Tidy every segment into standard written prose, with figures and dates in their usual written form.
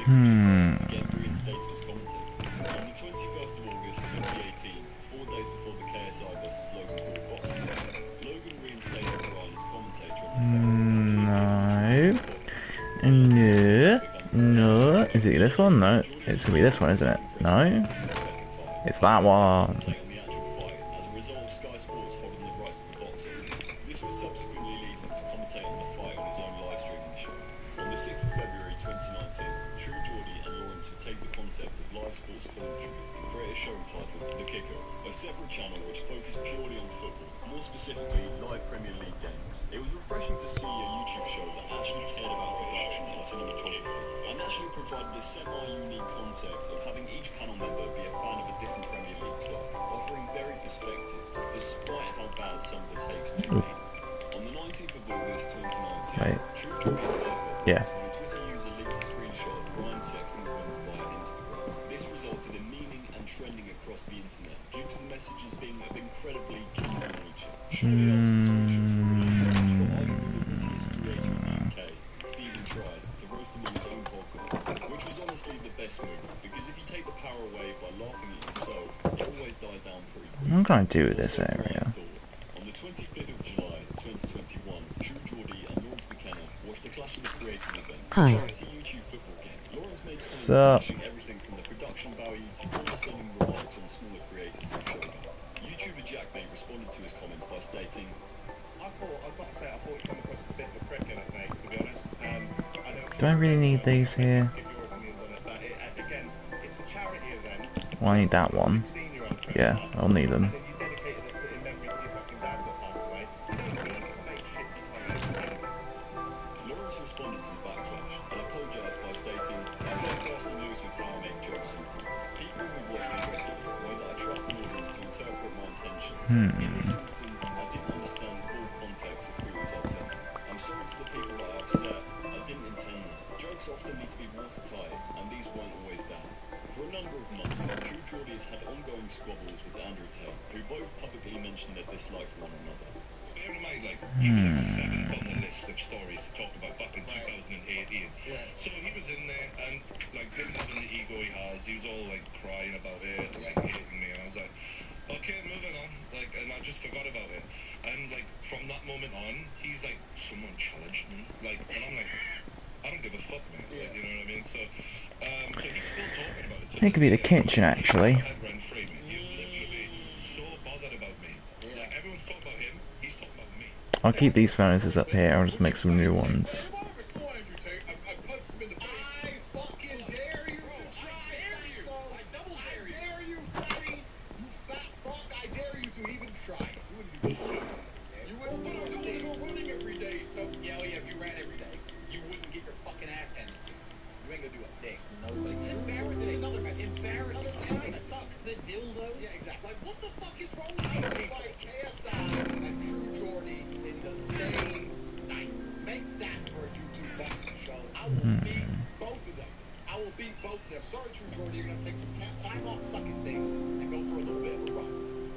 get reinstated as commentator. On the 21st of August 2018, 4 days before the KSI versus Logan Paul boxing match, Logan reinstated Bryan as commentator on the No. No. Is it this one? No. It's gonna be this one, isn't it? No. It's that one. on the actual fight as a result of Sky Sports holding the rights to the boxing. This would subsequently lead him to commentate on the fight on his own live streaming show. On the 6th of February 2019, True Geordie and Lawrence would take the concept of live sports commentary and create a show titled The Kicker, a separate channel which focused purely on football, more specifically live Premier League games. It was refreshing to see a YouTube show that actually cared about production and cinematography, and actually provided a semi-unique concept of having each panel member be a fan of a different Premier League club, offering varied perspectives, despite how bad some of the takes may be. On the 19th of August 2019, True Geordie Yeah. when Twitter user leaked a screenshot of Bryan sexting a woman via Instagram. This resulted in memeing and trending across the internet due to the messages being of incredibly keen nature. Shortly after the screenshot were released, his creator in the UK, Stephen tries to roast him on his own podcast, which was honestly the best move, because if you take the power away by laughing at yourself, it always died down pretty quickly. What am I going to do with this area? On the 25th of July 2021, True Geordie and Lawrence McKenna watched the Clash of the Creators event, a charity YouTube football game. Lawrence made comments pushing everything from the production value to condescending remarks on smaller creators who showed up. YouTuber Jackbait responded to his comments by stating, I've got to say, I thought you came across as a bit of a prick in it, mate, to be honest. Do I really need these here? Again, it's a charity event. Well, I need that one. Yeah, I'll need them. Lawrence responded to the backlash and apologised by stating, I'm not first and losing how I make jokes sometimes. People who watch me regularly know that I trust the audience to interpret my intentions. In this instance, I didn't understand the full context of who was upsetting. I'm sorry to the people that I upset. I didn't intend that. Jokes often need to be watertight, and these weren't always that. For a number of months, True Geordie has had ongoing squabbles with Andrew Tate, who both publicly mentioned their dislike for one another. Bear in mind, like, he was 7th on the list of stories to talk about back in 2018. So he was in there, and, like, him having the ego he has, he was all, like, crying about it, like, hating me, and I was like, okay, moving on, like, and I just forgot about it. And, like, from that moment on, he's like, someone challenged me, like, and I'm like, I don't give a fuck, man, like, you know what I mean? So he's still talking about it. It could be the kitchen, actually. He's literally so bothered about me. Like, everyone's talking about him, he's talking about me. I'll keep these furnaces up here. I'll just make some new ones. Sorry, True Geordie, you're going to take some time off sucking things and go for a little bit of a run.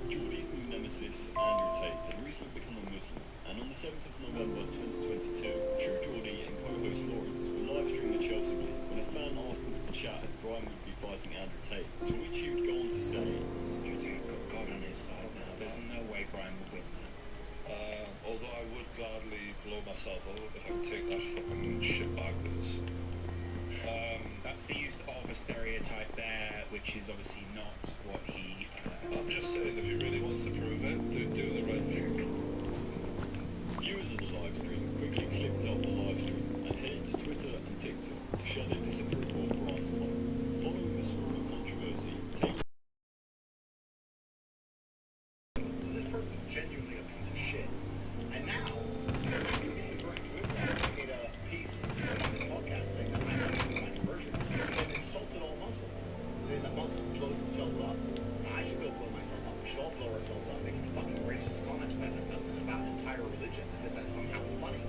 Geordie's new nemesis, Andrew Tate, had recently become a Muslim, and on the 7th of November 2022, True Geordie and co-host Lawrence were live streaming the Chelsea game when a fan asked into the chat if Bryan would be fighting Andrew Tate, to which he would go on to say, Andrew Tate got God on his side now. There's no way Bryan would win that. Although I would gladly blow myself up if I could take that fucking shit backwards. That's the use of a stereotype there, which is obviously not what he... I'm just saying, if he really wants to prove it, do the right thing. Viewers of the live stream quickly clicked up the live stream and headed to Twitter and TikTok to show their disapproval of Bryan's comments. Following the swirl of controversy, Tate... So this person is genuinely a piece of shit. And now, made a piece on his podcast saying that I'm actually my conversion and insulted all Muslims. And then the Muslims blow themselves up. I should go blow myself up. We should all blow ourselves up making fucking racist comments about an entire religion as if that's somehow funny.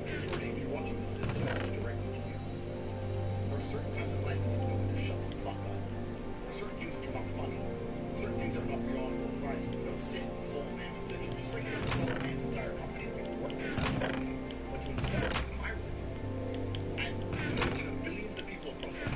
True Geordie, if you're watching this, this is a message directly to you. There are certain times in life when you know when to shut the fuck up. There are certain things which are not funny. Certain things are not beyond the lines. You know, sin, soul man's religion. Just like you know, soul man's entire company and people work for that's one thing. But to insult my religion and millions of people across the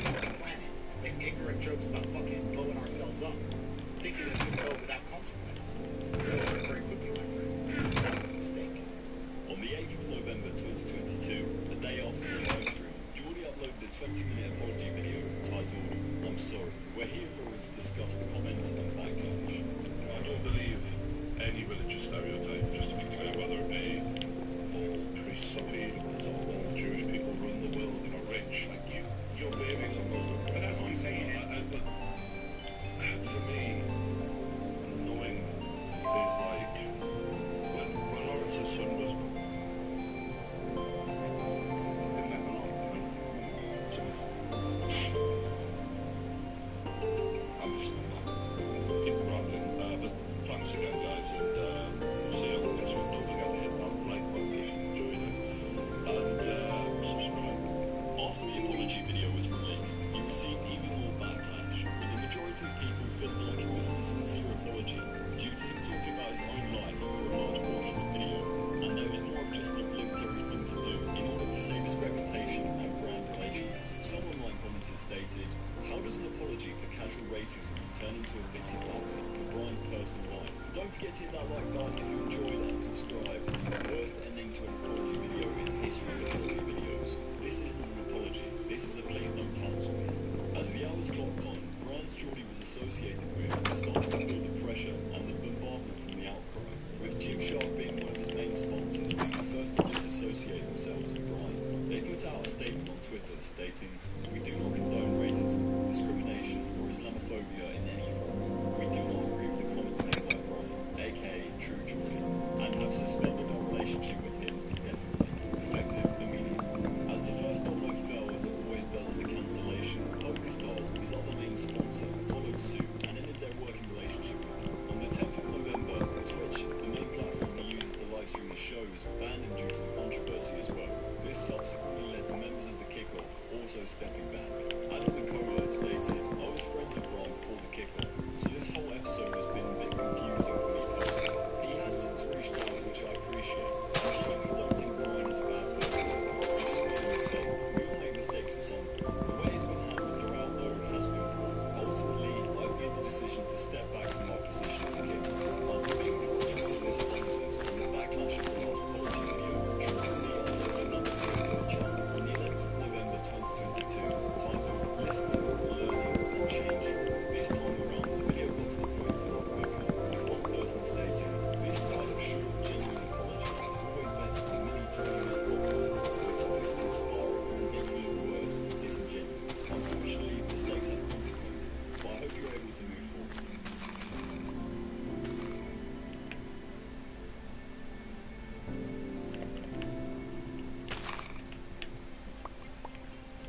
racism turn into a pity party for Brian's personal life. Don't forget to hit that like button if you enjoyed and subscribe. Worst ending to an apology video in the history of apology videos. This isn't an apology, this is a please don't cancel me. As the hours clocked on, Brian's Geordie was associated with started to feel the pressure and the bombardment from the outcry, with Gymshark being one of his main sponsors being the first to disassociate themselves with Brian. They put out a statement on Twitter stating, "We do not condone racism, discrimination or Islamophobia in any form. We do not agree with the comments made by Brian, aka True Geordie, and have suspended our relationship with him indefinitely, effective immediately." As the first domino fell, as it always does at the cancellation, PokerStars, his other main sponsor, followed suit and ended their working relationship with him. On the 10th of November, Twitch, the main platform he uses to live stream his shows, banned him due to the controversy as well. This subsequently led to members of the kickoff also stepping back. Adam Nicola stated, "I was friends with Brian before the kickoff, so this whole episode has been a bit confusing for me personally. He has since reached out, which I appreciate. I genuinely don't think Brian is a bad person. He just made a mistake. We all make mistakes at some point. The way it's been handled throughout, though, has been poor. Ultimately, I've made the decision to step back from my position at the kickoff. After being drawn to all his sponsors and the backlash of the last apology video, truthfully, I looked at another video to his channel on the 11th of November 2022, titled Listening, Learning and Changing. This time around, the video got to the point a lot quicker, with one person stating, "This style of short, genuine apology is always better than many 20-minute blockbusters where topics can spiral and make you look worse and disingenuous. Unfortunately, mistakes have consequences, but I hope you're able to move forward."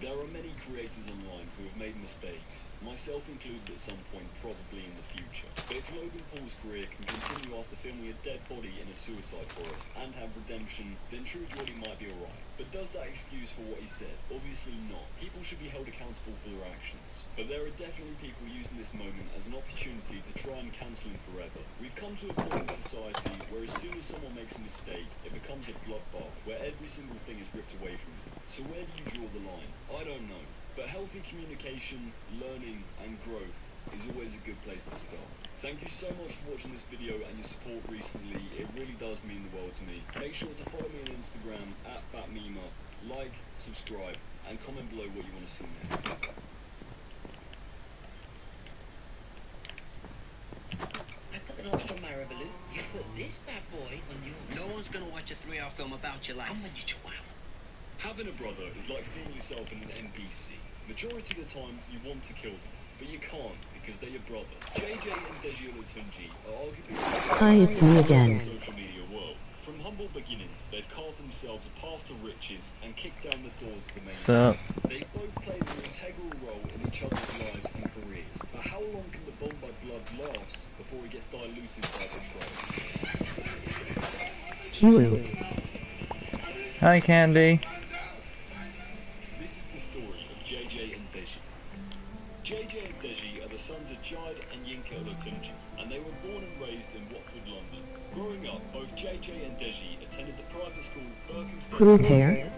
There are many creators online who have made mistakes, myself included at some point probably in the future. But if Logan Paul's career can continue after filming a dead body in a suicide forest and have redemption, then True Geordie might be alright. But does that excuse for what he said? Obviously not. People should be held accountable for their actions. But there are definitely people using this moment as an opportunity to try and cancel him forever. We've come to a point in society where as soon as someone makes a mistake, it becomes a bloodbath where every single thing is ripped away from you. So where do you draw the line? I don't know. But healthy communication, learning and growth is always a good place to start. Thank you so much for watching this video and your support recently. It really does mean the world to me. Make sure to follow me on Instagram @BatMema, like, subscribe and comment below what you want to see next. I put the notes from my Revolut. You put this bad boy on yours. No one's gonna watch a 3-hour film about your life. I'm with you, Chihuahua. Having a brother is like seeing yourself in an NPC. Majority of the time, you want to kill them, but you can't because they're your brother. JJ and Deji Olatunji are arguably Hi, it's me again. in the social media world. From humble beginnings, they've carved themselves a path to riches and kicked down the doors of the mainstream. They've both played an integral role in each other's lives and careers. But how long can the bond by blood last before it gets diluted by betrayal? Hugh. Hi, Candy. This is the story of JJ and Deji. JJ and Deji are the sons of Jide and Yinka Olatunji, and they were born and raised in Watford, London. Growing up, both JJ and Deji attended the private school Berkhamsted. Repair.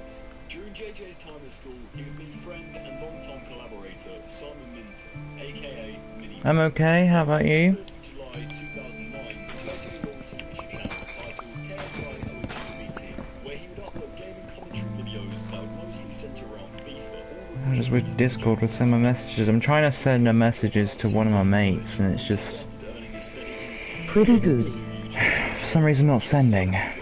During JJ's time at school, he would meet friend and long-time collaborator Simon Minton, aka Minnie. I'm okay, how about you? 4th of July 2009, JJ launched a YouTube channel titled KSI OGBT, where he would upload gaming commentary videos that would mostly center around FIFA. I'm just with Discord with some of my messages. I'm trying to send the messages to one of my mates and it's just Pretty good. for some reason not sending. After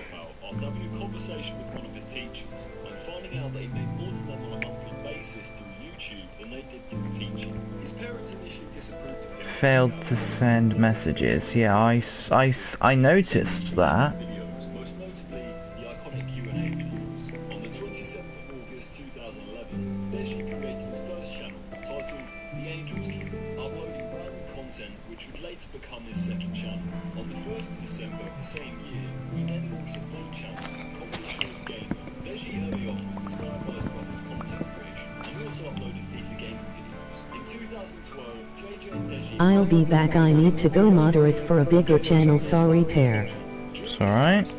having a conversation with one of his teachers and finding out that he made more than them on a monthly basis through YouTube than they did through teaching. His parents initially disapproved of him. Failed to send messages. Yeah, I noticed that. Videos, most notably the iconic Q&A videos. On the 27th of August 2011, Deji created his first channel, titled The Angels Queue, uploading random content which would later become his second channel. On the 1st of December of the same year, he then launched his main channel, Comedy Shorts Gamer. Deji early on was inspired by his brother's content creation, and he also uploaded FIFA gaming videos. In 2012, JJ and Deji... I'll be back. I need to go moderate for a bigger channel. Sorry, pair. It's alright.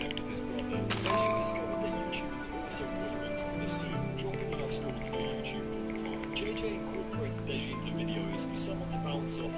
JJ incorporated Deji into videos for someone to bounce off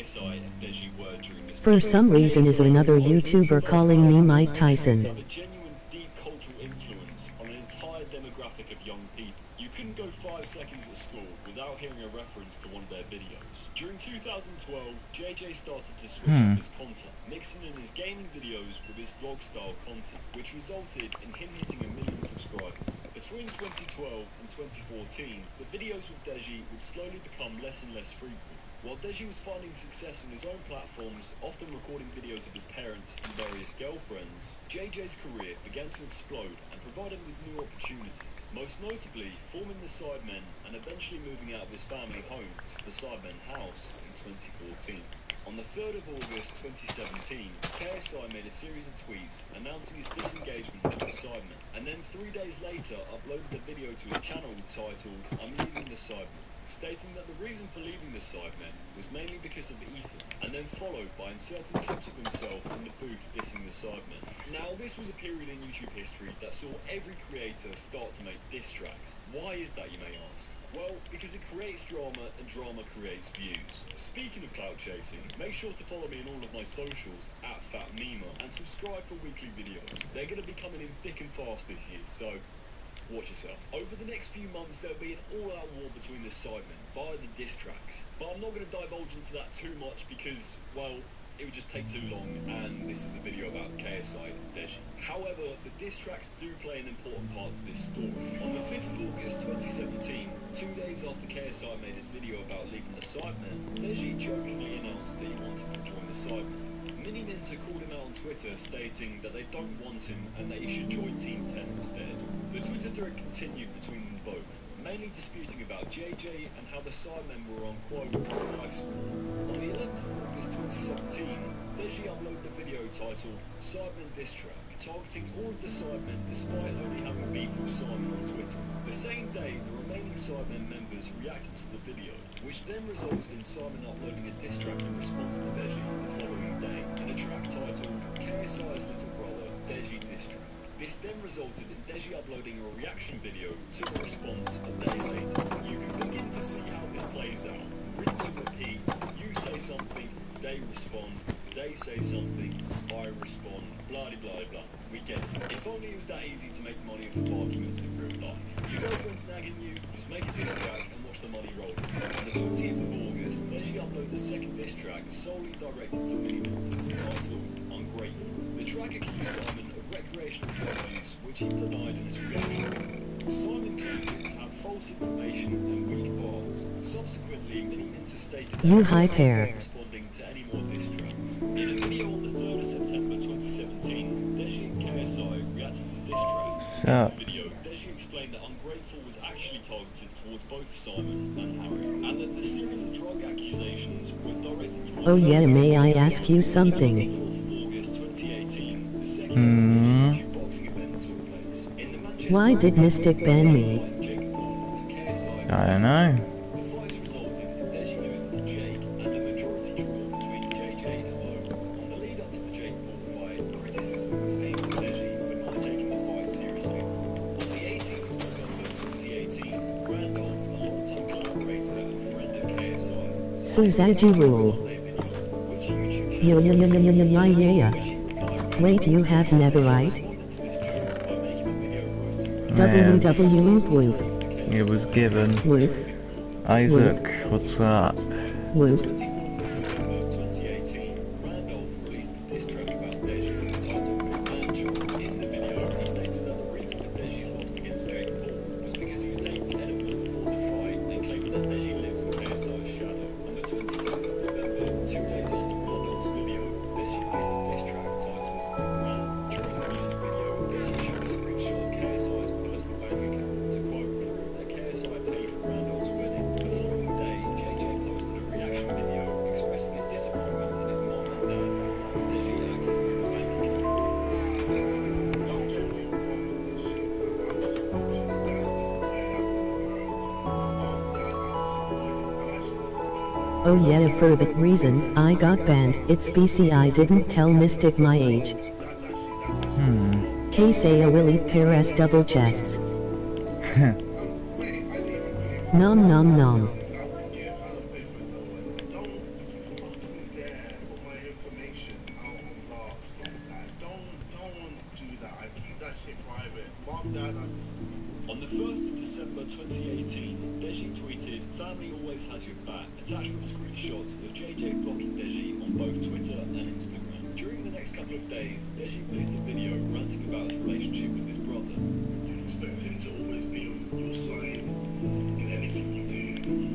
KSI and Deji were during this For some reason is another YouTuber calling me Mike Tyson. a genuine deep cultural influence on an entire demographic of young people. You couldn't go 5 seconds at school without hearing a reference to one of their videos. During 2012, JJ started to switch up his content, mixing in his gaming videos with his vlog-style content, which resulted in him hitting 1 million subscribers. Between 2012 and 2014, the videos with Deji would slowly become less and less frequent. While Deji was finding success on his own platforms, often recording videos of his parents and various girlfriends, JJ's career began to explode and provide him with new opportunities, most notably forming the Sidemen and eventually moving out of his family home to the Sidemen house in 2014. On the 3rd of August 2017, KSI made a series of tweets announcing his disengagement with the Sidemen, and then 3 days later uploaded a video to his channel titled "I'm leaving the Sidemen," stating that the reason for leaving the Sidemen was mainly because of Ethan, and then followed by inserting clips of himself in the booth dissing the Sidemen. Now, this was a period in YouTube history that saw every creator start to make diss tracks. Why is that, you may ask? Well, because it creates drama and drama creates views. Speaking of clout chasing, make sure to follow me on all of my socials @FatMema and subscribe for weekly videos. They're going to be coming in thick and fast this year, so watch yourself. Over the next few months, there'll be an all-out war between the Sidemen via the diss tracks. But I'm not going to divulge into that too much because, well, it would just take too long, and this is a video about KSI and Deji. However, the diss tracks do play an important part to this story. On the 5th of August 2017, 2 days after KSI made his video about leaving the Sidemen, Deji jokingly announced that he wanted to join the Sidemen. Many Minter called him out on Twitter, stating that they don't want him and that he should join Team 10 instead. The Twitter thread continued between them both, mainly disputing about JJ and how the Sidemen were on quote high school. On the 11th of August 2017, Deji uploaded a video titled "Sidemen Diss Track," targeting all of the Sidemen despite only having beef with Simon on Twitter. The same day, the remaining Sidemen members reacted to the video, which then resulted in Simon uploading a diss track in response to Deji the following day, in a track titled "KSI's Little Brother, Deji Diss Track." This then resulted in Deji uploading a reaction video to the response a day later. You can begin to see how this plays out. Rinse and repeat, you say something, they respond, they say something, I respond, blah de blah de blah. We get it. If only it was that easy to make money off of arguments in real life. You know friends nagging you, just make a diss track and watch the money roll. On the 20th of August, Deji uploaded the second diss track solely directed to Mini Milton, titled "Ungrateful." The track accused Simon of recreational drug use, which he denied in his reaction. Simon claimed to have false information and weak bars. Subsequently, Mini Minter stated that You he hype was hair. not responding to any more diss tracks. In a video on the 3rd of September 2017, Deji and KSI reacted to diss tracks. So- In the video, Deji explained that "Ungrateful" was actually targeted towards both Simon and Harry, and that the series of drug accusations were directed towards Oh yeah, may I ask you something? 24th of August 2018, the second YouTube boxing event took place. In the Manchester Why did Mystic ban me? Jake Paul and KSI I don't know. the fights resulted in Deji losing to Jake and a majority draw between JJ and Mo. On the lead up to the Jake Paul fight, criticism was aimed at Deji for not taking the fight seriously. On the 18th of November 2018, Randolph, a long-time collaborator and friend of KSI, Suzaji rule. Sunday video, which YouTube Yeah, yeah, yeah, yeah, yeah, yeah, yeah, yeah. which he replied Wait, you have netherite? responded to this joke by making a video roasting Randolph. Man. WW whoop whoop. It was given. Whoop Isaac, what's up? whoop. 24th of November 2018, Randolph released a diss track about Deji titled "Manchu." In the video, he stated that the reason that Deji lost against Jake Paul was because he was taking an edible before the fight and claiming that Deji lives in KSI's shadow. On the 27th of November, 2 days after Randolph's video, Deji released a diss track titled "Ran." During the music video, Deji showed a screenshot of KSI's personal bank account to quote prove that KSI paid for Randolph's wedding. The following day, JJ posted a reaction video expressing his disappointment in his mom and dad for allowing Deji access to the bank account. Oh yeah, for that reason, I got banned. It's BC I didn't tell Mystic my age. Say I will eat Paris double chests. Nom nom nom. always has your back. Attached with screenshots of JJ blocking Deji on both Twitter and Instagram. During the next couple of days, Deji released a video ranting about his relationship with his brother. You expect him to always be on your side in anything you do.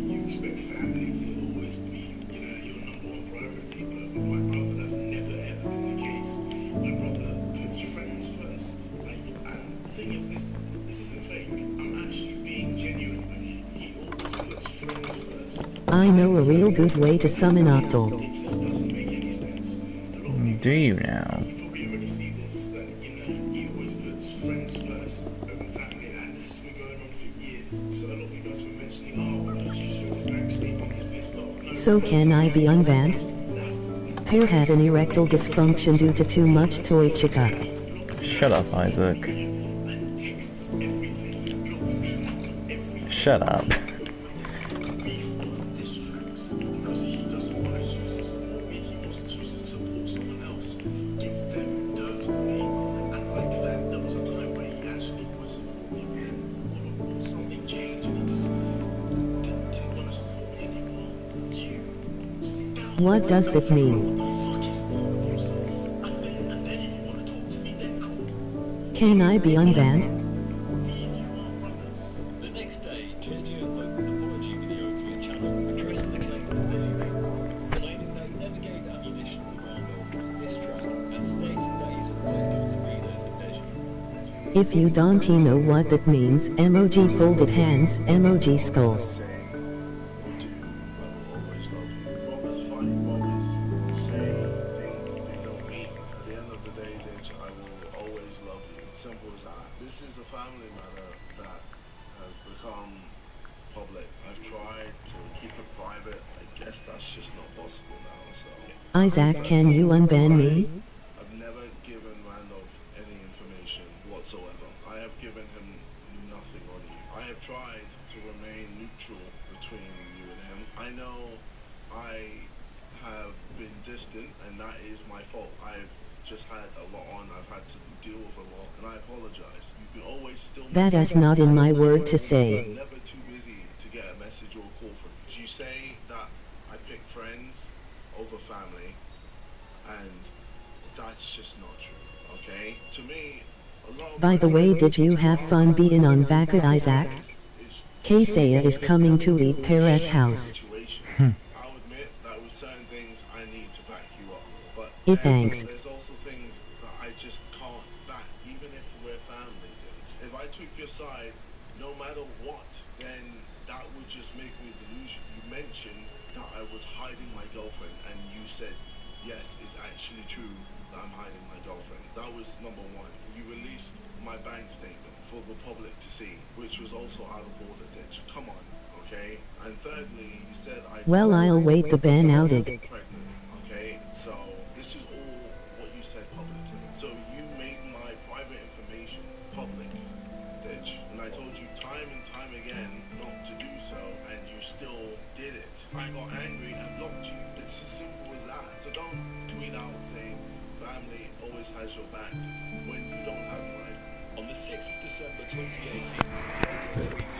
You expect family to always be, your number one priority. But with my brother, that's never ever been the case. My brother puts friends first. And the thing is, this isn't fake. I'm actually being genuine with you. He always puts friends first. I know a real good way to summon Octo. It just doesn't make any sense. A lot of people Do you now? you probably already see this, that, he always puts friends first over family, and this has been going on for years. So a lot of you guys were mentioning, just show his bank statement, he's pissed off. No, So can I be unbanned? Pair had an erectile dysfunction due to too much toy chica. Shut up, Isaac. and texts everything. He's blocked me out of everything. Shut up. Beef on distracts because he doesn't want to choose to support me. He wants to choose to support someone else. Give them dirt on me. And like that, there was a time where he actually would support me, but then all of something changed and he just didn't want to support me anymore. You sit down. What does that mean? What the fuck is wrong with yourself? And then if you want to talk to me, then cool. Can I be unbanned? Me and you are brothers. The next day, JJ uploaded an apology video to his channel addressing the claims that Deji made, claiming that he never gave ammunition to Marvel for his diss track and stating that he's always going to be there for Deji. If you don't know what that means, emoji folded hands, emoji skull. saying, do, I will always love you. Rob is funny, Rob is saying things they don't mean. At the end of the day, Ditch, I will always love you. Simple as that. This is a family matter that has become public. I've tried to keep it private. I guess that's just not possible now, so. Isaac, can you unban me? I've never given Randolph any information whatsoever. I have given him nothing on you. I have tried to remain neutral between you and him. I know I have been distant, and that is my fault. I've just had a lot on. I've had to deal with a lot, and I apologize. You can always still. That is not in my word to say. I'm never too busy to get a message or a call from you. You say that I pick friends over family, and that's just not true, okay? To me, a lot of By the way, did you have fun being on Vaca, Isaac? Kesaya is coming to eat Perez house. I'll admit that with certain things I need to back you up, but Yeah, thanks. there's also things that I just can't back, even if we're family. If I took your side, no matter what, then that would just make me delusional. You mentioned that I was hiding my girlfriend, and you said, yes, it's actually true that I'm hiding my girlfriend. That was number one. You released my bank statement for the public to see, which was also out of order, Ditch. Come on, okay? And thirdly, you said I... Well, I'll wait the ban outed. Pregnant, okay? So, this is all what you said publicly. So, you made my private information public, Ditch. And I told you time and time again not to do so, and you still did it. I got angry and blocked you. It's as simple as that. So don't tweet out saying family always has your back when you don't have mine. On the 6th of December 2018, JJ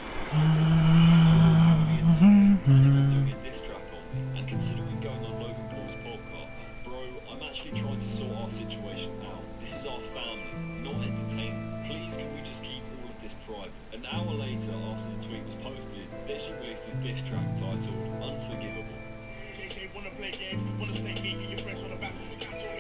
tweeted, doing a diss track on me and considering going on Logan Paul's podcast. Bro, I'm actually trying to sort our situation out. This is our family, not entertainment. Please, can we just keep all of this private? An hour later, after the tweet was posted, Deji released his diss track titled Unforgivable. JJ wanna play games, wanna stay geeky, your friends on the battle.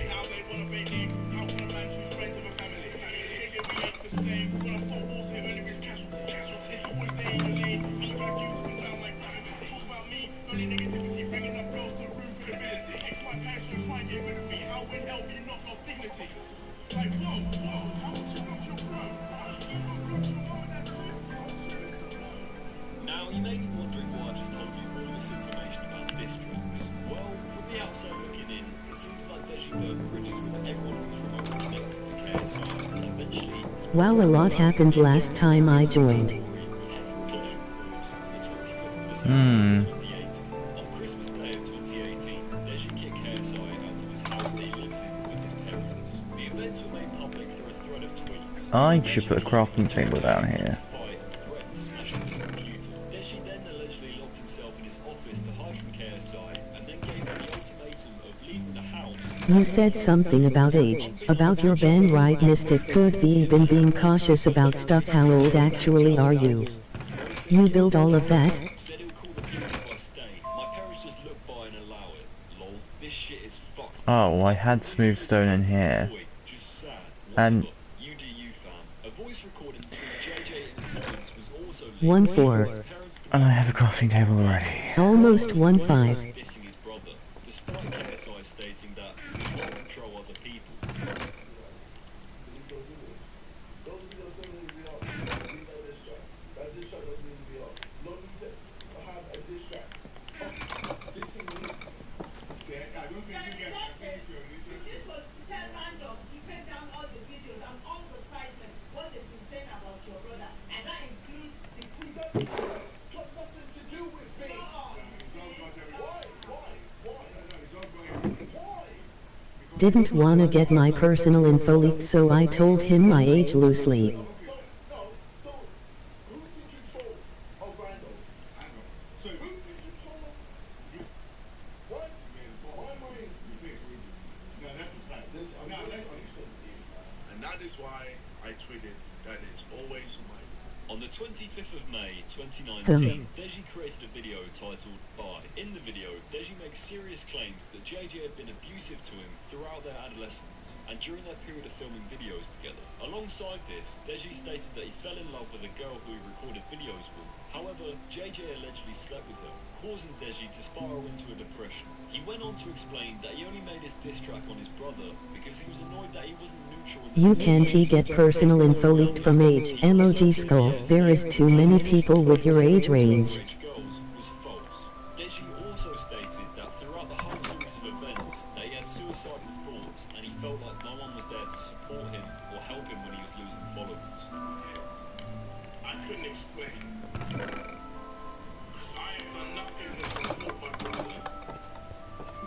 Now they wanna play games, how can a man choose friends over family? JJ, we ain't the same. When I start wars here, only risk casualty. It's always stay in your lane, I'ma drag you to the ground like gravity. Talk about me, only negativity, bringing up girls to room for ability. Ex-wife parents will try and get rid of me. How in hell have you not lost dignity? Like, whoa, how would you block your bro? You will block your mom and dad too? I was doing so long. Now, you may be wondering why I've just told you all this information about diss tracks. Well, from the outside looking in, it seems like Deji burned bridges with everyone who was remotely connected to KSI, and eventually... Wow, a lot happened last time I joined. Hmm. On Christmas Day of 2018, Deji kicked KSI out of his house that he lives in with his parents. The events were made public through a thread of tweets. I should put a crafting table down here. Fight and threaten smashing his computer. Deji then allegedly locked himself in his office Dennis to hide from KSI and then gave him the ultimatum of leaving the house. You said something about age, about your ban, right? Mystic could be been being cautious about stuff. How old actually are you? You build all of that? Said he'll call the police if I stay. My parents just look by and allow it. Lol, this shit is fucked. Oh, I had smooth stone in here. Just sad. And You do you, fam. A voice recording between JJ and his parents was also 1-4. and I have a crafting table already. Almost 1-5. dissing his brother, despite KSI stating that he can't control other people. Didn't wanna get my personal info leaked, so I told him my age loosely. And that is why I tweeted that it's always my. On the 25th of May 2019, Deji created a video titled Bye. In the video, Deji makes serious claims that JJ had been abusive to him throughout their adolescence and during their period of filming videos together. Alongside this, Deji stated that he fell in love with a girl who he recorded videos with. However, JJ allegedly slept with her, causing Deji to spiral into a depression. He went on to explain that he only made his diss track on his brother because he was annoyed that he wasn't neutral in the You can't get personal info leaked from age. Emoji skull. There is too many people with your age range. girls was false. Deji also stated that throughout the whole series of events that he had suicidal thoughts and he felt like no one was there to support him or help him when he was losing followers. I couldn't explain. Because I have done nothing but support my brother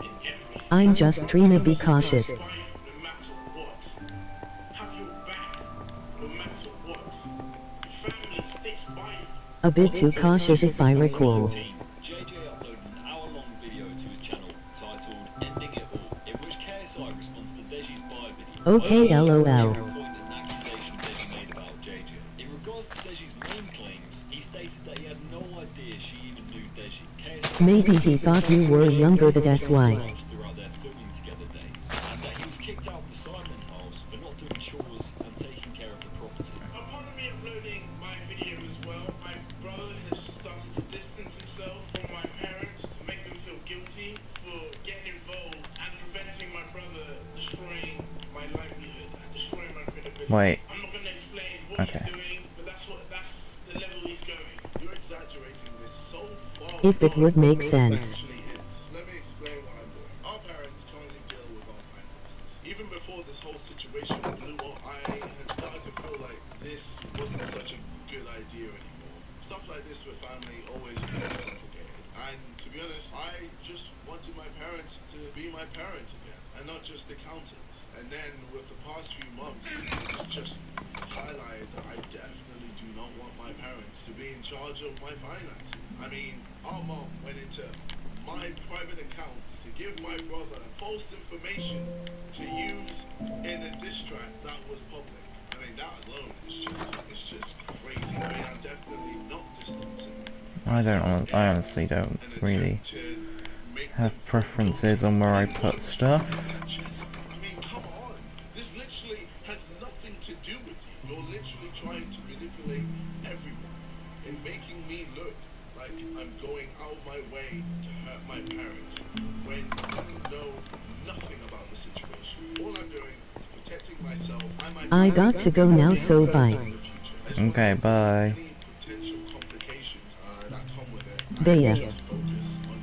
in everything. I'm just trying to be cautious. No matter what. Have your back no matter what. Family sticks by you. A bit too cautious if I recall. JJ uploaded an hour-long video to his channel titled Ending It All, in which KSI responds to Deji's bye video. Okay, lol. An accusation Deji made about JJ. In regards to Deji's main claims, he stated that he had no idea she even knew Deji. KSI Maybe he thought you were younger, that's why. throughout their filming together days, and that he was kicked out of the Simon house for not doing chores and taking care of the property. Upon me uploading my video as well, my brother has started to distance himself from my parents to make them feel guilty for getting involved and preventing my brother destroying my livelihood, destroying my credibility. Wait. I'm not going to explain what Okay. he's doing, but that's the level he's going. You're exaggerating this so far. If it would make sense. Actually is. Let me explain what I'm doing. Our parents currently deal with our finances. Even before this whole situation blew up, I had started to feel like this wasn't such a good idea anymore. Stuff like this with family always gets complicated. And to be honest, I just wanted my parents to be my parents again, and not just accountants. And then with the past few months, it's just highlighted that I definitely do not want my parents to be in charge of my finances. I mean, our mom went into my private accounts to give my brother false information to use in a diss track that was public. I mean, that alone is just crazy. I mean, I'm definitely not distancing. I honestly don't an really attempt to make have them preferences on where I put stuff. I mean, come on. This literally has nothing to do with you. You're literally trying to manipulate everyone and making me look like I'm going out of my way to hurt my parents when you know nothing about the situation. All I'm doing is protecting myself and my I got to go now, so bye. Okay, bye. Any potential complications that come with it. Baya. Just focus on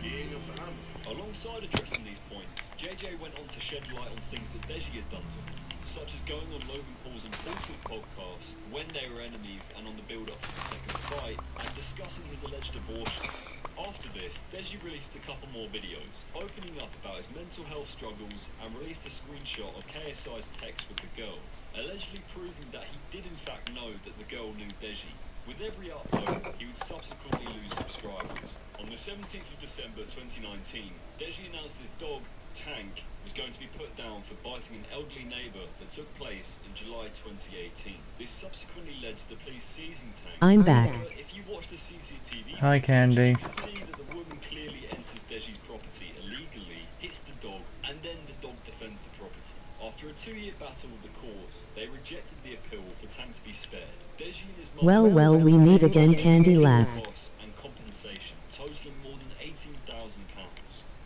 being a family. Alongside addressing these points, JJ went on to shed light on things that Deji had done to him, such as going on Logan Paul's Impulsive podcast when they were enemies and on the build-up to the second fight, and discussing his alleged abortion. After this, Deji released a couple more videos, opening up about his mental health struggles and released a screenshot of KSI's text with the girl, allegedly proving that he did in fact know that the girl knew Deji. With every upload, he would subsequently lose subscribers. On the 17th of December 2019, Deji announced his dog, Tank, was going to be put down for biting an elderly neighbour that took place in July 2018. This subsequently led to the police seizing Tank. I'm back. However, if you watch the CCTV Hi, footage, Candy. you can see that the woman clearly enters Deji's property illegally, hits the dog, and then the dog defends the property. After a 2-year battle with the courts, they rejected the appeal for Tank to be spared. Deji and his mother Well, we meet again, Candy laugh. costs and compensation, totaling more than £18,000.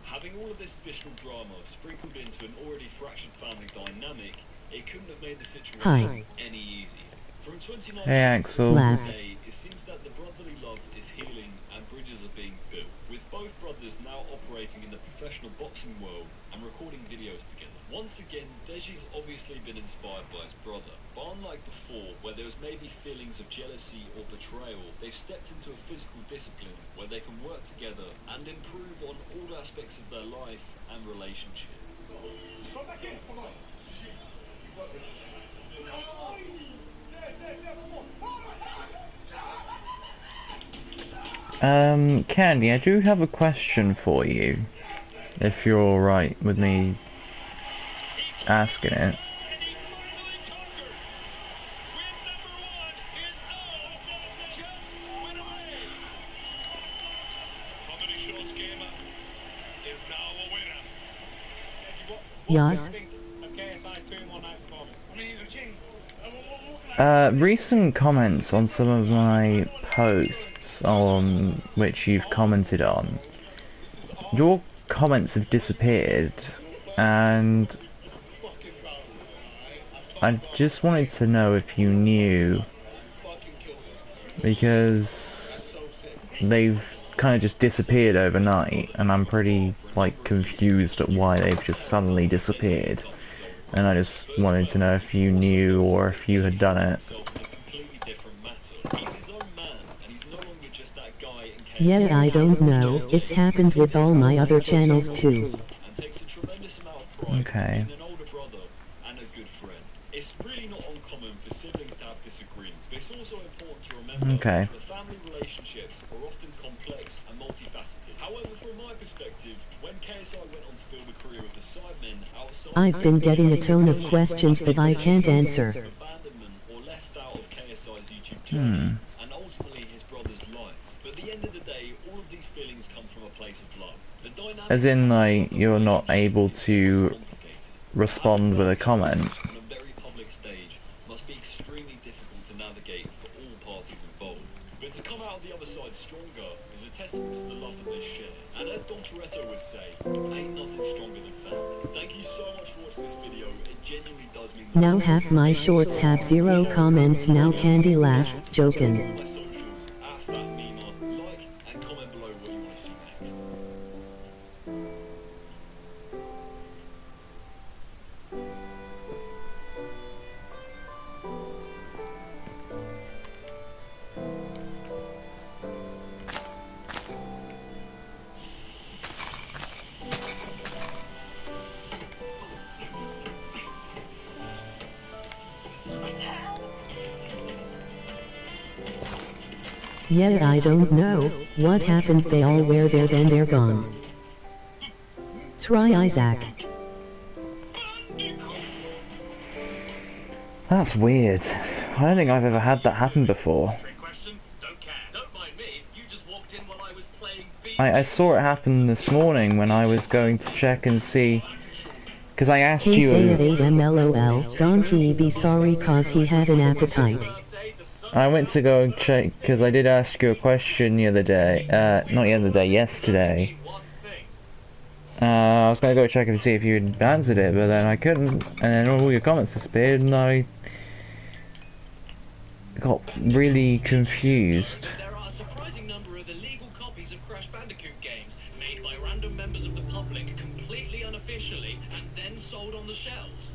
Having all of this additional drama sprinkled into an already fractured family dynamic, it couldn't have made the situation any easier. From 2019 Hey, Axel. Laugh. today, it seems that the brotherly love is healing and bridges are being built, with both brothers now operating in the professional boxing world and recording videos together. Once again, Deji's obviously been inspired by his brother, but unlike before, where there was maybe feelings of jealousy or betrayal, they've stepped into a physical discipline where they can work together and improve on all aspects of their life and relationship. Candy, I do have a question for you, if you're alright with me asking it. Yes. Recent comments on some of my posts on which you've commented on, your comments have disappeared, and I just wanted to know if you knew, because they've kind of just disappeared overnight, and I'm pretty, like, confused at why they've just suddenly disappeared. And I just wanted to know if you knew or if you had done it. Yeah, I don't know. It's happened with all my other channels too. Okay. It's really not uncommon for siblings to have disagreements, but it's also important to remember Okay. that family relationships are often complex and multifaceted. However, from my perspective, when KSI went on to build a career with the Sidemen outside I've been getting a ton of questions that I can't answer. abandonment or left out of KSI's YouTube journey, and ultimately his brother's life. But at the end of the day, all of these feelings come from a place of love. The dynamic As in, like, you're not able to respond with a comment. on a very public stage must be extremely difficult to navigate for all parties involved. But to come out of the other side stronger is a testament to the love that they share. And as Don Toretto would say, ain't nothing stronger than family. Thank you so much for watching this video. It genuinely does mean the Now world to half me. my Thank you shorts so have much. 0 comments now, Candy laugh, Follow joking. my socials, @FatMema, like and comment below what you want to see next. Yeah, I don't know what happened. They all were there, then they're gone. Try Isaac. That's weird. I don't think I've ever had that happen before. I saw it happen this morning when I was going to check and see, because I asked He say at you. 8 MLOL. Don't he be sorry cause he had an appetite. I went to go and check because I did ask you a question the other day. Not the other day, yesterday. I was going to go check and see if you had answered it, but then I couldn't, and then all your comments disappeared, and I got really confused. There are a surprising number of illegal copies of Crash Bandicoot games made by random members of the public completely unofficially and then sold on the shelves.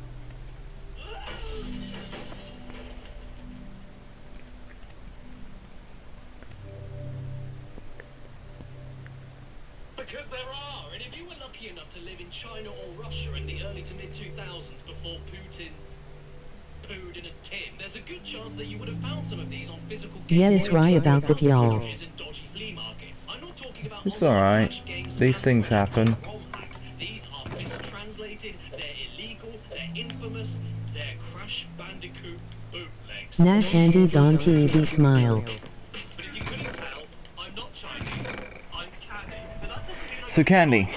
Because there are, and if you were lucky enough to live in China or Russia in the early to mid 2000s before Putin food in a tin, there's a good chance that you would have found some of these on physical Yes, right about that, y'all. and dodgy flea markets. I'm not talking about It's online alright. flash games These and things happen. ROM hacks. These are mistranslated, they're illegal, they're infamous, they're Crash Bandicoot bootlegs. Nah, Candy Don TV smile. But if you couldn't tell, I'm not Chinese, I'm Candy. But that doesn't mean I So Candy,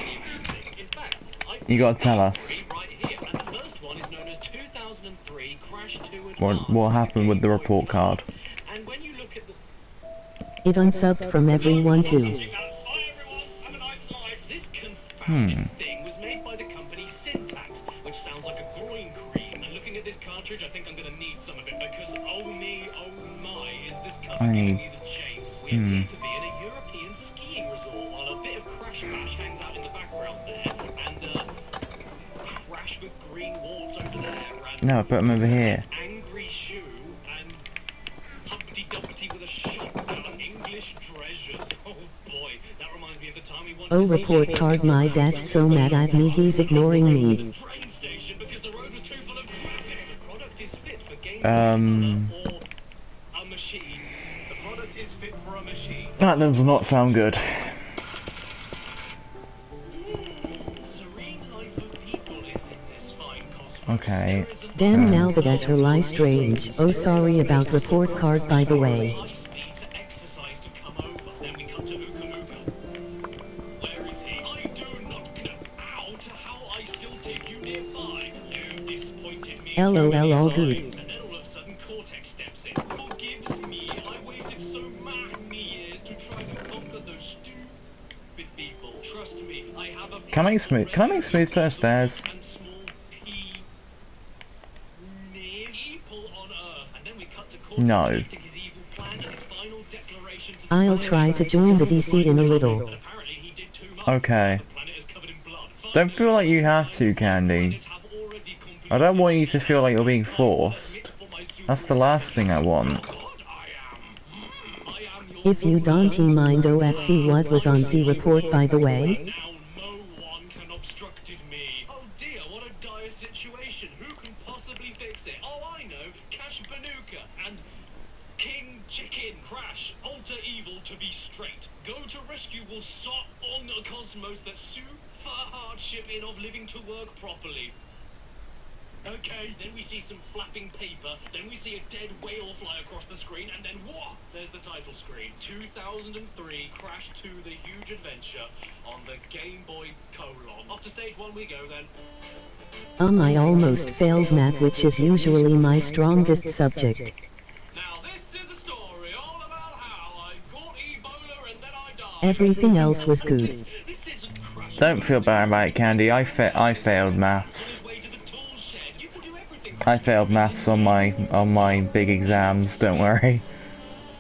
In fact, I you gotta tell us right here, and the first one is known as 2003 Crash 2 what happened with the report card. And when you look at the It unsubbed from everyone too. Hi everyone, have a nice life. This confounded thing was made by the company Syntax, which sounds like a groin cream. And looking at this cartridge, I think I'm going to need some of it because oh me, oh my, is this cover giving me the chase? We appear to be in a European skiing resort while a bit of Crash Bash hangs out in the background there, and Crash with green warts over there, and No, put them over here. Angry Shoe, and Humpty Dumpty with a shotgun, English treasures. Oh boy, that reminds me of the time we wanted Oh, to see report Lady card, my dad's so mad at me he's ignoring me. train station because the road was too full of traffic. The product is fit for game or a machine. The product is fit for a machine. That does not sound good. Serene life of people is in this fine cosmos. Okay. Damn, now that as her lie strange. Oh, sorry about report card, by the way. High speed to exercise to come over. Then we cut to Uka Muka. Where is he? I do not know. Ow, to how I still take you nearby. You disappointed me. LOL, all good. And then all of a sudden Cortex steps in. Forgives me. I waited so many years to try to conquer those stupid people. Trust me, I have a Can I make smooth? Can I make smooth first stairs? and small people on Earth. And then we cut to Cortex No. enacting his evil plan and his final declaration to the I'll planet. try to join the DC in a little. But apparently he did too much. Okay. The planet is covered in blood. Don't feel like you have to, Candy. Have already completed I don't want you to feel like you're being forced. for my super That's the last thing I want. God, I am your If you don't mind OFC, what was on the report, by the way? now no one can obstruct me. Oh dear, what a dire situation. Who can possibly fix it? Oh, I know. Cash Banuka and King Chicken Crash. Alter evil to be straight. Go to rescue will sort on a cosmos that super hardship in of living to work properly. Okay, then we see some flapping paper, then we see a dead whale fly across the screen, and then whoa, there's the title screen. 2003 Crash 2 The Huge Adventure on the Game Boy Colon. Off to stage 1 we go then. I almost failed math, which is usually my strongest subject. Now this is a story all about how I caught Ebola and then I died. Everything else was good. This isn't Crash. Don't feel bad about it, Candy. I failed maths. On his way to the tool shed. You can do everything. I failed maths on my big exams. Don't worry.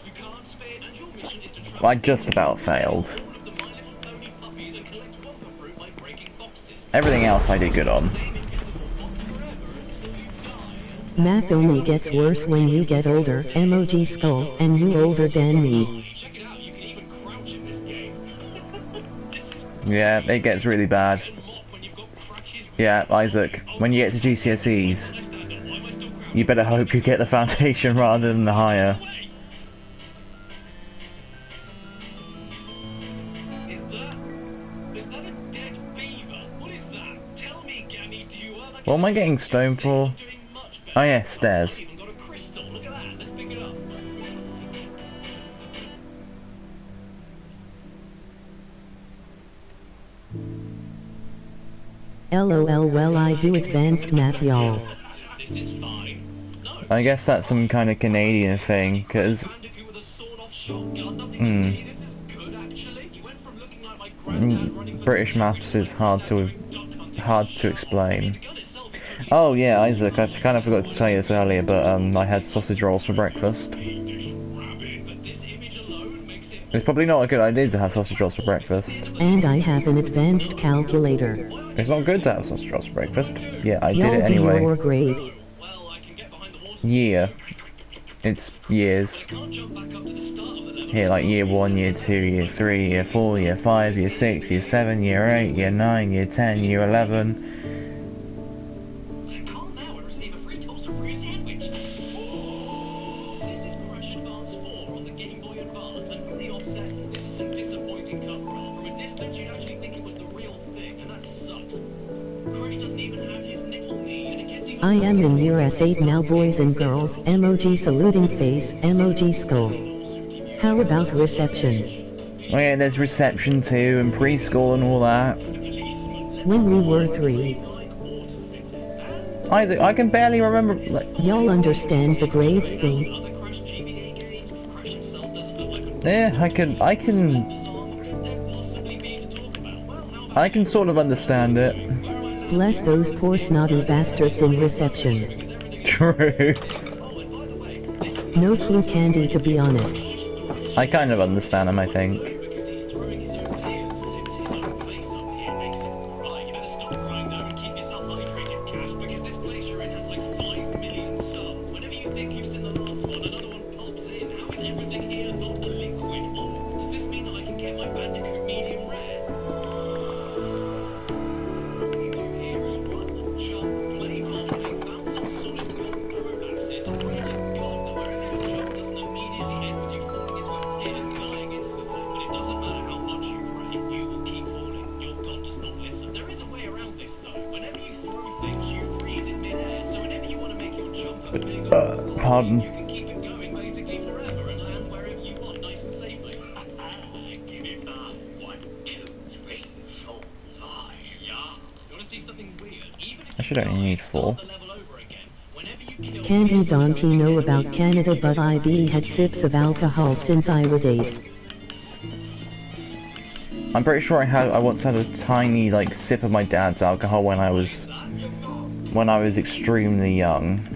You can't spin, and your mission is to travel I just about failed. all of the My Little Pony puppies and collect Wumpa fruit by breaking boxes. Everything else I did good on. Same invisible box forever until you die. Math only gets worse when you get older. MOG skull, and you older than me. Check it out, you can even crouch in this game. Yeah, it gets really bad. Mop when you've got crutches. Yeah, Isaac, when you get to GCSEs, I stand up, why am I still crouching? you better hope you get the foundation rather than the higher. Wait. Is that a dead beaver? What is that? Tell me, Gammy, do you ever What am I getting stoned for? doing much better? Oh yeah, stairs. I've even got a crystal. Look at that. Let's pick it up. LOL, well, I do advanced math, y'all. This is fine. No. I guess that's some kind of Canadian thing, because Bandicoot with a sawed-off shotgun. Nothing to see. This is good, actually. You went from looking like my granddad running for British the maths is hard to explain. The gun itself is too Oh yeah, Isaac, I kind of forgot to tell you this earlier, but I had sausage rolls for breakfast. rabbit, but this image alone makes it It's probably not a good idea to have sausage rolls for breakfast. And I have an advanced calculator. It's not good to have sausage rolls for breakfast. Yeah, I did Y'all it do your anyway. grade. well. I can get behind the water. Year. It's years. Can't jump back up to the start of the level. Here, like year 1, year 2, year 3, year 4, year 5, year 6, year 7, year 8, year 9, year 10, year 11. Call now and receive a free toaster for your sandwich. I am in year S8 now, boys and girls. Emoji saluting face, emoji skull. How about reception? Oh yeah, there's reception too, and preschool and all that. When we were 3. I can barely remember. Like, Y'all understand the grades thing? yeah, I can sort of understand it. Bless those poor snotty bastards in reception. True. No clue candy, to be honest. I kind of understand him, I think. Pardon. I should only need 4. Candy don't know about Canada, but I've had sips of alcohol since I was 8. I'm pretty sure I once had a tiny like sip of my dad's alcohol when I was extremely young.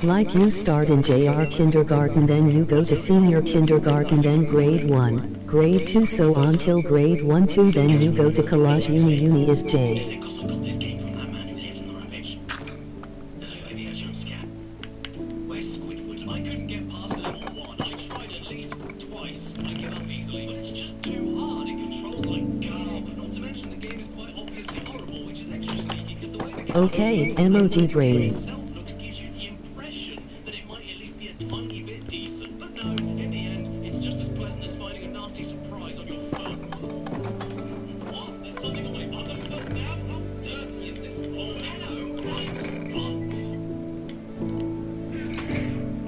Like you start in JR kindergarten, then you go to senior kindergarten, then grade 1, grade 2, so on till grade 1, 2, then you go to college, uni is J. Okay, emoji brain.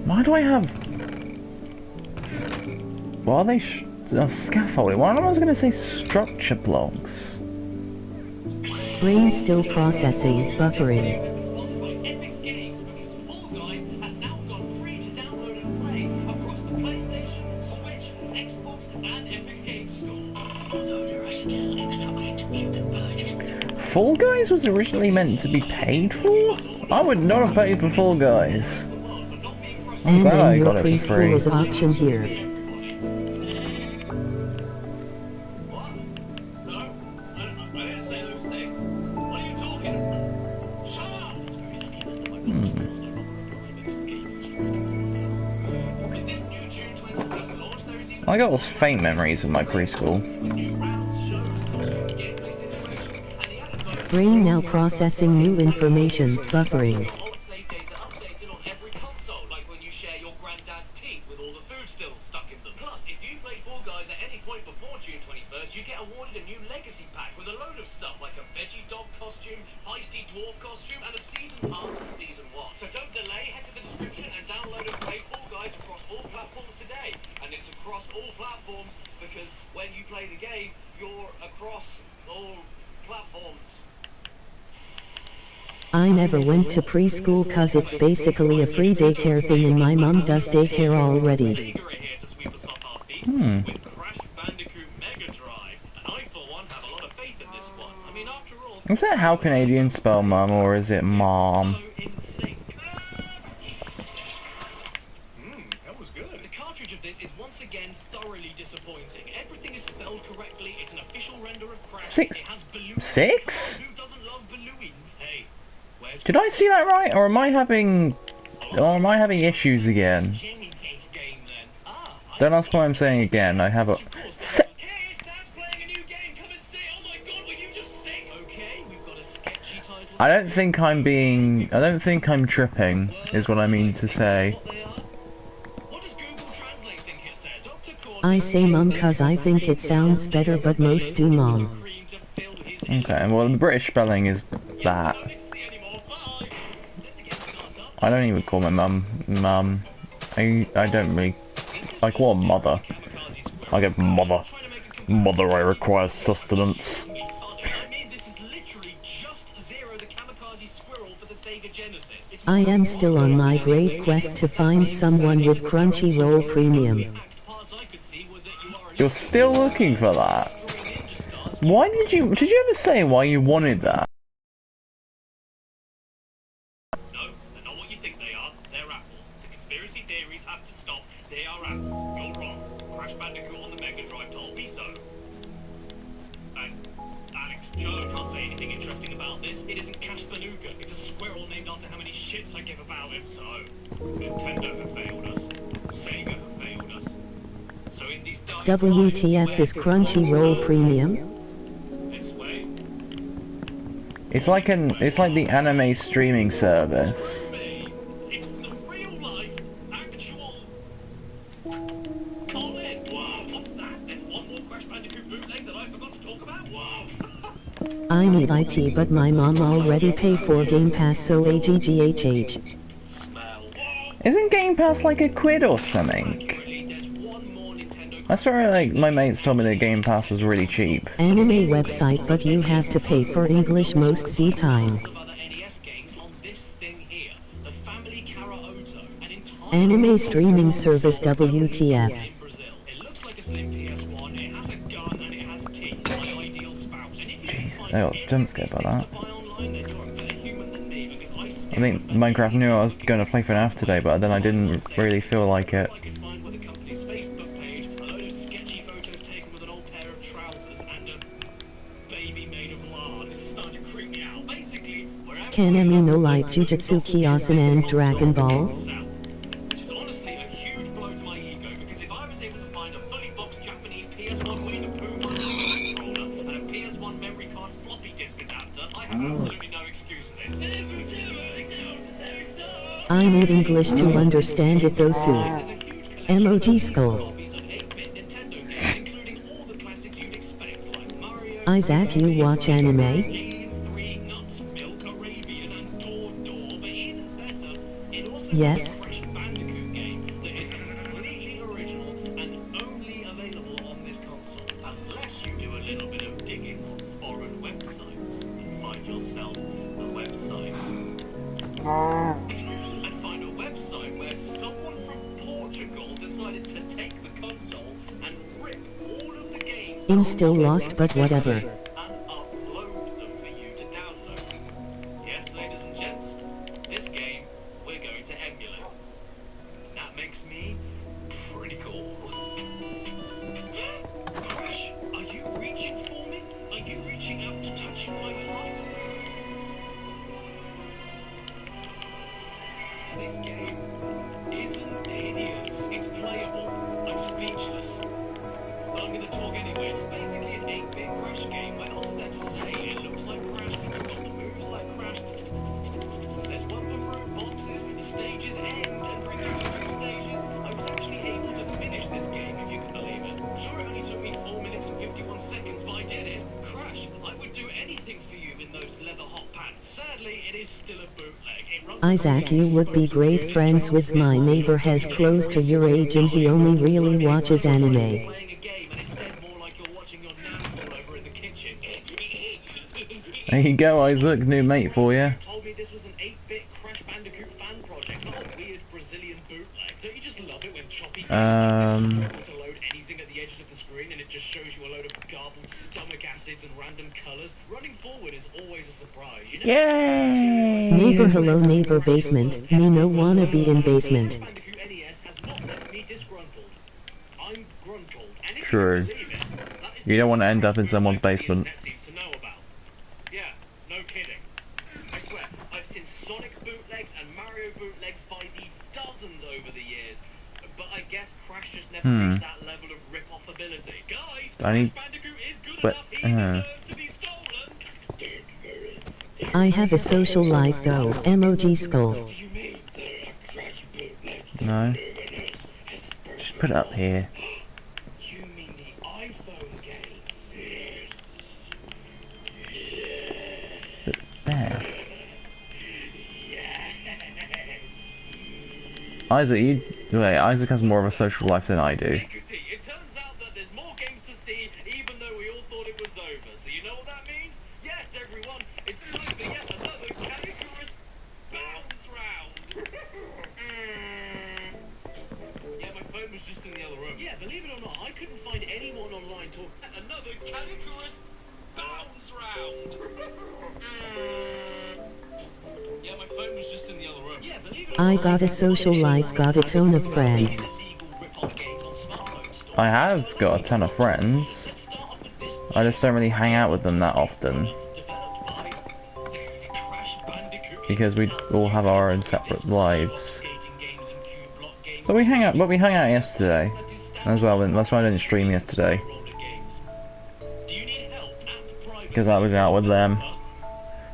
Why do I have... What are they? Scaffolding. Why am I going to say structure blocks? Brain still processing, buffering. Fall Guys was originally meant to be paid for? I would not have paid for Fall Guys. I'm And glad I then your got it for preschool free. is an option here. I got all faint memories of my preschool. Brain now processing new information, buffering. I never went to preschool cause it's basically a free daycare thing and my mom does daycare already. Is that how Canadians spell mum, or is it mom? That was good. The cartridge of this is once again thoroughly disappointing. Everything is spelled correctly. It's an official render of Crash. 6? It has balloons. 6? Who doesn't love balloons? Hey, where's Did I see that right, or am I having issues again? Don't ask what I'm saying again. I have a. I don't think I'm tripping, is what I mean to say. I say mom cause I think it sounds better, but most do mom. Okay, well the British spelling is that. I don't even call my mum mum. I don't really. I call her mother. I get mother. Mother, I require sustenance. I mean, this is literally just Zero the Kamikaze Squirrel for the Sega Genesis. It's I am still on my great quest to find someone with Crunchyroll Premium. parts I could see were that you are a You're still looking for that? Why did you ever say why you wanted that? No, they're not what you think they are. They're Apple. The conspiracy theories have to stop. They are Apple. You're wrong. Crash Bandicoot on the Mega Drive told me so. And Alex Joe can't say anything interesting about this. It isn't Cash Banuka. It's a squirrel named after how many shits I give about it. So, Nintendo have failed us. Sega have failed us. So in these dark WTF is Crunchyroll Premium? this way, It's like the anime streaming service. me, it's the real life, actual solid. Wow, what's that? There's one more Crash Bandicoot bootleg that I forgot to talk about. Wow. I need IT, but my mom already paid for Game Pass, so AGGHH. Smell. Isn't Game Pass like a quid or something? There's one more Nintendo. I saw like my mates told me that Game Pass was really cheap. Anime website, but you have to pay for English most Z time. Of other NES games on this thing here, the Family Karaoto, an entire Anime streaming service WTF. in Brazil. It looks like a slim PS1. It has a gun and it has teeth. My ideal spouse. And if you can find I got any jump of scared these by things that. to buy online, then you're a better human than me because I I think Minecraft knew I was going to play for an FNAF today, but then I didn't really feel like it. I could find with the company's Facebook page a load of sketchy photos taken with an old pair of trousers and a baby made of lard. This is starting to creep me out. Basically, wherever Kanemi no Light Jujutsu Kaisen and Dragon Ball. which is honestly a huge blow to my ego because if I was able to find a fully boxed Japanese PS1 Winnie the Pooh controller and a PS1 memory card floppy disk adapter, I have absolutely no excuse for this. I need English to understand it though soon. There's a huge collection Emoji skull. copies of 8-bit Nintendo games, including all the classics you'd expect, like Mario, Isaac, you watch anime? Alien 3, Nuts, Milk, Arabian, and Door, but even better, it also Yes. has a Crash Bandicoot game that is completely original and only available on this console, unless you do a little bit of digging on foreign websites and find yourself a website. And find a website where someone from Portugal decided to take the console and rip all of the games I'm still lost, but whatever. and upload them for you to download. Yes, ladies and gents, this game we're going to emulate. That makes me pretty cool. Crash, are you reaching for me? Are you reaching out to touch my heart? This game isn't hideous. It's playable. I'm speechless. But I'm gonna talk anyway. It's basically an 8-bit Crash game. What else is there to say? It looks like Crash. It's got the moves like Crash. There's one for room boxes. The stages end and bring you to new stages. I was actually able to finish this game, if you can believe it. Sure, it only took me 4 minutes and 51 seconds, but I did it. Crash, I would do anything for you in those leather hot pants. Sadly, it is still a bootleg. It runs Isaac, you would be great friends with my neighbor has close to your age and he only really watches anime. playing a game and instead more like you're watching your nan fall over in the kitchen. There you go, Isaac, new mate for you. Told me this was an 8-bit Crash Bandicoot fan project, not a weird Brazilian bootleg. Don't you just love it when choppy games like this struggle to load anything at the edges of the screen and it just shows you a load of garbled stomach acids and random colours? Running forward is always a surprise. You never Yay! Neighbor, hello neighbor, basement. Me no wanna be in basement. Crash Bandicoot NES has not left me disgruntled. I'm gruntled. And if True. you believe it, that is You don't want to end up in someone's the basement. internet seems to know about. Yeah, no kidding. I swear, I've seen Sonic bootlegs and Mario bootlegs by the dozens over the years, but I guess Crash just never reached that level of rip-off ability. Guys, I need- Crash Bandicoot is good but, enough. He deserves to be stolen. I have a social life though. Emoji skull. What do you mean? No. Just put it up here. You mean the iPhone games? There. Yes. Isaac has more of a social life than I do. It turns out that there's more games to see, even though we all thought it was over. So you know what that means? Yes, everyone, it's time to get another Calicorus bounce round. Yeah, my phone was just in the other room. Yeah, believe it or not, I couldn't find anyone online talking another Calicorus bounce round. Yeah, my phone was just in the other room. Yeah, believe it or I not, got a social life, got a ton of friends. I have got a ton of friends. I just don't really hang out with them that often. Because we all have our own separate lives. But we hung out yesterday as well, that's why I didn't stream yesterday. Because I was out with them.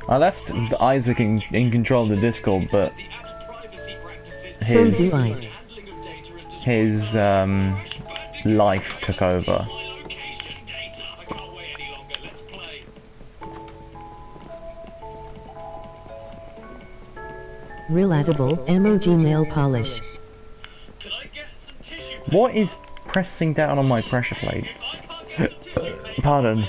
I left Isaac in control of the Discord, but So do I. his life took over. Relatable emoji nail polish. What is pressing down on my pressure plates? Pardon.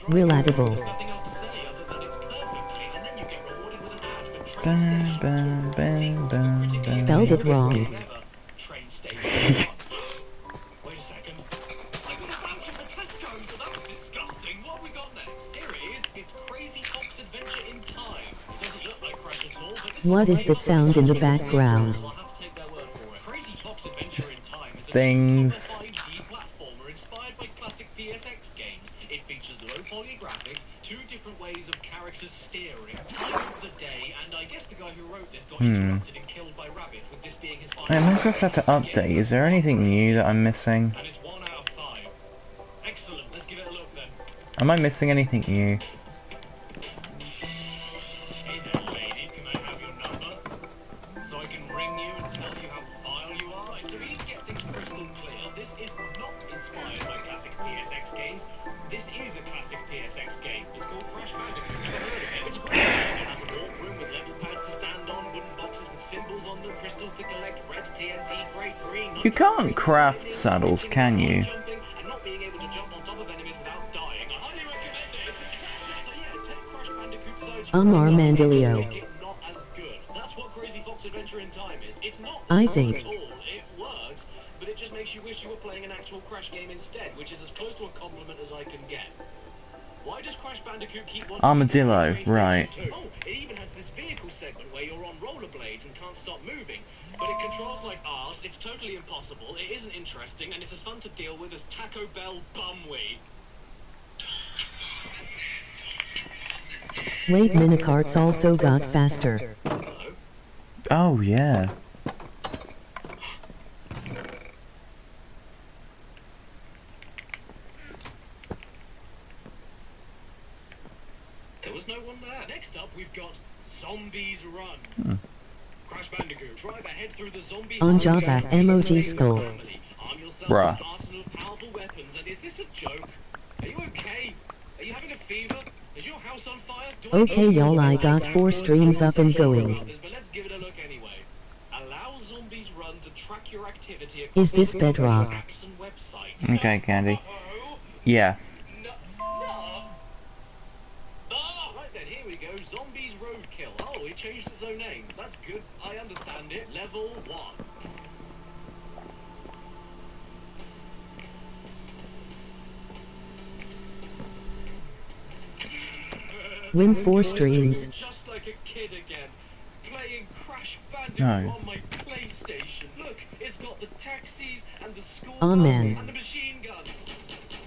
Relatable. Spelled it wrong. Wait a second. I got a voucher for Tesco, so that was disgusting. What have we got next? Here it is. It's Crazy Fox Adventure in Time. It doesn't look like Crash at all, but What is that sound in the background? I'll have to take their word for it. Crazy Fox Adventure in Time is a Things. 5D platformer inspired by classic PSX games. It features low poly graphics, 2 different ways of character steering, time of the day, and I guess the guy who wrote this got interrupted and killed by rabbits, with this being his final. Minecraft had to update. Is there anything new that I'm missing? And it's 1 out of 5. Excellent, let's give it a look then. Am I missing anything new? Hey there, lady, can I have your number? So I can ring you and tell you how vile you are? So we need to get things crystal clear. This is not inspired by classic PSX games. This is a classic PSX game. It's called Crash Bandicoot. Never heard of it? It's a great game. It has a walkroom with level pads to stand on, wooden boxes with symbols on them, crystals to collect, red TNT, grade 3. You can't craft saddles, can you? Jumping and not being able to jump on top of enemies without dying. I highly recommend it. It's a classic. So yeah, take Crash Bandicoot Side Armandilio. not as good. That's what Crazy Fox Adventure in Time is. It's not I bad think. at all. It works, but it just makes you wish you were playing an actual Crash game instead, which is as close to a compliment as I can get. Why does Crash Bandicoot keep wanting Armadillo, to right. Oh, it even has this vehicle segment where you're on rollerblades and can't stop moving. But it controls like arse, it's totally impossible, it isn't interesting, and it's as fun to deal with as Taco Bell bumweed. Wait, minicarts also got faster. Hello? Oh, yeah. There was no one there. Next up, we've got Zombies Run. Crash Bandicoot, drive ahead through the zombie On Java, emoji skull. Arm yourself Bruh. with an arsenal of powerful weapons. And is this a joke? Are you okay? Are you having a fever? Is your house on fire? Do I Okay, owe y'all, you I a got bad 4 download streams up and social going. routers, But let's give it a look anyway. Allow Zombies Run to track your activity across Is this multiple Bedrock? apps and websites. Okay, Candy. Uh-oh. Yeah. No. Ah, right then, here we go. Zombies Roadkill. Oh, he changed his own name. That's good. I understand it. Level 1. Win 4 streams. Just like a kid again. Playing Crash Bandicoot No. on my PlayStation. Look, it's got the taxis and the school Oh, bus man. and the machine guns.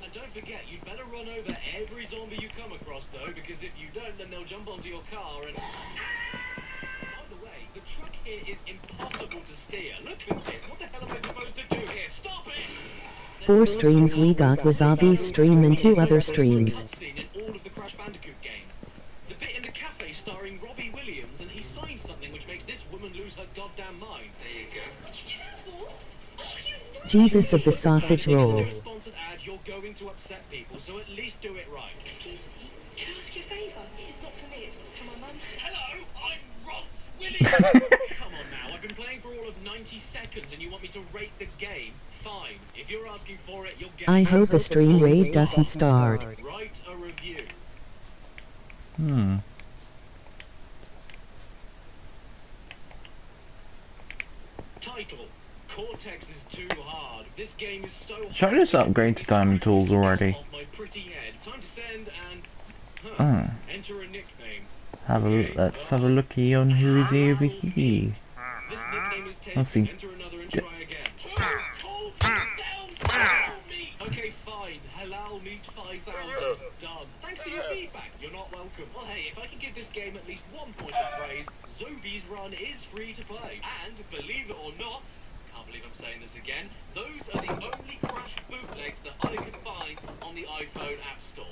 And don't forget, you'd better run over every zombie you come across, though, because if you don't, then they'll jump onto your car and... By the way, the truck here is impossible to steer. Look at this. What the hell am I supposed to do here? Stop it! 4 streams we got Wasabi's stream and 2 other streams. Seen in all of the Crash Bandicoot games. The bit in the cafe starring Robbie Williams, and he signed something which makes this woman look goddamn mind. There you go. What did you do for? Oh, you Jesus of the sausage roll. If you're a sponsored ad, you're going to upset people, so at least do it right. Excuse me. Can I ask you a favour? It's not for me, it's for my mum. Hello, I'm Ron's Willie. Come on now, I've been playing for all of 90 seconds and you want me to rate the game? Fine. If you're asking for it, you'll get I hope a stream raid doesn't start. Write a review. Title. Cortex is too hard. This game is so hard. Should I just upgrade to diamond tools already? Off my pretty head. Time to send and enter a nickname. Let's have a looky on who is over here. This nickname is Let's taken. see. Enter another and try again. Okay, fine. Halal meat 5,000. Done. Thanks for your feedback. You're not welcome. Well, hey, if I can give this game at least 1 point of praise, Zombie's Run is free to play. And, believe it or not, can't believe I'm saying this again, those are the only Crash bootlegs that I could find on the iPhone App Store.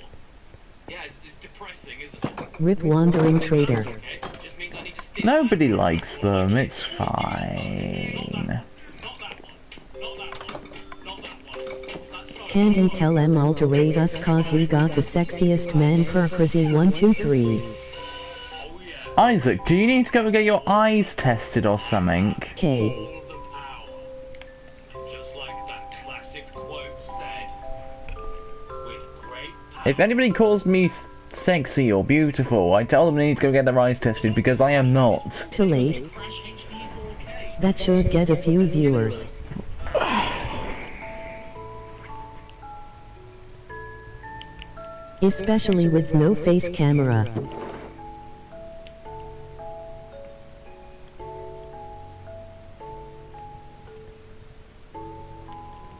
Yeah, it's depressing, isn't it? Rip Wandering Trader. Okay, just means I need to stick Nobody likes them, it's fine. Not that one. Not that one. Not that one. That's right. Candy tell them all to raid us cause we got the sexiest man per crazy 1 2 3. Oh yeah. Isaac, do you need to go and get your eyes tested or something? K. All the power. Just like that classic quote said. With great power. If anybody calls me sexy or beautiful, I tell them they need to go get their eyes tested because I am not. Too late. Crash HD 4K. That should get a few viewers. Especially with no face camera.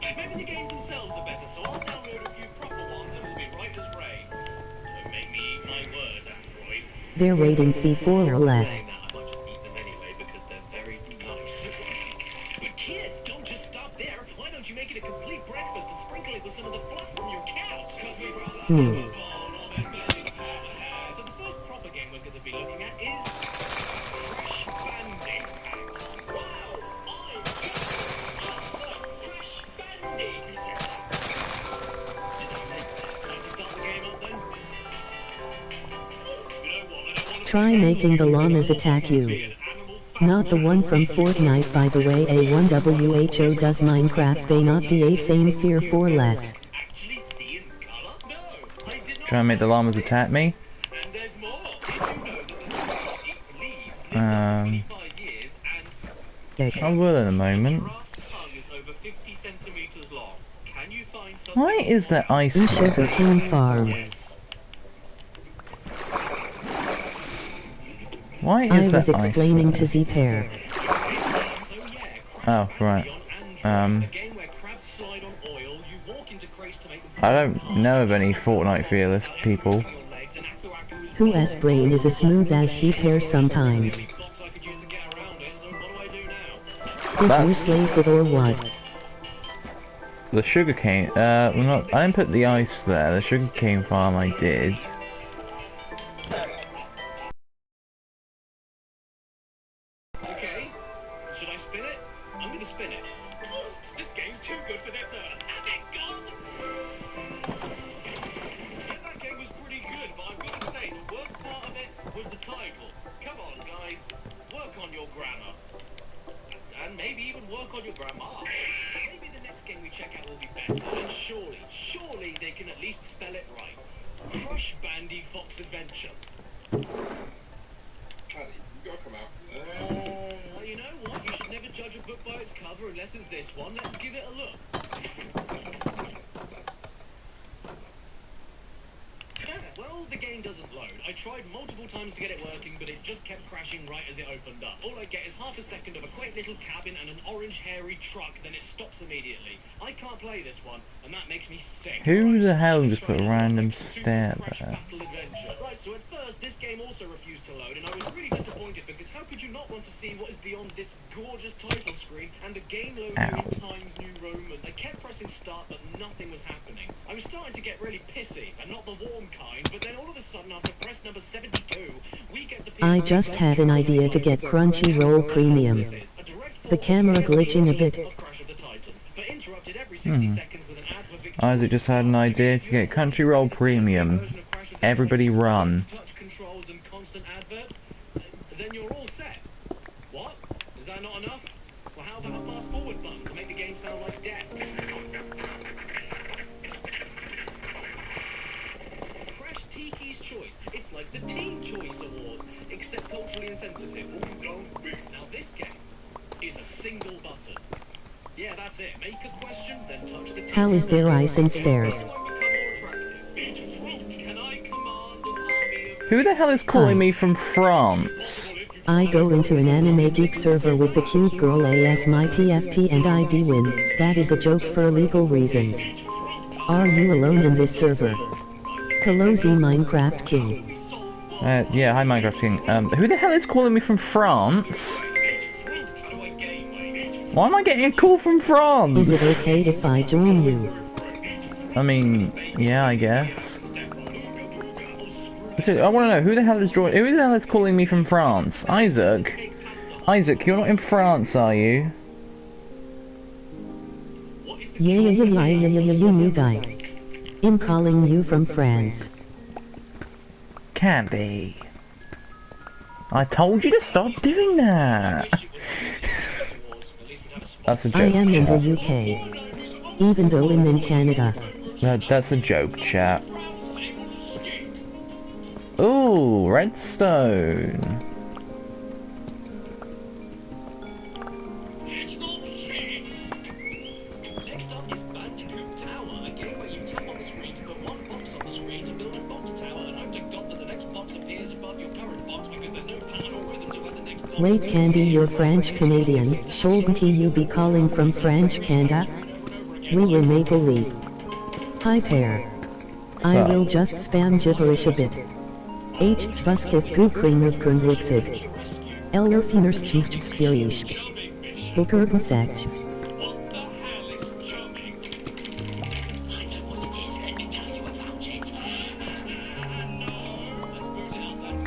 Maybe the games themselves are better, so I'll download a few proper ones and it'll be right as rain. Don't make me eat my words, Android. Their rating fee 4 or less. Saying that, I might just eat them anyway because they're very nice. But kids, don't just stop there. Why don't you make it a complete breakfast and sprinkle it with some of the fluff from your couch? 'Cause we'd rather have Hmm. a bowl of embedded power. So the first proper game we're going to be looking at is Crash Bandicoot. Wow, Crash Bandicoot. Did I make this? Time to start the game up then? You know what? I don't want to Try making the llamas attack be you. an animal. Not the one from Fortnite by the way. A1WHO does Minecraft they not da same fear 4 less. Actually see in color? No, I did not. Try and make the llamas attack me. And there's more. Did you know that the tree that eats leaves lives Um, for 25 years and I will in a moment. giraffe's tongue is over 50 centimeters long? Can you find something? Why is there ice? In Sugar Cane Farm. Yes. Why I is was there ice? explaining to Z-Pair. So yeah, Oh, right. on Android, a game where crabs slide on oil. You walk into crates to make them. I don't know of any Fortnite fearless people. Who S brain is as smooth as Z-Pair sometimes. I could use to get around it. So what do I do now? Did That's- you place it or what? The sugarcane, well not, I didn't put the ice there, the sugarcane farm I did. Okay, should I spin it? I'm gonna spin it. This game's too good for this earth. And it gone! Yeah, that game was pretty good, but I've got to say, the worst part of it was the title. Come on, guys. Work on your grammar. And maybe even work on your grammar. Maybe the next game we check out will be better. And surely they can at least spell it right. Crush Bandy Fox Adventure. Paddy, you gotta come out. Well, you know what? You should never judge a book by its cover unless it's this one. Let's give it a look. Yeah, well, the game doesn't load. I tried multiple times to get it working, but it just kept crashing right as it opened up. All I get is half a second of a quaint little cabin and an orange hairy truck, then it stops immediately. I can't play this one, and that makes me sick. Who the hell Let's just try put a it. random Super stair Crash there? Battle Adventure. Right, so at first, this game also refused to load, and I was really disappointed because how could you not want to see what is beyond this gorgeous title screen and the game loading Ow. in Times New Roman. I kept pressing start, but nothing was happening. I was starting to get really pissy, and not the warm kind, but then all of a sudden, after press number 72, we get the I just had an idea to get Crunchyroll Premium. The camera glitching a bit. Isaac just had an idea to get Crunchyroll Premium. Everybody run. Touch controls and constant adverts, then you're all set. What? Is that not enough? Well, how about a fast forward button to make the game sound like death? Crash Tiki's Choice. It's like the Teen Choice Awards, except culturally insensitive. Now this game is a single button. Yeah, that's it. Make a question, then touch the How is there ice and stairs? Who the hell is calling me from France? I go into an anime geek server with the cute girl AS my PFP and ID win. That is a joke for legal reasons. Are you alone in this server? Hello Z Minecraft King. Yeah, hi Minecraft King. Who the hell is calling me from France? Why am I getting a call from France? Is it okay if I join you? I mean, yeah, I guess. So, I want to know who the hell is calling me from France? Isaac? Isaac, you're not in France, are you? Yeah, new guy. I'm calling you from France. Candy. I told you to stop doing that. That's a joke. I am in chat. the UK. Even though I'm in Canada. That's a joke, chat. Ooh, redstone. Next up is Bandicoot Tower, a game where you tap on the screen to put one box on the screen to build a box tower and hope to God that the next box appears above your current box because there's no pattern or rhythm to where the next box Wait, Candy, you're French Canadian. Shouldn't you be calling from French Canada? We were Maple Leaf. Hi, pair. I So. will just spam gibberish a bit. H zwaskif gukringer grundwixig. Eller finerstjuchtskirist. Bokurgensach. What the hell is jumping? I know what it is. Let me tell you about it. No. Let's boot it out then.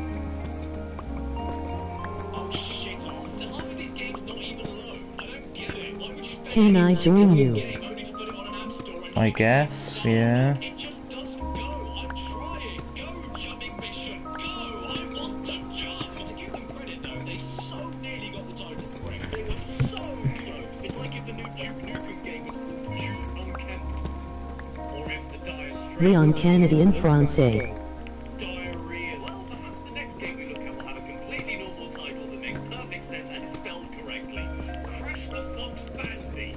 Oh, shit off. The half of these games not even low. I don't get it. Why would you spend Can I join you? game only to put it on an app store and I guess, yeah. it just doesn't go. I'm trying. Go, jumping mission. Go. I want to jump. To give them credit, though, they so nearly got the title correct. They were so close. It's like if the new Duke Nukem game was called Duke Unkempt. Or if the Dire Straits Rion Canadian Francais. Diarrhea. Well, perhaps the next game we look at will have a completely normal title that makes perfect sense and is spelled correctly. Crash the Fox Bandy.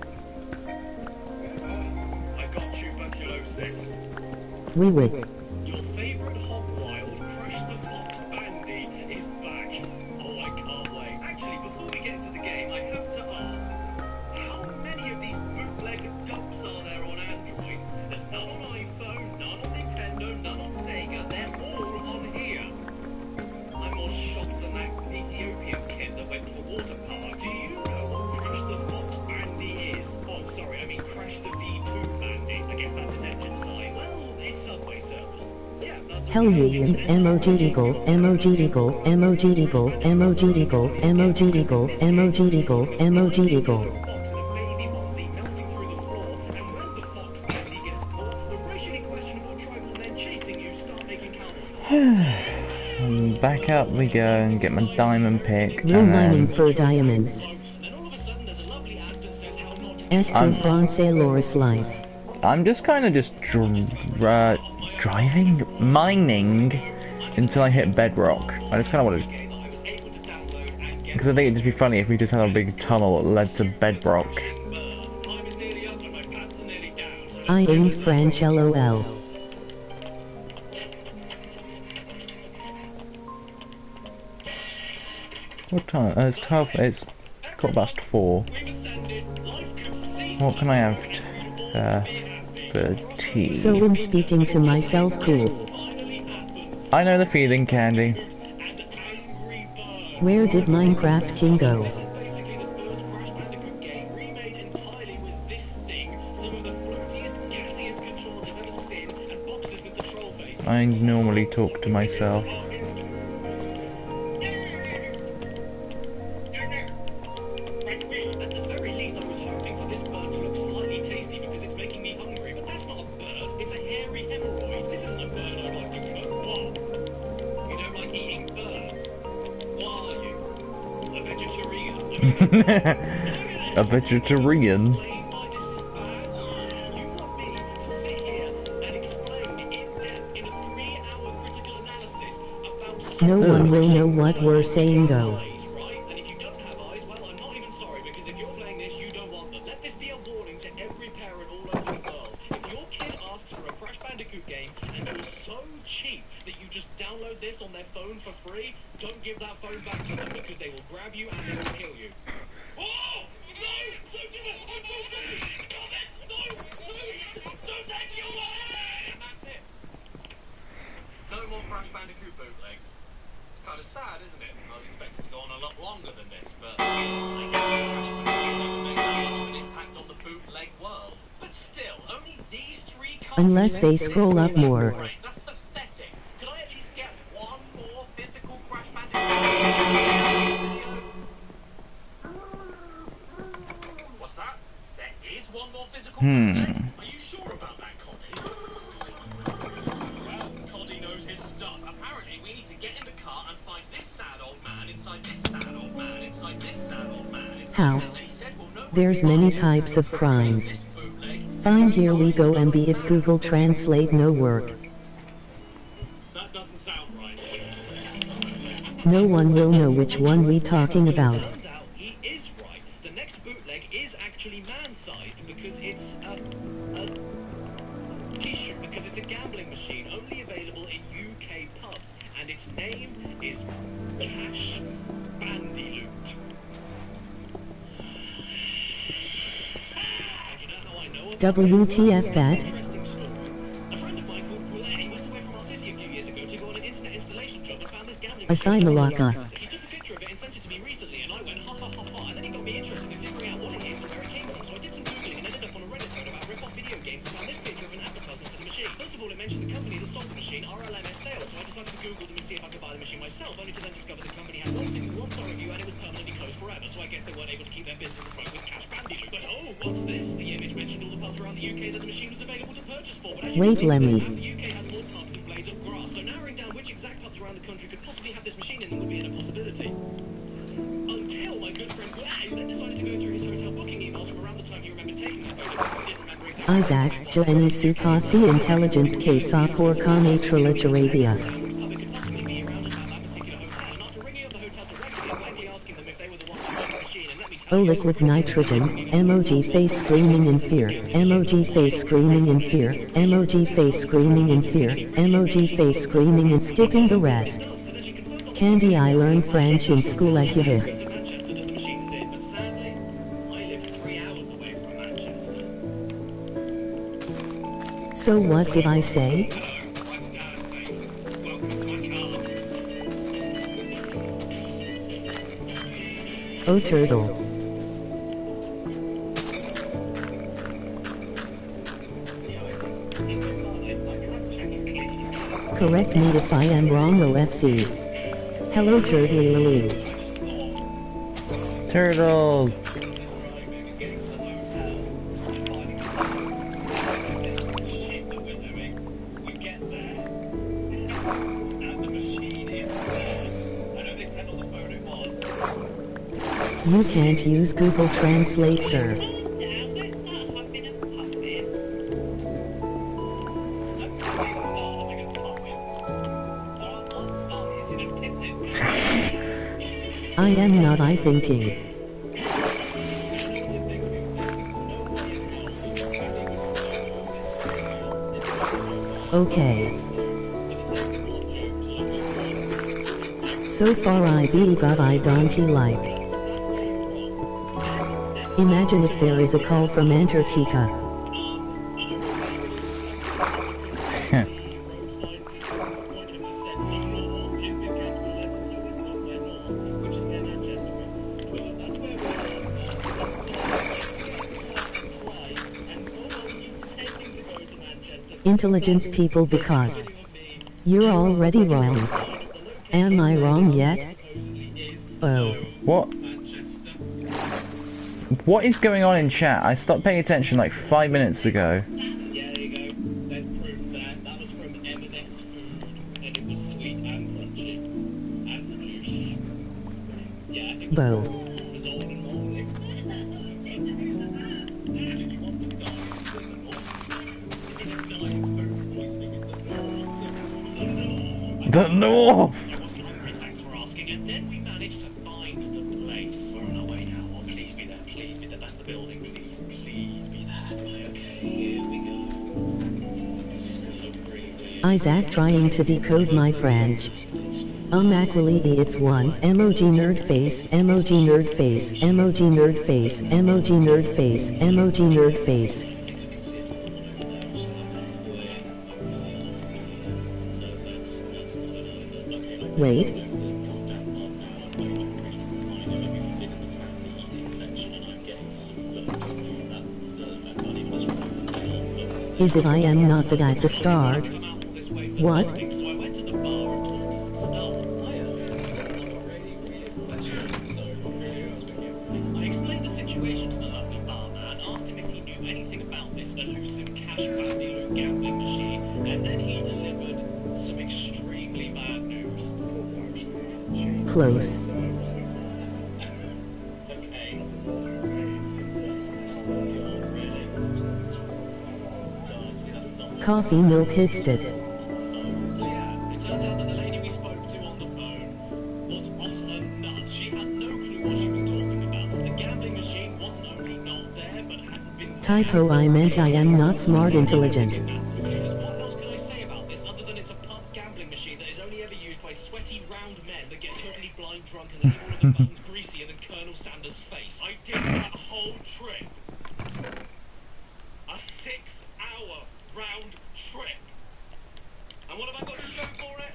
I got tuberculosis. We would. Your favorite hog wild, Crash the Fox Bandy, is back. Oh, I can't wait. Actually, before we get into the game, I have to ask, how many of these bootleg dumps are there on Android? There's none on iPhone, none on Nintendo, none on Sega. They're all on here. I'm more shocked than that Ethiopian kid that went to a water park. Do you know what Crash the Fox Bandy is? Oh, sorry, I mean Crash the V2 Bandy. I guess that's his engine size. Well, it's Subway Surfers. Yeah, that's Hell yeah, emoji eagle, emoji eagle, emoji eagle, emoji eagle, emoji eagle, emoji eagle, emoji eagle. Fox in a baby onesie melting through the floor, and when the Fox Bandy gets caught, the racially questionable tribal men chasing you start making cowboy And back up we go and get my diamond pick. No And mining then for diamonds. and all of a sudden there's a lovely ad that says how not to Est Francais Loris life. I'm just kind of just driving, mining until I hit bedrock. I just kind of want to, game I was able to download and get because I think it'd just be funny if we just had a big tunnel that led to bedrock. time is nearly up and my pants are nearly down, so I ain't French LOL. What time? It's 12. It's got past 4. we've ascended. Life could cease What can I have for tea? So I'm speaking to myself cool. finally happen. I know the feeling, Candy. And Angry Where did Minecraft King go? This is basically the first Crash Bandicoot game remade entirely with this thing. Some of the floatiest, gassiest controls I've ever seen, and boxes with the troll face. I normally talk to myself. At the very least, I was hoping for this bird to look slightly tasty because it's making me hungry, but that's not a bird. It's a hairy hemorrhoid. This isn't a bird I'd like to cook. What? You don't like eating birds? What are you? A vegetarian? A vegetarian? Explain why this is bad? You want me to sit here and explain in depth in a 3-hour critical analysis about No one will know what we're saying though. eyes, right? And if you don't have eyes, well, I'm not even sorry, because if you're playing this, you don't want them. Let this be a warning to every parent all over the world. If your kid asks for a Crash Bandicoot game and it was so cheap that you just download this on their phone for free, don't give that phone back to them, because they will grab you and they will kill you. Oh! No! Don't do it! I'm so sorry! Stop it! No! Please! Don't take me away! And that's it. No more Crash Bandicoot bootlegs. It's kind of sad, isn't it? I was expecting to go on a lot longer than this, but I guess Crash Bandicoot never made that much of an impact on the bootleg world. But still, only these 3 cartridges. Unless they scroll up more. Right, that's pathetic. Could I at least get one more physical Crash Bandicoot? What's that? There is one more physical bootleg? Are you sure about that, Coddy? Well, Coddy knows his stuff. Apparently, we need to get in the car and find this sad old man inside this sad old man inside this sad old man inside How? this. And he said we'll know There's many types of crimes. Fine, here we go, and be if Google Translate no work. That doesn't sound right. No one will know which one we talking about. Turns out he is right. The next bootleg is actually man-sized because it's a t-shirt, because it's a gambling machine only available in UK pubs, and its name is Cash Bandiloot. And you know how I know about WTF that? interesting story. A friend of mine called Goulet went away from our city a few years ago to go on an internet installation job and found this gambling machine. Asimilaka. He took a picture of it and sent it to me recently, and I went ha ha ha ha, and then he got me interested in figuring out what it is and where it came from. So I did some googling and ended up on a Reddit thread about rip-off video games and found this picture of an advertisement for the machine. First of all, it mentioned the company that sold the machine, RLMS Sales, so I decided to Google them and see if I could buy the machine myself, only to then discover the company had one single one-star review and it was permanently closed forever. So I guess they weren't able to keep their business afloat with Cash Bandiloot. But oh, what's this? The image mentioned all the pubs around the UK that the machine was available to purchase for. But as you Wait, can see, Lemmy. the UK has more pubs and blades of grass, so narrowing down which exact pubs around the country could possibly have this machine in them would be an impossibility. Until my good friend Goulet then decided to go through his hotel booking emails from around the time he remembered taking that photo, because he didn't remember exactly. Isaac, Jani Sukasi Intelligent Kesa por Kane Trilage Arabia. Which pub it could possibly be around about that particular hotel, and after ringing up the hotel directly and blatantly asking them if they were the ones who owned the machine, and let me tell Oh, you, liquid nitrogen. Emoji face screaming in fear. Emoji face screaming in fear. Emoji face screaming in fear. Emoji face screaming and skipping the rest. Candy, I learned French in school at here. to Manchester that the machine was in, but sadly, I live 3 hours away from Manchester. So what did I say? Hello, I'm Dad, thanks. Welcome to my car. Oh, turtle. Correct me if I am wrong, OFC. Hello, Turtly Lily. Turtles! You can't use Google Translate, sir. I am not I thinking. Okay. So far I be got I don't like. Imagine if there is a call from Antarctica. Which intelligent people because you're already wrong. Am I wrong yet? Oh. What? What is going on in chat? I stopped paying attention like 5 minutes ago. Yeah, there you go. There's proof there. That was from M&S Food, and it was sweet and crunchy. And the juice. Yeah, I think Both. it was all in the morning. Did you want to die in the morning? Did you die of food poisoning in the The North! So I wasn't hungry, thanks for asking. And then we managed to find the place. We're on our way now. Oh, please be there, please be there. That's the building. Please, please be there. Okay, here we go. This is gonna look really weird. Isaac trying to decode my French. Actually it's one emoji nerd face, emoji nerd face, emoji nerd face, emoji nerd face, emoji nerd face. Wait. Is it I am not that at the start? What? So I went to the bar and talked to some staff. I got really weird questions, so I'm really honest with you. I explained the situation to the lovely barman, asked him if he knew anything about this elusive cash bandy gambling machine, and then he delivered some extremely bad news. Close. Okay. Coffee milk hit stiff. So yeah, it turns out that the lady we spoke to on the phone was off her nuts. She had no clue what she was talking about. The gambling machine wasn't only not there, but hadn't been Typo I meant I am not smart intelligent. What else can I say about this other than it's a pub gambling machine that is only ever used by sweaty round men that get totally blind drunk and leave all of the buttons greasier than Colonel Sanders' face. I did that whole trip. A 6-hour round trip. And what have I got to show for it?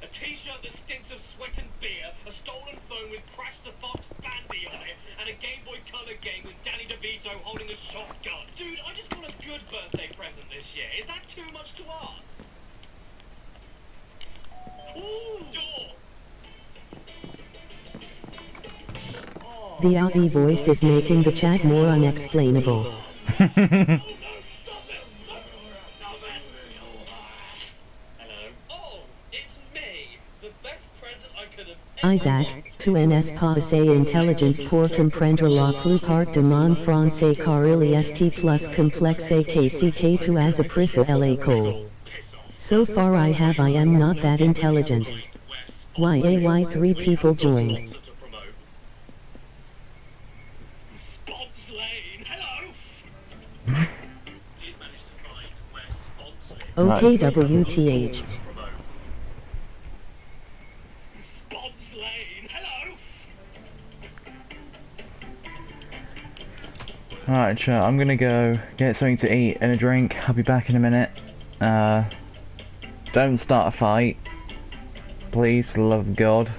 A t-shirt that stinks of sweat and beer, a stolen phone with Crash the Fox Bandy on it, and a Game Boy Color game with Danny DeVito holding a shotgun. Dude, I just want a good birthday present this year. Is that too much to ask? Ooh, door! The outie voice is making the chat more unexplainable. Hello. Oh, it's me. The best present I could have ever Isaac, tu n'es pas assez intelligent pour comprendre la plupart de mon français car il est plus complexe que ce que tu as appris à l'école. So far I am not that intelligent. Yay 3 people joined. Spots Lane. Hello. Did manage to find where Spots Lane. OKWTH. Spots Lane. Hello. Alright, chat, I'm gonna go get something to eat and a drink. I'll be back in a minute. Don't start a fight. Please, for the love of God.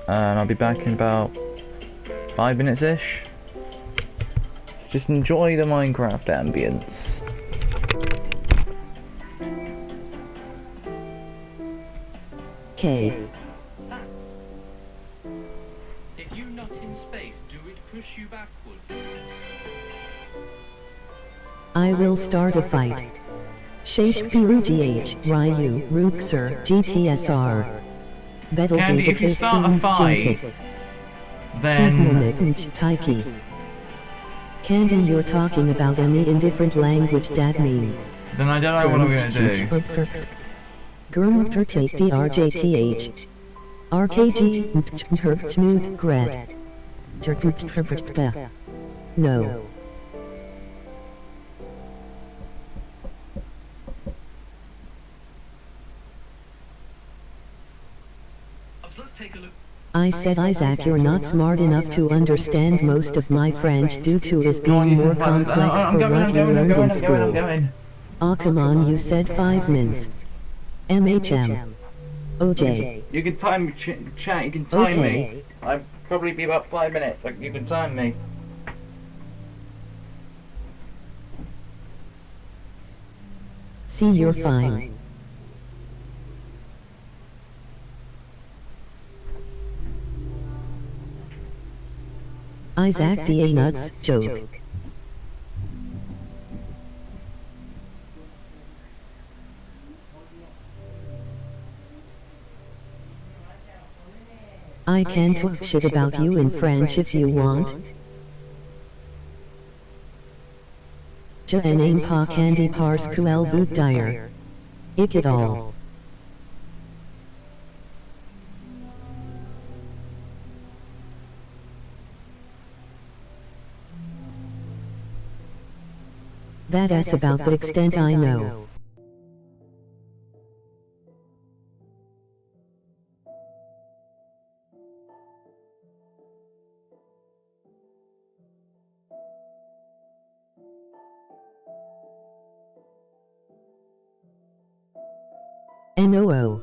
I'll be back in about 5 minutes-ish. Just enjoy the Minecraft ambience. K. If you nut in space, do it push you backwards? I will start a fight. Shakespeare GH, Ryu, Ruxer, GTSR. Battle Candy, if you start a fight, then... Taiki. Candy, you're talking about any indifferent language that mean. Then I don't know what I'm gonna do. Gurmter take DRJTH. RKG Snoot Gret. No. Let's take a look. I said Isaac, you're not smart enough to understand most of my French due to his being more complex for what you learned in school. Aw come on, you said 5 mins. MHM. OJ. You can time me, chat, you can time Okay. me. I'll probably be about 5 minutes, like, you can time me. See, you're fine. Isaac D.A. Nuts, joke. I can talk shit about you in French if you want. Je n'aime pas candy parce qu'elle vous dire. Ick it all. That's about the extent I know. NOO.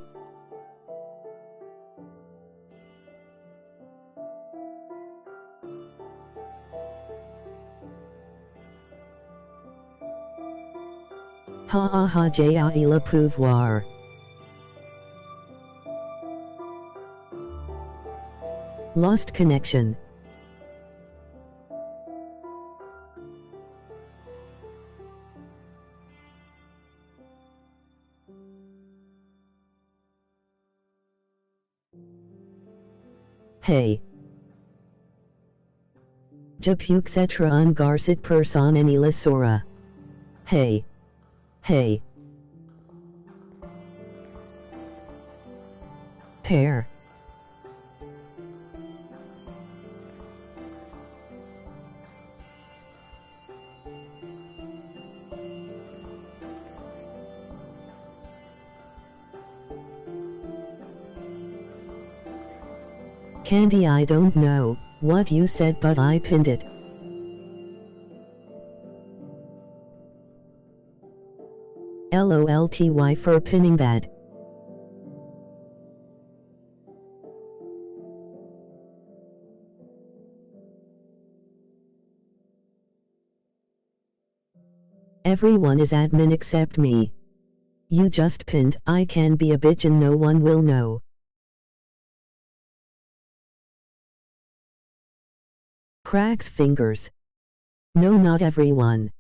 Ha ha ha, j'ai le pouvoir. Lost connection. Hey. Je puc être un garçon personne en la sora. Hey. Hey. Pair. Candy, I don't know what you said, but I pinned it. LOLTY for pinning that. Everyone is admin except me. You just pinned, I can be a bitch and no one will know. Cracks fingers. No, not everyone.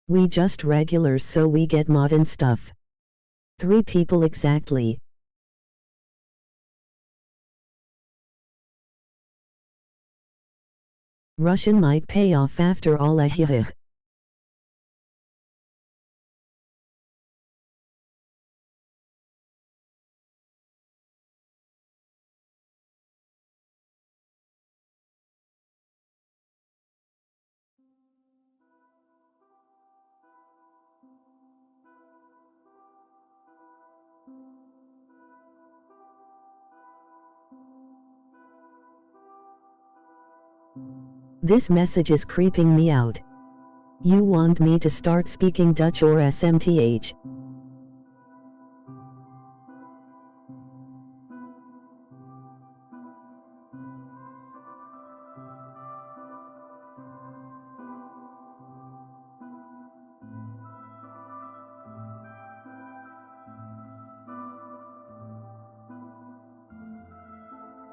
We just regulars, so we get mod and stuff. 3 people exactly. Russian might pay off after all. This message is creeping me out. You want me to start speaking Dutch or SMTH?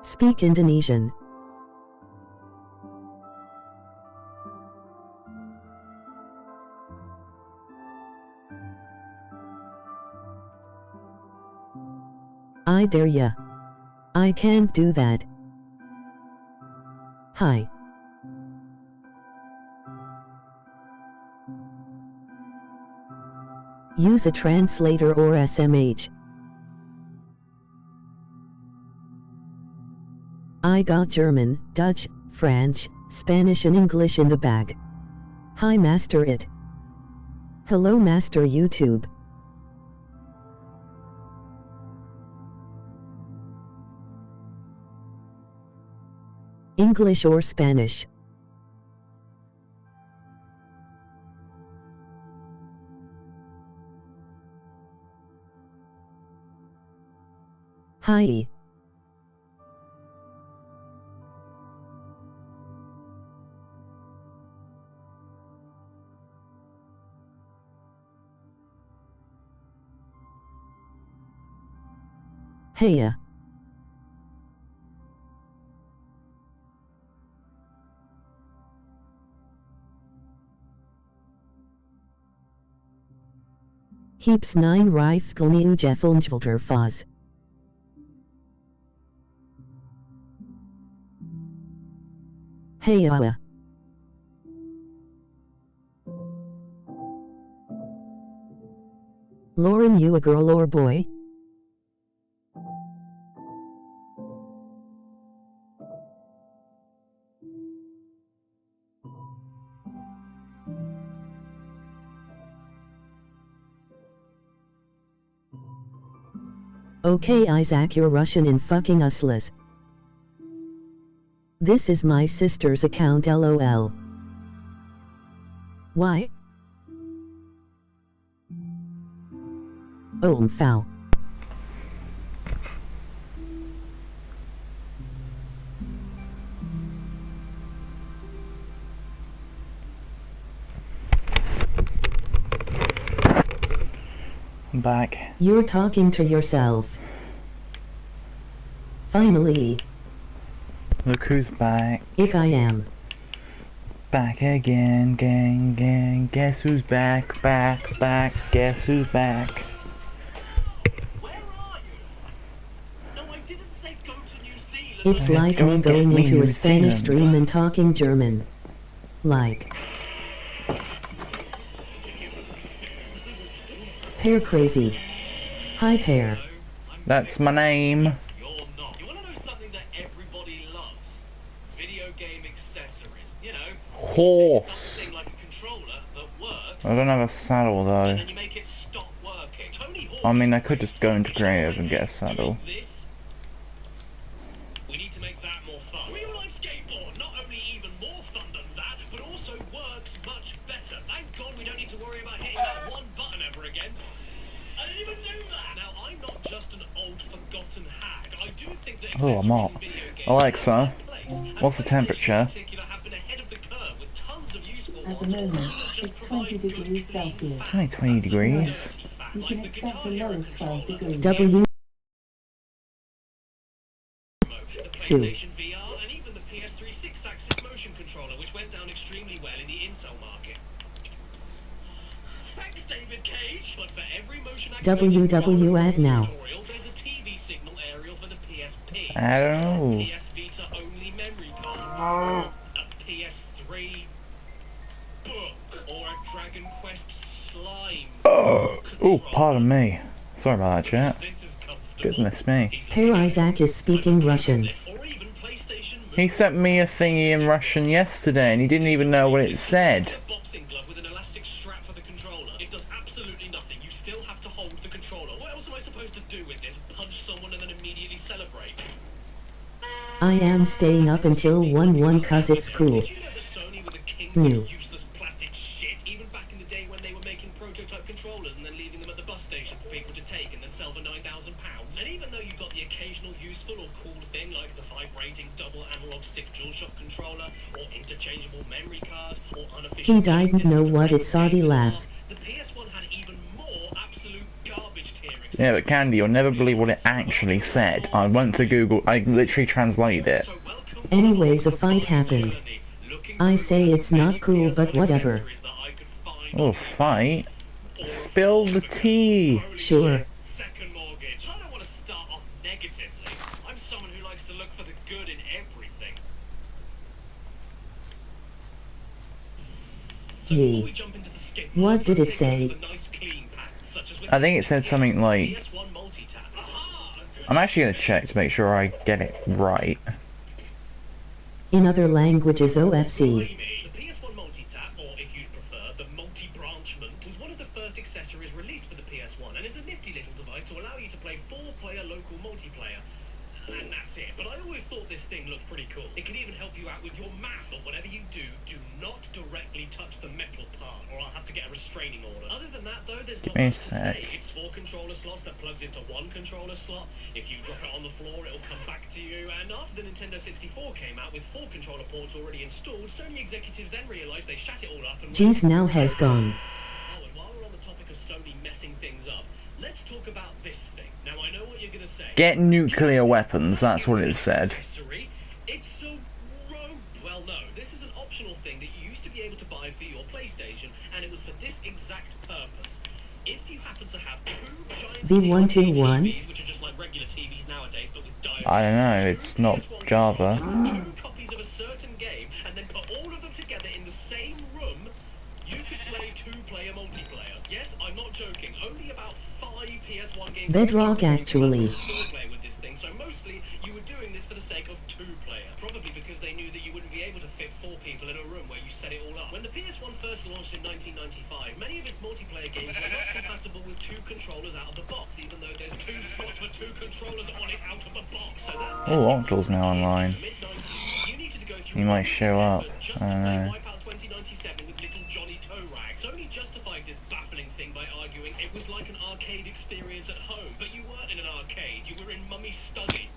Speak Indonesian. I dare ya. I can't do that. Hi. Use a translator or SMH. I got German, Dutch, French, Spanish and English in the bag. Hi Master It. Hello Master YouTube. English or Spanish? Hi. Heya. Heaps 9 Rife Gonu Jeffelnjvelter Faz. Heya. Lauren, you a girl or boy? Okay Isaac, you're Russian and fucking useless. This is my sister's account, lol. Why? Foul. I'm back. You're talking to yourself. Finally. Look who's back. I am. Back again, gang, gang. Guess who's back, back, back. Guess who's back. Where are you? No, I didn't say go to New Zealand. It's like me going into a Spanish stream and talking German. Like. Pear crazy. Hi Pear. That's my name. You're not. You want to know something that everybody loves? Video game accessories. You know, Horse. something like a controller that works. I don't have a saddle though. And then you make it stop working. Tony Hawk. I mean, I could just go into creative and get a saddle. This. We need to make that more fun. Real life skateboard, not only even more fun than that, but also works much better. Thank God we don't need to worry about hitting that one button ever again. I didn't even do that. Now I'm not just an old forgotten hag. I do think that Oh, I'm up. Alexa, what's the temperature? At the moment, it's 20 degrees Celsius. It's only 20 degrees. You can expect a low of 12 degrees. W. Sue. PlayStation VR and even the PS3 6-axis motion controller, which went down extremely well in the Intel market. Thanks, David Cage. But for every motion WW ad now. tutorial, there's a TV signal aerial for the PSP. I don't know. A PS Vita only memory card. A PS3 book or a Dragon Quest slime. Oh, pardon me. Sorry about that, chat. This is comfortable. Goodness me. Pear Isaac is speaking Russian. Or even PlayStation He sent me a thingy in Russian yesterday and he didn't even know what it said. A boxing glove with an elastic strap for the controller. It does absolutely nothing. You still have to hold the controller. What else am I supposed to do with this? Punch someone and then immediately celebrate? I am staying up until 1-1 cause it's cool. Did you know that Sony were the kings New. of useless plastic shit, even back in the day when they were making prototype controllers and then leaving them at the bus station for people to take and then sell for £9,000? And even though you've got the occasional useful or cool thing like the vibrating double analog stick DualShock controller or interchangeable memory card or unofficial He didn't know what it's Saudi laugh. the PS1 had even more absolute garbage tier. Yeah, but Candy, you'll never believe what it actually said. I went to Google, I literally translated it. Anyways, a fight happened. I say it's not cool, but whatever. Oh, fight? Spill the tea! Sure. Second mortgage. I don't want to start off negatively. I'm someone who likes to look for the good in everything. So before we jump into the skip, What did it say? the nice clean packs, such as with I think it said something like... PS1 multi-tap. Aha! I'm actually going to check to make sure I get it right. In other languages, OFC. The PS1 multi-tap, or if you prefer, the multi-branchment, was one of the first accessories released for the PS1 and is a nifty little device to allow you to play 4-player local multiplayer. And that's it. But I always thought this thing looked pretty cool. It can even help you out with your math. But whatever you do, do not directly touch the metal part, or I'll have to get a restraining order. Other than that, though, there's not much to say. It's 4 controller slots that plugs into 1 controller slot. If you drop it on the floor, it'll come back to you. And after the Nintendo 64 came out with 4 controller ports already installed, Sony executives then realized they shat it all up and... Jeez now has gone. Oh, and while we're on the topic of Sony messing things up, let's talk about this thing. Now, I know what you're going to say. Get nuclear weapons, that's what it said. It's so rogue. Well, no, this is an optional thing that you used to be able to buy for your PlayStation, and it was for this exact purpose. If you happen to have 2 giant V121? TVs, which are just like regular TVs nowadays, but with diode, I don't know, it's not Java. 2 copies of a certain game, and then put all of them together in the same room, you could play 2-player multiplayer. Yes, I'm not joking. Only about 5 PS1 games. Bedrock actually. With this thing, so mostly you were doing this for the sake of 2-player. Probably because they knew that you wouldn't be able to fit 4 people in a room where you set it all up. When the PS1 first launched in 1995, many of its multiplayer games were not compatible with 2 controllers out of the box, even though there's 2 slots for 2 controllers on it out of the box. So that Octal's now online. He might show up. I don't know. Sony justified this baffling thing by arguing it was like an arcade experience at home, but you weren't in an arcade, you were in Mummy's study.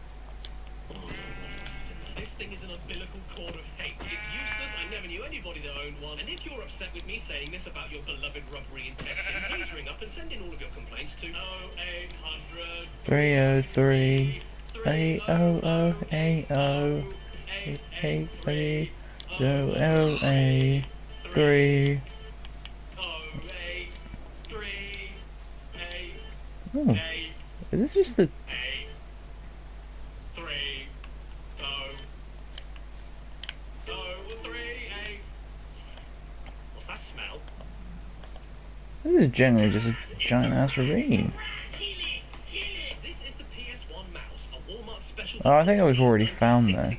This thing is an umbilical cord of hate. It's useless, I never knew anybody that owned one, and if you're upset with me saying this about your beloved rubbery intestine, please ring up and send in all of your complaints to 0800 303 800 803 0LA3. Oh, is this just the... What's that smell? This is generally just a giant ass ravine. This is the PS1 mouse, a Walmart special. Oh, I think we've already found this. And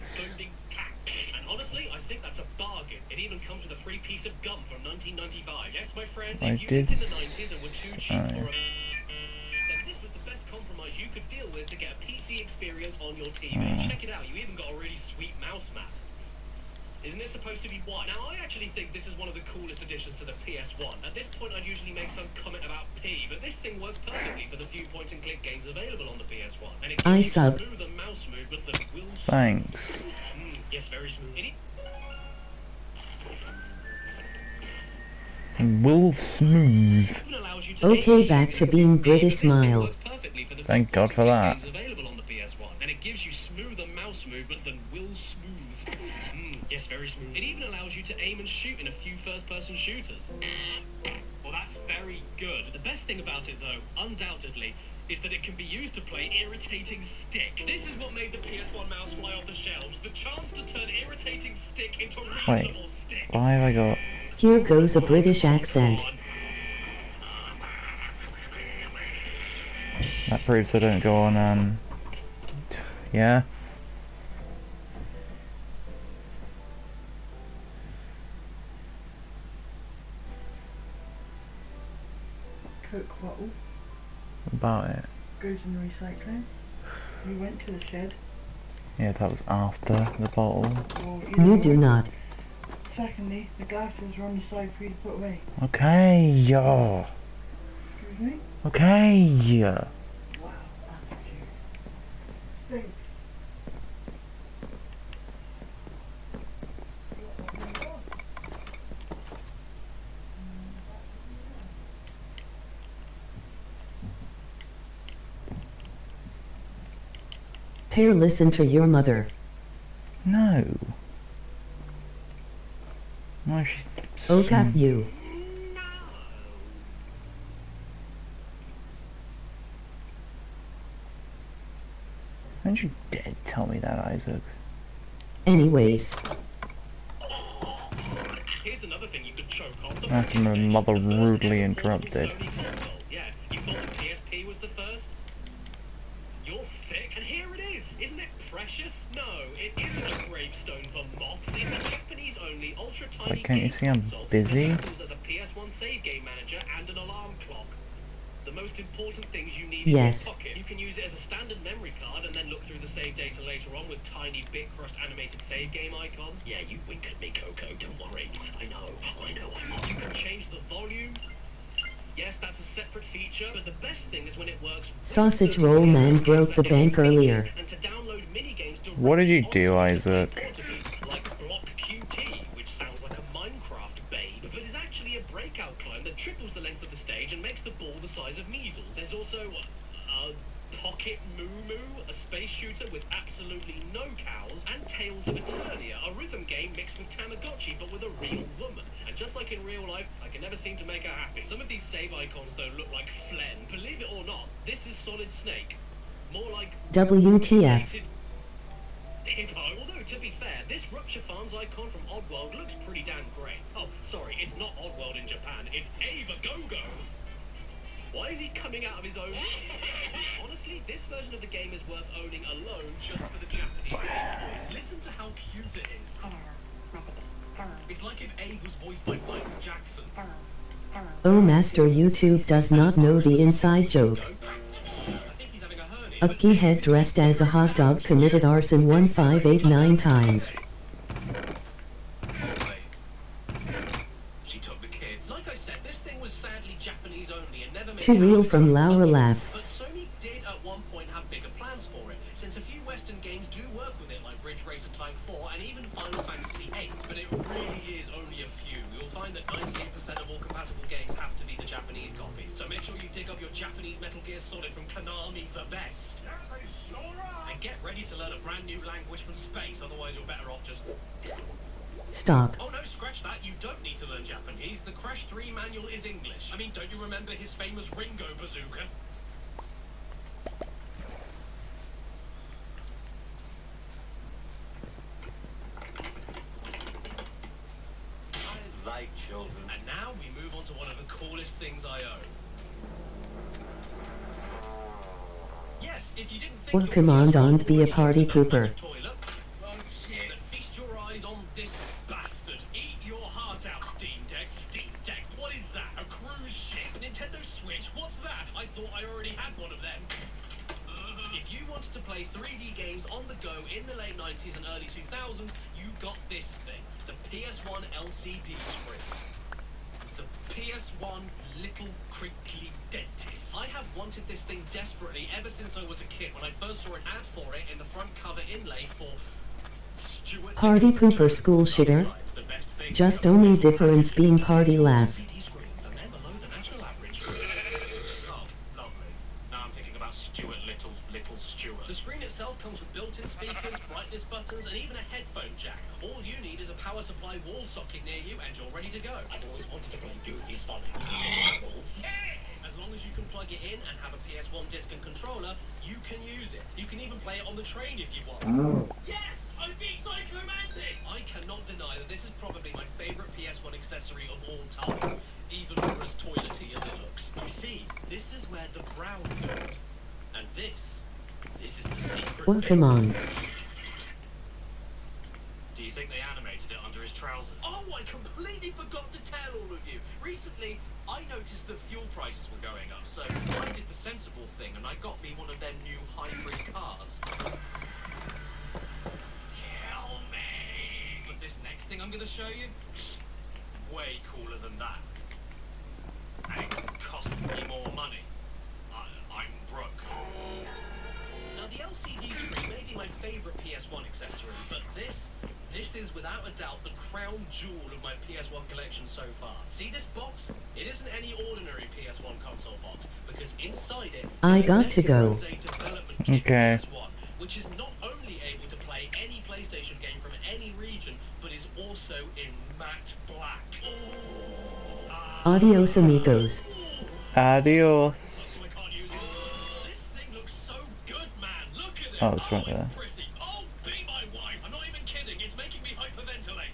honestly, I think that's a bargain. It even comes with a free piece of gum from 1995. Yes, my friends, if you lived in the 90s and were too cheap for a... then this was the best compromise you could deal with to get a PC experience on your TV. Check it out, you even got a really sweet mouse map. Isn't it supposed to be white? Now, I actually think this is one of the coolest additions to the PS1. At this point, I'd usually make some comment about P, but this thing works perfectly for the few point-and-click games available on the PS1. And it gives you smoother mouse movement than will... Thanks. Yes, very smooth. Will smooth. Okay, back to being British smile. Thank God for that. And it gives you smoother mouse movement than will smooth. Yes, very smooth. It even allows you to aim and shoot in a few first-person shooters. Well, that's very good. The best thing about it, though, undoubtedly, is that it can be used to play irritating stick. This is what made the PS1 mouse fly off the shelves. The chance to turn irritating stick into reasonable stick. Why have I got... Here goes a British accent. That proves I don't go on, yeah? Coke bottle. About it. Goes in the recycling. We went to the shed. Yeah, that was after the bottle. Well, You do not. Secondly, the glasses are on the side for you to put away. Okay, yeah. Excuse me? Okay, yeah. Wow, that's cute. Thanks. Pair, listen to your mother. No. No, she's... Oh, cap you. Don't you dare tell me that, Isaac. Anyways. Here's another thing you could choke on. After my mother rudely interrupted. Yeah, you thought the PSP was the first? You're thick, and here it is! Isn't it precious? No, it isn't a gravestone for moths. It's a Japanese-only, ultra-tiny Can't you see I'm console busy? that doubles as a PS1 save game manager and an alarm clock. The most important things you need Yes. in your pocket. You can use it as a standard memory card and then look through the save data later on with tiny bit crushed animated save game icons. Yeah, you wink at me, Coco. Don't worry. I know. You can change the volume. Yes, that's a separate feature, but the best thing is when it works. Sausage roll man broke the bank earlier. And to download minigames What did you do, directly onto Isaac? the portably, like Block QT, which sounds like a Minecraft babe, but is actually a breakout clone that triples the length of the stage and makes the ball the size of measles. There's also Pocket Moo Moo, a space shooter with absolutely no cows, and Tales of Eternia, a rhythm game mixed with Tamagotchi but with a real woman. And just like in real life, I can never seem to make her happy. Some of these save icons don't look like phlegm. Believe it or not, this is Solid Snake. More like WTF. hippo. Although, to be fair, this Rupture Farms icon from Oddworld looks pretty damn great. Oh, sorry, it's not Oddworld in Japan, it's Ava Go-Go. Why is he coming out of his own? Honestly, this version of the game is worth owning alone just for the Japanese voice. Listen to how cute it is. It's like if Abe was voiced by Michael Jackson. Oh, Master YouTube does not know the inside joke. A keyhead dressed as a hot dog committed arson 1589 times. She took the kids. Like I said, this thing was sadly Japanese only and never made Too real from Laura Laugh. But Sony did at one point have bigger plans for it, since a few Western games do work with it, like Ridge Racer Type 4 and even Final Fantasy VIII. But it really is only a few. You'll find that 98% of all compatible games have to be the Japanese copies. So make sure you dig up your Japanese Metal Gear Solid from Konami, the best. And get ready to learn a brand new language from space, otherwise you're better off just... Stop. Oh no, scratch that. You don't need to learn Japanese. The Crash 3 manual is English. I mean, don't you remember his famous Ringo bazooka? I like children. And now we move on to one of the coolest things I own. Yes, if you didn't think Or commandant be a party pooper. Feast your eyes on this bastard. Eat your heart out, Steam Deck. Steam Deck, what is that? A cruise ship? Nintendo Switch? What's that? I thought I already had one of them. If you wanted to play 3D games on the go in the late 90s and early 2000s, you got this thing. The PS1 LCD screen. The PS1 Little Crinkly Dentist. I have wanted this thing desperately ever since I was a kid when I first saw an ad for it in the front cover inlay for Stuart Party pooper school shitter. Just only difference being party laugh. Oh, lovely. Now I'm thinking about Stuart Little Stuart. The screen itself comes with built-in speakers, brightness buttons, and even a headphone jack. All you need is a power supply wall socket near you, and you're ready to go. I've always wanted to play Goofy's Follies. As long as you can plug it in and have a PS1 disc and controller, you can use it. You can even play it on the train if you want. Yes! I beat Psychomantic! I cannot deny that this is probably my favorite PS1 accessory of all time, even more as toilety as it looks. You see, this is where the brown goes. And this is the secret. Or come on. Do you think they animated it under his trousers? Oh, I completely forgot to tell all of you. Recently, I noticed that fuel prices were going up, so I did the sensible thing and I got me one of their new hybrid cars. Kill me! But this next thing I'm going to show you, way cooler than that. And it cost me more money. I'm broke. Now the LCD screen may be my favorite PS1 accessory, but this is without a doubt the crown jewel of my PS1 collection so far. See this box? It isn't any ordinary PS1 console box, because inside it I got to go. Okay. Which is not only able to play any PlayStation game from any region, but is also in matte black. Adios amigos. Adios. So I can't use it. This thing looks so good, man. Look at it. Oh, it's right there. Pretty. Oh, be my wife. I'm not even kidding. It's making me hyperventilate.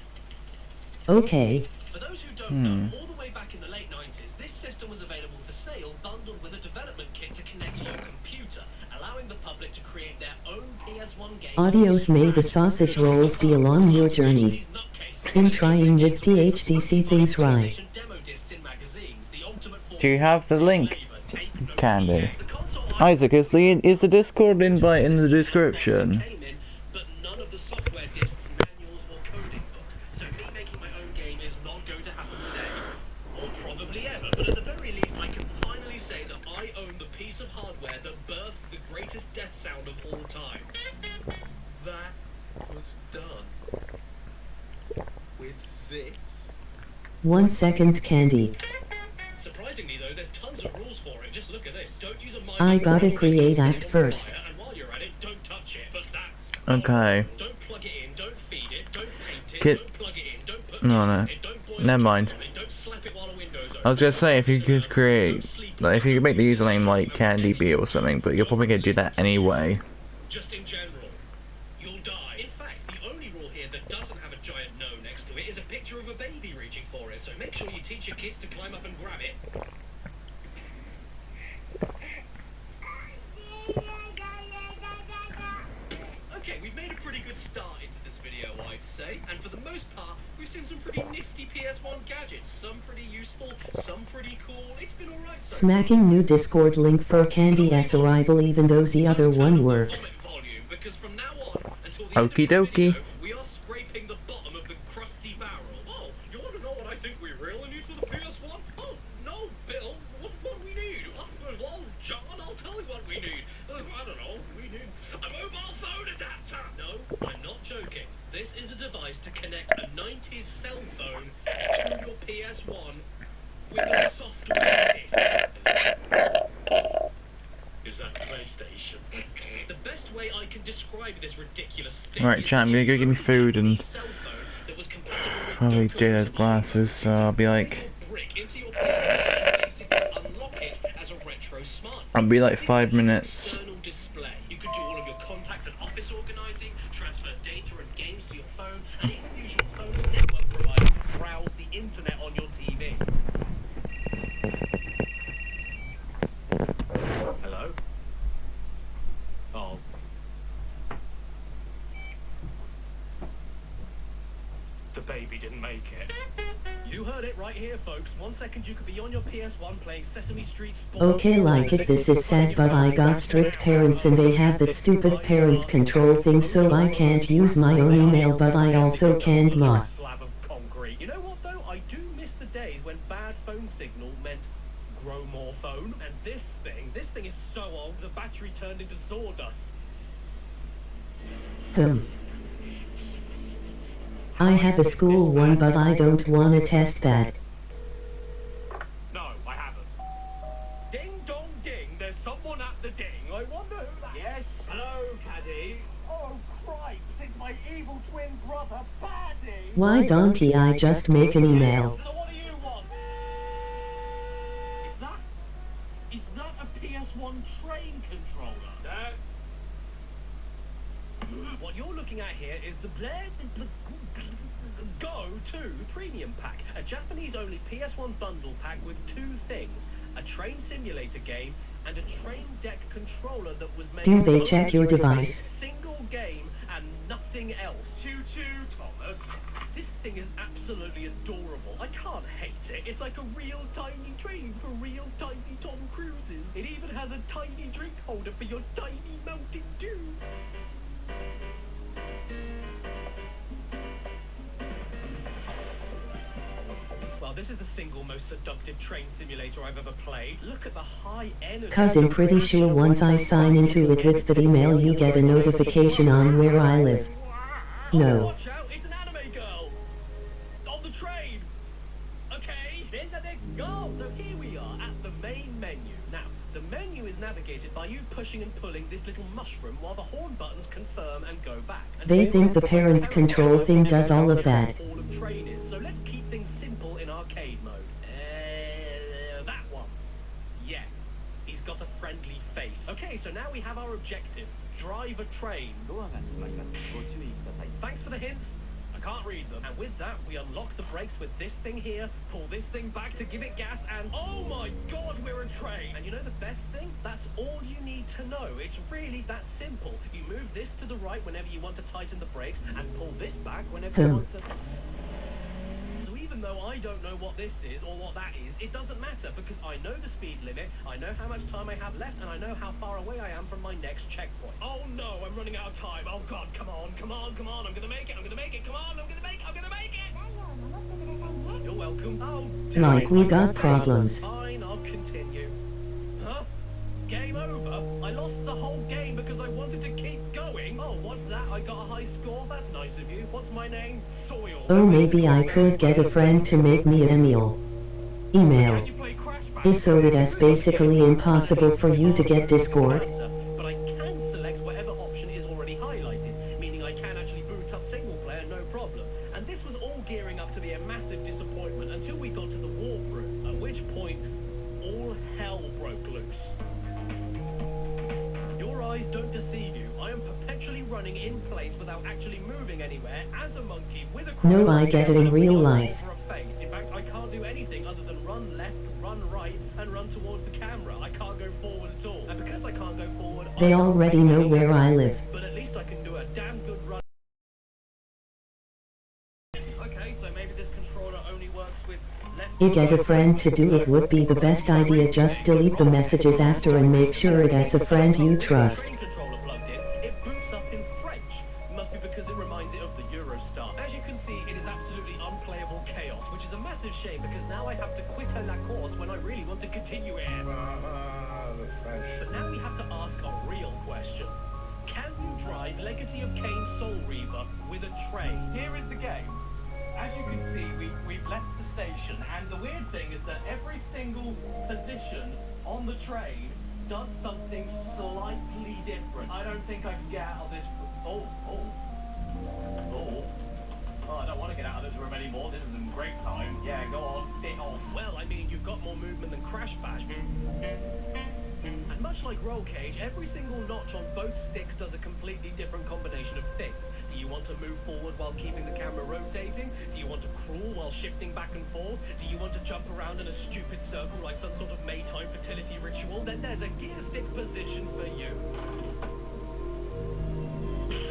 Okay. For those who don't know, all the way back in the late 90s, this system was available for sale bundled with a development kit to connect to your computer, allowing the public to create their own PS1 games. Adios, may the sausage rolls be along your journey. In trying with DHDC things right. Do you have the link Candy. Isaac, is the Discord invite in the description? But none of the software disks, manuals, or coding books. So me making my own game is not going to happen today, or probably ever. But at the very least, I can finally say that I own the piece of hardware that birthed the greatest death sound of all time. That was done with this. 1 second, Candy. Surprisingly though, there's tons of rules for it. Just look at this. Don't use a mic. I gotta create act first. And while you're at it, don't touch it. But that's Okay. Don't plug it in, don't feed it, don't paint it, Kid. don't plug it in, don't put No, it no. in, don't boil Never it, mind. don't slap it while a window's open. I was gonna say, if you could create, like, if you could make the username like Candy B or something, but you're probably gonna do that anyway. Just in general, you'll die. In fact, the only rule here that doesn't have a giant no next to it is a picture of a baby reaching for it. So make sure you teach your kids to climb up and grab it. Okay, we've made a pretty good start into this video, I'd say, and for the most part, we've seen some pretty nifty PS1 gadgets, some pretty useful, some pretty cool. It's been alright so Smacking new Discord link for Candy S arrival even though the other one works. volume, because from now on until the Okie end of this dokie. video, we are scraping the bottom of the crusty barrel. Oh, you want to know what I think we really need for the PS1? Oh, no, Bill, what do we need? Well, John, I'll tell you what we need. I don't know, we need a mobile phone adapter. No, I'm not joking. This is a device to connect a 90s cell phone to your PS1 with a software disc. Is that PlayStation? The best way I can describe this ridiculous thing. Right, chat, I'm gonna go get me food and probably do those glasses, so I'll be like, I'll be like 5 minutes. Display. You could do all of your contact and office organizing, transfer data and games to your phone, and even use your phone's network provider to browse the internet on your TV. Hello? Oh. The baby didn't make it. You heard it right here, folks. 1 second you could be on your PS1 playing Sesame Street Sports. Okay, like it, this is sad, but I got strict parents and they have that stupid parent control thing, so I can't use my own email, but I also can't mod. Slab of concrete. You know what though? I do miss the days when bad phone signal meant grow more phone. And this thing is so old the battery turned into sawdust. I have a school one, but I don't wanna test that. No, I haven't. Ding dong ding, there's someone at the ding. I wonder who that is. Yes, hello, Caddy. Oh, cripes, it's my evil twin brother, Paddy. Why don't I just make an email? So what do you want? Is that a PS1 train controller? No. What you're looking at here is the Go 2 Premium Pack, a Japanese-only PS1 bundle pack with two things, a train simulator game and a train deck controller that was made Do they check your device? Single game and nothing else. Choo-choo, Thomas. This thing is absolutely adorable. I can't hate it. It's like a real tiny train for real tiny Tom Cruises. It even has a tiny drink holder for your tiny Mountain Dew. Well, this is the single most seductive train simulator I've ever played. Look at the high energy. Cause I'm pretty sure once I sign into it with that email you get a notification on where I live. No. Watch out, it's an anime girl! On the train! Okay, there's a big goal! So here we are at the main menu. Now, the menu is navigated by you pushing and pulling this little mushroom while the horn buttons confirm and go back. And They think the parent control thing does all of that. All of train is. So let's keep things simple in arcade mode. That one. Yeah, he's got a friendly face. Okay, so now we have our objective. Drive a train. Thanks for the hints. I can't read them. And with that, we unlock the brakes with this thing here, pull this thing back to give it gas, and oh my god, we're a train! And you know the best thing? That's all you need to know. It's really that simple. You move this to the right whenever you want to tighten the brakes, and pull this back whenever you want to... So even even though I don't know what this is or what that is, it doesn't matter because I know the speed limit, I know how much time I have left, and I know how far away I am from my next checkpoint. Oh no, I'm running out of time. Oh god, come on, come on, come on. I'm gonna make it, I'm gonna make it. Come on, I'm gonna make it. You're welcome. Oh, Like we got problems. fine, I'll continue. Huh? Game over? I lost the whole game because I wanted to keep going? Oh, what's that? I got a high score? That's nice of you. What's my name? Soil. Oh, maybe I could get a friend to make me an email. Can you play Crash Bash? So it is basically impossible for you to get Discord. But I can select whatever option is already highlighted, meaning I can actually boot up single player, no problem. And this was all gearing up to be a massive disappointment until we got to the warp room, at which point all hell broke loose. Your eyes don't deceive you. I am perpetually running in place without actually moving anywhere as a monkey with a No, I get it in real life. In fact, I can't do anything other than run left, run right, and run towards the camera. I can't go forward at all. And because I can't go forward, They already know where I live. but at least I can do a damn good run. Okay, so maybe this controller only works with left. You get a friend to do it would be the best idea. Just delete the messages after and make sure it has a friend you trust. Controller plugged in, it boots up in French. Must be because it reminds it of the Eurostar. As you can see, it is absolutely unplayable chaos, which is a massive shame because now I have to quit la course when I really want to continue it. But now we have to ask a real question. Can you drive Legacy of Kain Soul Reaver with a train? Here is the game. As you can see, we've left the station, and the weird thing is that every single position on the train does something slightly different. I don't think I can get out of this. Oh, I don't want to get out of this room anymore. This is a great time. Yeah, go on, fit on. Well, I mean, you've got more movement than Crash Bash. And much like Roll Cage, every single notch on both sticks does a completely different combination of things. Do you want to move forward while keeping the camera rotating? Do you want to crawl while shifting back and forth? Do you want to jump around in a stupid circle like some sort of Maytime fertility ritual? Then there's a gear stick position for you.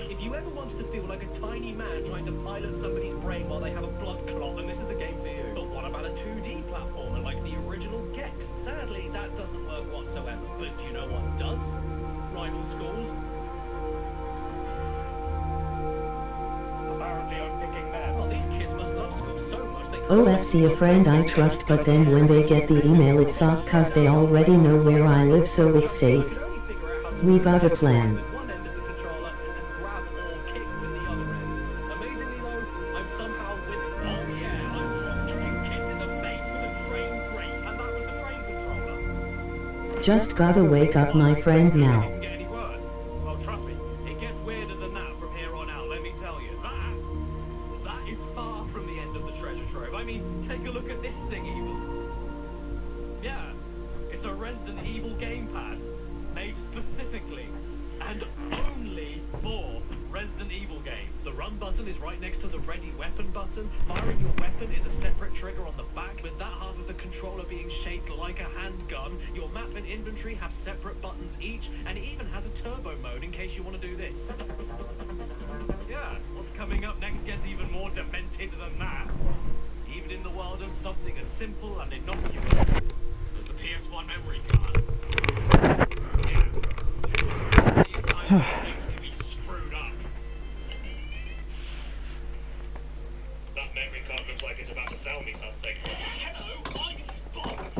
If you ever wanted to feel like a tiny man trying to pilot somebody's brain while they have a blood clot, then this is the game for you. But what about a 2D platformer like the original Gex? Sadly, that doesn't work whatsoever. But do you know what does? Rival schools. Apparently I'm picking them. Well, these kids must love school so much they can't OFC a friend I trust, but then when they get the email it's off cause they already know where I live, so it's safe. We got a plan. one end of the controller and grab or kick with the other end. Amazingly though, I'm somehow winning. Oh yeah, I'm dropping kids in the face with a train grace, and that was the train controller. Just gotta wake up my friend now. It can get any worse. Well, trust me, it gets weirder than that from here on out, let me tell you. That is far from the end of the treasure trove. I mean, take a look at this thing even. Yeah, it's a Resident Evil gamepad. Made specifically and only for Resident Evil games. The run button is right next to the ready weapon button. Firing your weapon is a separate trigger on the back, with that half of the controller being shaped like a handgun. Your map and inventory have separate buttons each, and it even has a turbo mode in case you want to do this. Yeah, what's coming up next gets even more demented than that. Even in the world of something as simple and innocuous as the PS1 memory card. Things can be screwed up. That memory card looks like it's about to sell me something. Hello, I'm Spots.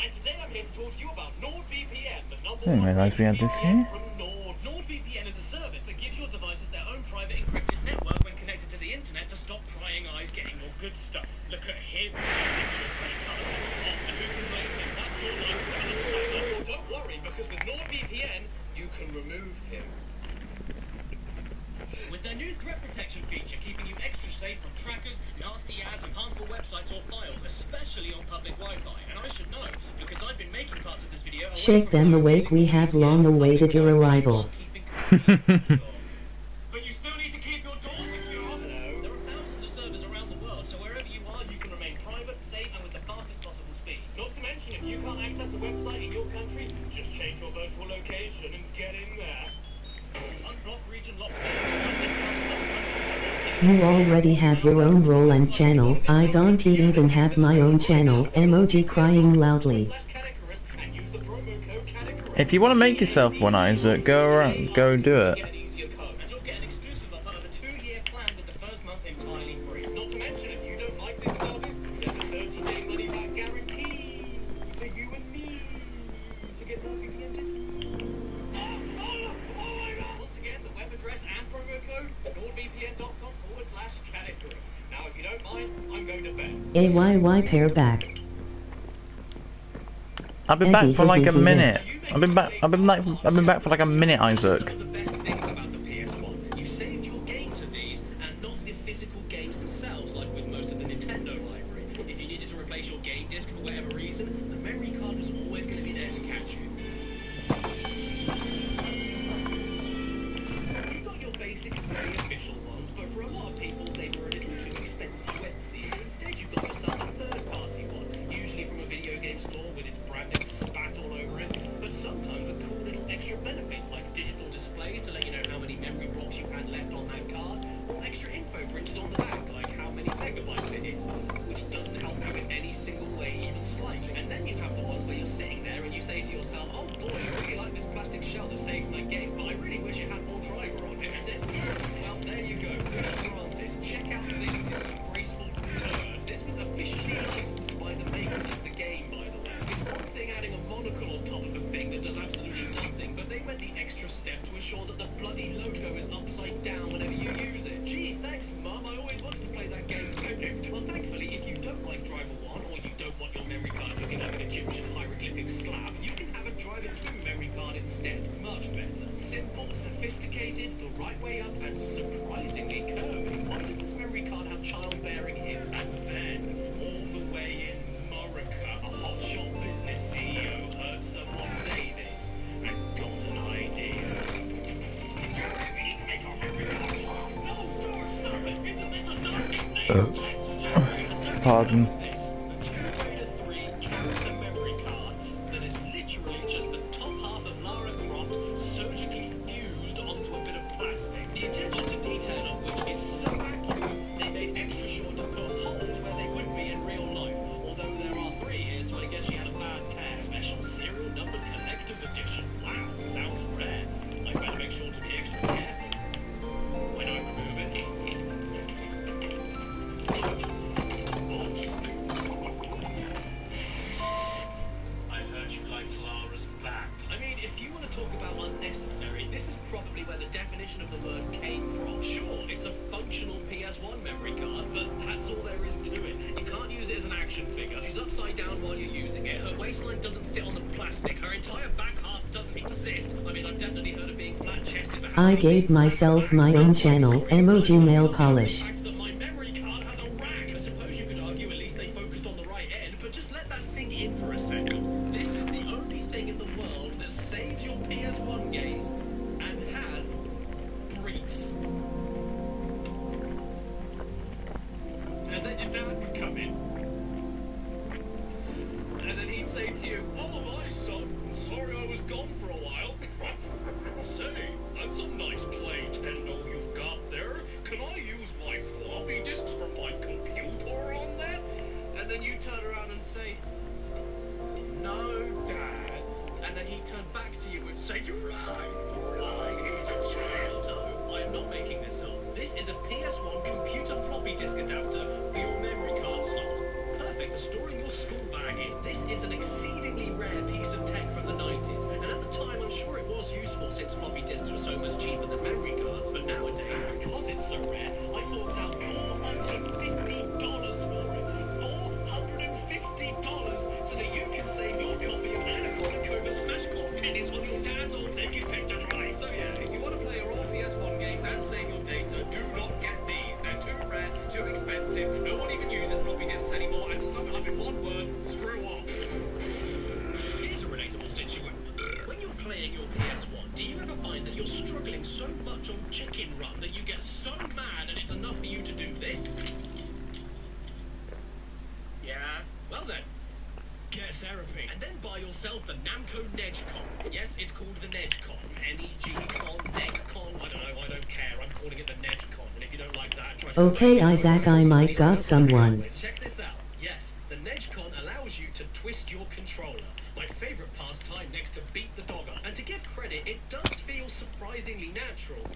And today I'm here to talk to you about NordVPN, the number Didn't realise we had this here. from Nord. NordVPN is a service that gives your devices their own private encrypted network when connected to the internet to stop prying eyes getting your good stuff. Look at him. It's your credit card that's on, and who can blame him? That's your life kind of sailor. Well, don't worry, because with NordVPN, you can remove him. With their new threat protection feature, keeping you extra safe from trackers, nasty ads, and harmful websites or files, especially on public Wi-Fi. And I should know, because I've been making parts of this video. Shake them awake, we have long awaited your arrival. But you still need to keep your door secure. Hello. There are thousands of servers around the world, so wherever you are, you can remain private, safe, and with the fastest possible speed. Not to mention, if you can't access a website in your country, just change your virtual location and get in there. You already have your own role and channel. I don't even have my own channel. Emoji crying loudly. If you want to make yourself one, Isaac, go around, go do it. AYY pair back. I've been back for like a minute. I've been back for like a minute, Isaac. You saved your game to these and not the physical games themselves, like with most of the Nintendo library. If you needed to replace your game disc for whatever reason, the memory card was always going to be there to catch you. You got your basic, very official ones, but for a lot of people, they were a little too expensive. So instead, you got yourself a third-party one, usually from a video game store with its branding spat all over it, but sometimes with cool little extra benefits like digital displays to let you know how many memory blocks you had left on that card, or extra info printed on the back, like how many megabytes it is, which doesn't help you in any single way, even slightly. And then you have the ones where you're sitting there and you say to yourself, oh boy, I really like this plastic shell that saves my games, but I really wish it had more driver on it. And then, well, there you go. Wish granted. Check out this disgraceful turd. This was officially licensed by the makers of the game, by the way. It's one thing adding a monocle on top of a thing that does absolutely nothing, but they went the extra step to ensure that the bloody logo is upside down whenever you use it. Gee, thanks, Mum. I always wanted to play that game. Well, thankfully, if you don't like Driver 1, or you don't want your memory card looking like an Egyptian hieroglyphic slab, you can have a Driver 2 memory card instead. Much better. Simple, sophisticated, the right way up, and surprisingly curvy. Why does this memory card have childbearing hips? And then, all the way in America, a hotshot business CEO heard someone say this and got an idea. We need to make our memory cards last. No, sir, stop it! Isn't this a nickname? Pardon. I gave myself my own channel, emoji nail polish. And then buy yourself the Namco Nedcon. Yes, it's called the Nedcon. Nedcon. calling it the Nedgecon, and if you don't like that, try to Okay, Isaac, I might got someone. Check this out. Yes, the Nedgecon allows you to twist your controller. My favourite pastime next to beat the dogger. And to give credit, it does feel surprisingly natural.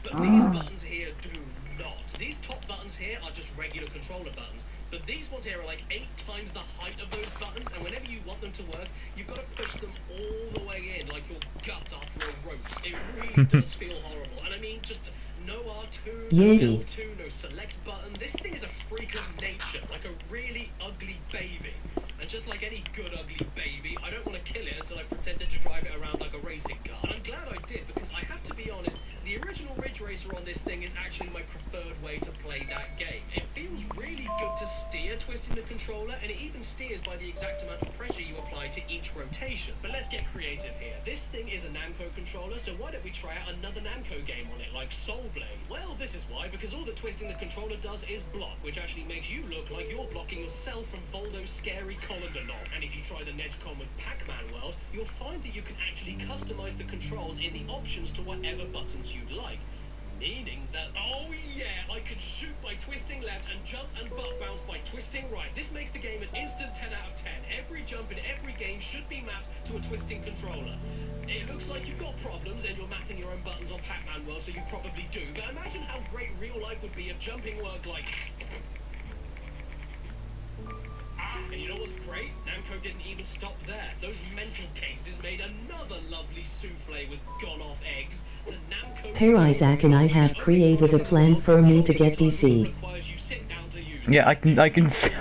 But these buttons here do not. These top buttons here are just regular controller buttons. But these ones here are like 8 times the height of those buttons, and whenever you want them to work, you've got to push them all the way in, like your gut after a roast. It really does feel horrible. And I mean, just no R2, no L2, no select button. This thing is a freak of nature, like a really ugly baby. And just like any good ugly baby, I don't want to kill it until I pretended to drive it around like a racing car. And I'm glad I did, because I have to be honest, the original Ridge Racer on this thing is actually my preferred way to play that game. It feels really good to steer twisting the controller, and it even steers by the exact amount of pressure you apply to each rotation. But let's get creative here. This thing is a Namco controller, so why don't we try out another Namco game on it, like Soul Blade? Well, this is why, because all the twisting the controller does is block, which actually makes you look like you're blocking yourself from Voldo's scary colander knob. And if you try the Nedgecon with Pac-Man World, you'll find that you can actually customize the controls in the options to whatever buttons you'd like. Meaning that, oh yeah, I can shoot by twisting left and jump and butt bounce by twisting right. This makes the game an instant 10 out of 10. Every jump in every game should be mapped to a twisting controller. It looks like you've got problems and you're mapping your own buttons on Pac-Man World, so you probably do. But imagine how great real life would be if jumping worked like... And you know what's great? Namco didn't even stop there. Those mental cases made another lovely souffle with gone-off eggs. The Namco... Here, Isaac, and I have created a plan for me to get DC. Yeah,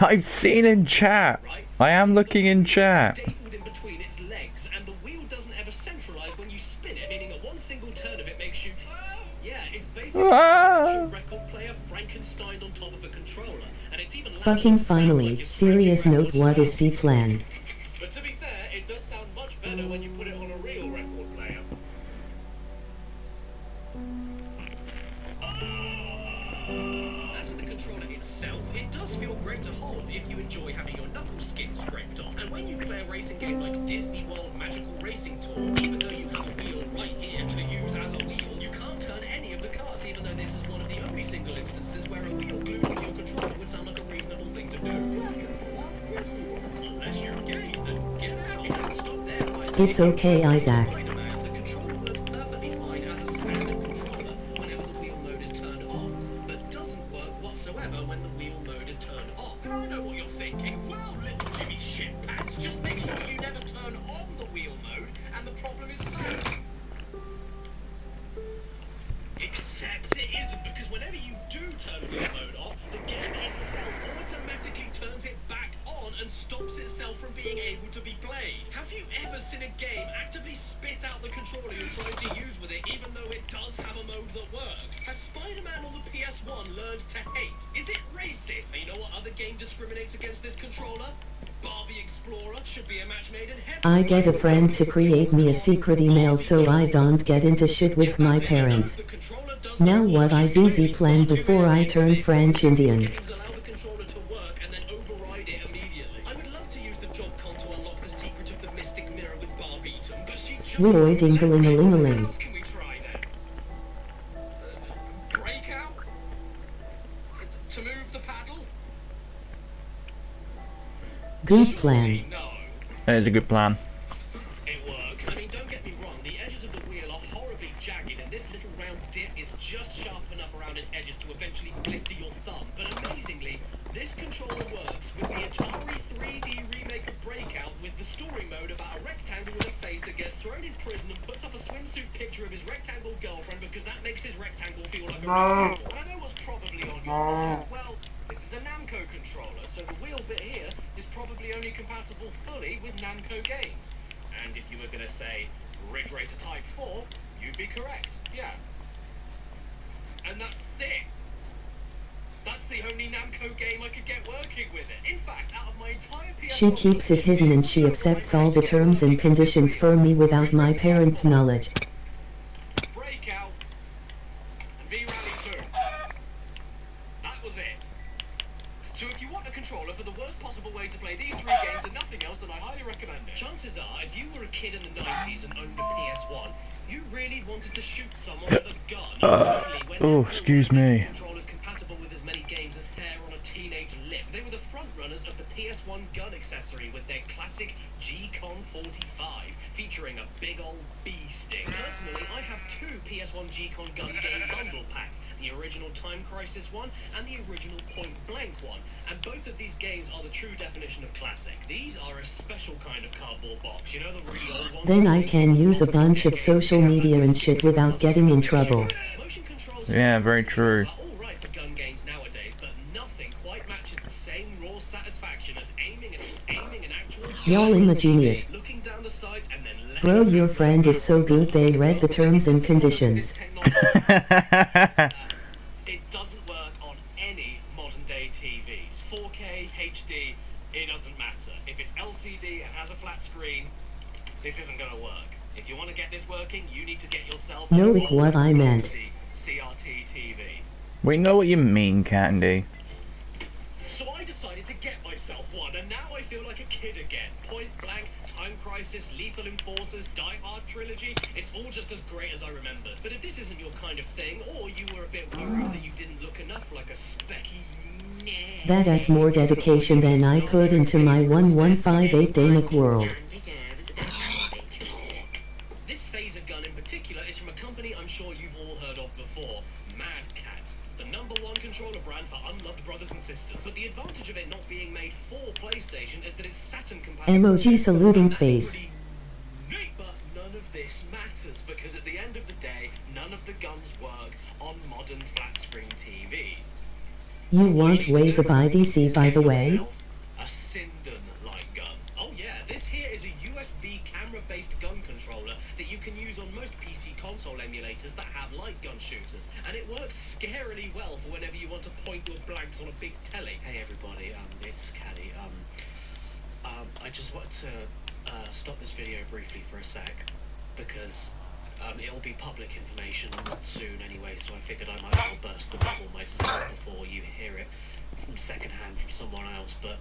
I've seen in chat. I am looking in chat. Stapled in between its legs, and the wheel doesn't ever centralize when you spin it, meaning that one single turn of it makes you... Yeah, it's basically a record player Frankenstein on top of a controller. And it's even Fucking finally, serious note, what is C-Plan? But to be fair, it does sound much better when you put it on a real record player. As for the controller itself, it does feel great to hold if you enjoy having your knuckle skin scraped off. And when you play a racing game like Disney World Magical Racing Tour, even though you have a wheel right here to use as a wheel, you can't turn any of the cars, even though this is one of the only single instances where a wheel glued to your controller would sound like a reasonable thing to do. Unless you're gay, then get out. It doesn't stop there, right? It's okay, Isaac. The controller works perfectly fine as a standard controller whenever the wheel mode is turned off, but doesn't work whatsoever when the wheel mode is turned off. And I know what you're thinking. Well, little Jimmy Shitpants, just make sure you never turn on the wheel mode, and the problem is solved. Except it isn't, because whenever you do turn wheel mode off, the game itself automatically turns it back on and stops itself from being able to be played. Have you ever seen a game actively spit out the controller you're trying to use with it, even though it does have a mode that works? Has Spider-Man on the PS1 learned to hate? Is it racist? And you know what other game discriminates against this controller? Barbie Explorer should be a match made in heaven. I get a friend to create me a secret email so I don't get into shit with my parents. Now what is easy plan before I turn French Indian? Roy dingling-a-ling-a-ling. Breakout? To move the paddle? Good plan. That is a good plan. It works. I mean, don't get me wrong, the edges of the wheel are horribly jagged, and this little round dip is just sharp enough around its edges to eventually blister your thumb. But amazingly, this controller works with the Atari 3D remake of Breakout with the story mode about a rectangle with a face that gets thrown in prison and puts up a swimsuit picture of his rectangle girlfriend because that makes his rectangle feel like a rectangle. And I know what's probably on your mind. Well, this is a Namco controller, so the wheel bit here is probably only compatible fully with Namco games. And if you were going to say Ridge Racer Type 4, you'd be correct, yeah. And that's it. That's the only Namco game I could get working with it. In fact, out of my entire PS1... She keeps it hidden and she accepts all the terms and conditions for me without my parents' knowledge. Breakout and V-Rally 2. That was it. So if you want a controller for the worst possible way to play these three games and nothing else, then I highly recommend it. Chances are, if you were a kid in the 90s and owned a PS1, you really wanted to shoot someone with a gun. Oh, excuse me. Controllers compatible with as many games as hair on a teenage lip. They were the front runners of the PS1 gun accessory with their classic G-Con 45, featuring a big old bee sting. Personally, I have two PS1 G-Con gun game bundle packs, the original Time Crisis one and the original Point Blank one, and both of these games are the true definition of classic. These are a special kind of cardboard box, you know, the really old ones. Then I can use a bunch of social media and shit without getting in trouble. Yeah, very true. Alright for gun games nowadays, but nothing quite matches the same raw satisfaction as aiming an actual Y'all ingenious. looking down the sights and then Bro, your friend is so good they read the terms and conditions. It doesn't work on any modern day TVs. 4K, HD, it doesn't matter. If it's LCD and has a flat screen, this isn't going to work. If you want to get this working, you need to get yourself Know what I meant. CRT TV. We know what you mean, Candy. So I decided to get myself one, and now I feel like a kid again. Point Blank, Time Crisis, Lethal Enforcers, Die Hard Trilogy, it's all just as great as I remembered. But if this isn't your kind of thing, or you were a bit worried that you didn't look enough like a specky... That is more dedication than I put into my 1158 Danic world. This phaser gun in particular is from a company I'm sure you've all heard of before, Mad Catz, the #1 controller brand for unloved brothers and sisters. But the advantage of it not being made for PlayStation is that it's Saturn compatible. Emoji saluting face. But none of this matters, because at the end of the day, none of the guns work on modern flat-screen TVs. You want ways of IDC, by the way? A Sindon light gun. Oh yeah, this here is a USB camera-based gun controller that you can use on most PC console emulators that have light gun shooters, and it works scarily well for whenever you want to point your blanks on a big telly. Hey everybody, it's Caddy. I just wanted to stop this video briefly for a sec, because it'll be public information soon anyway, so I figured I might as well burst the bubble myself before you hear it from secondhand from someone else. But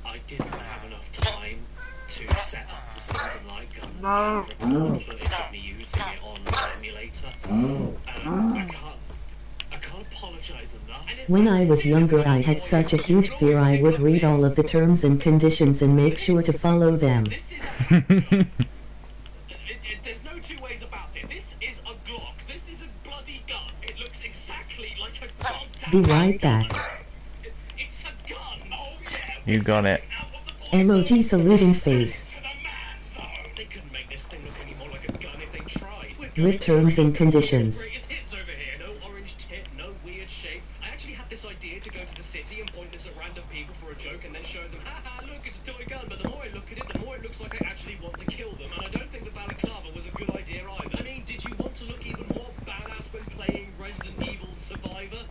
I didn't have enough time to set up the Sindon light gun and footage of me using it on the emulator, and I can't apologize enough. When I was younger I had such a huge fear I would read all of the terms and conditions and make sure to follow them. There's no two ways about it. This is a Glock. This is a bloody gun. It looks exactly like a goddamn Be right back. It's a gun. Oh yeah. You got it. Emoji saluting face. They couldn't make this thing look any more like a gun if they tried. With terms and conditions. Greatest hits over here. No orange tip, no weird shape. I actually had this idea to go to the city and point this at random people for a joke and then show them, haha, look, it's a toy gun. But the more I look at it, the more it looks like I actually want to kill them. And I don't think the balaclava was a good idea either. I mean, did you want to look even more badass when playing Resident Evil Survivor?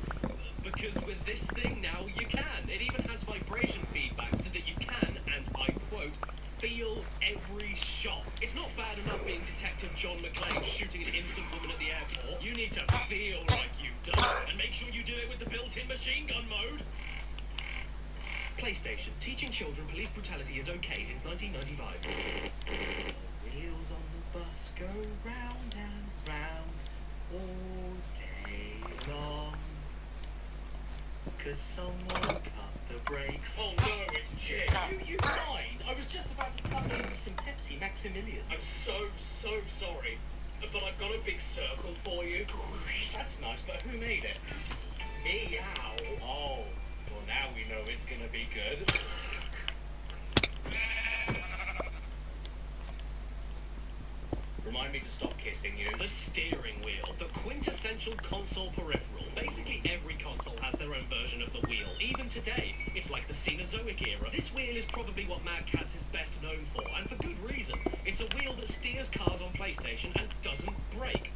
Because with this thing now you can. It even has vibration feedback so that you can, and I quote, feel every shot. It's not bad enough being Detective John McClane shooting an innocent woman at the airport. You need to feel like you've done it, and make sure you do it with the built-in machine gun mode. PlayStation. Teaching children police brutality is okay since 1995. Wheels on the bus go round and round all day long. Cause someone cut the brakes. Oh no, it's Jim. You mind? I was just about to cut into some Pepsi Maximilian. I'm so sorry. But I've got a big circle for you. That's nice, but who made it? Meow. Oh, well now we know it's gonna be good. Remind me to stop kissing you. The steering wheel, the quintessential console peripheral. Basically every console has their own version of the wheel. Even today, it's like the Cenozoic era. This wheel is probably what Mad Catz is best known for, and for good reason. It's a wheel that steers cars on PlayStation and doesn't break.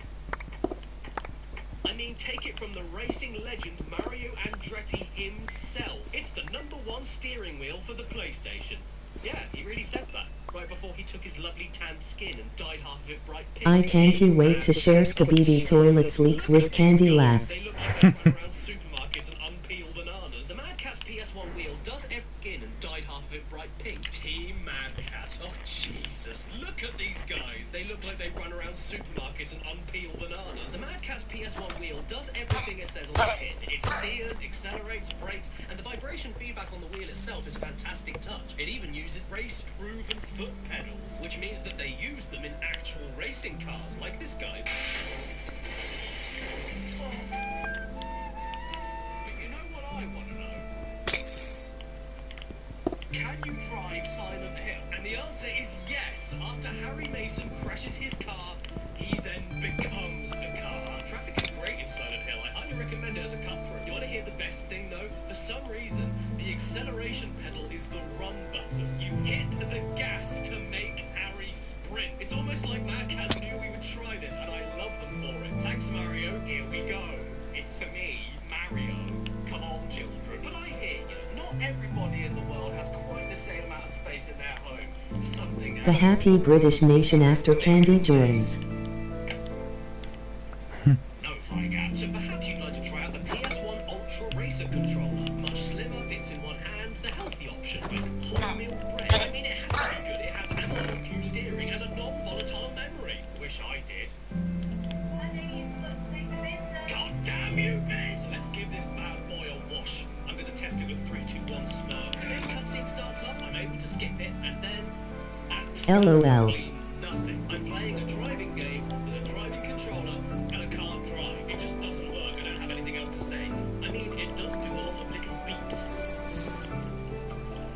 I mean, take it from the racing legend Mario Andretti himself. It's the #1 steering wheel for the PlayStation. Yeah, he really said that, right before he took his lovely tanned skin and dyed half of it bright pink. I can't wait to share Skibidi toilets leaks with Candy laugh. They look like they run around supermarkets and unpeel bananas. The Mad Catz PS1 wheel does everything and dyed half of it bright pink. Team Mad Catz. Oh, Jesus. Look at these guys. They look like they run around supermarkets and unpeel bananas. The Mad Catz PS1 wheel does everything it says on the tin. It steers, accelerates, brakes, and the vibration feedback on the wheel itself is a fantastic touch. It even uses race-proven foot pedals, which means that they use them in actual racing cars, like this guy's. But you know what I want to know? Can you drive Silent Hill? And the answer is yes. After Harry Mason crashes his car, he then becomes the car. Traffic is great in Silent Hill. I highly recommend it as a cut-through. You want to hear the best thing, though? For some reason, the acceleration pedal is the run button. You hit the gas to make Harry sprint. It's almost like Mad Catz knew we would try this, and I love them for it. Thanks, Mario. Here we go. It's me, Mario. Come on, children. But I hear you. Not everybody in the world has quite the same amount of space in their home. Something else. The happy British nation after Candy joins. No flying out. So perhaps you'd like to try out the PS1 Ultra Racer controller. Much slimmer, fits in one hand, the healthy option, like wholemeal bread. I mean, it has to be good. It has analog cue steering and a non-volatile memory. Wish I did. God damn you, Ben! So let's give this bad boy a wash. I'm going to test it with 3, 2, 1 smurf. The main cutscene starts up, I'm able to skip it, and then absolutely nothing. I'm playing a driving game with a driving controller, and I can't drive. It just doesn't work. I don't have anything else to say. I mean, it does do a lot of little beeps.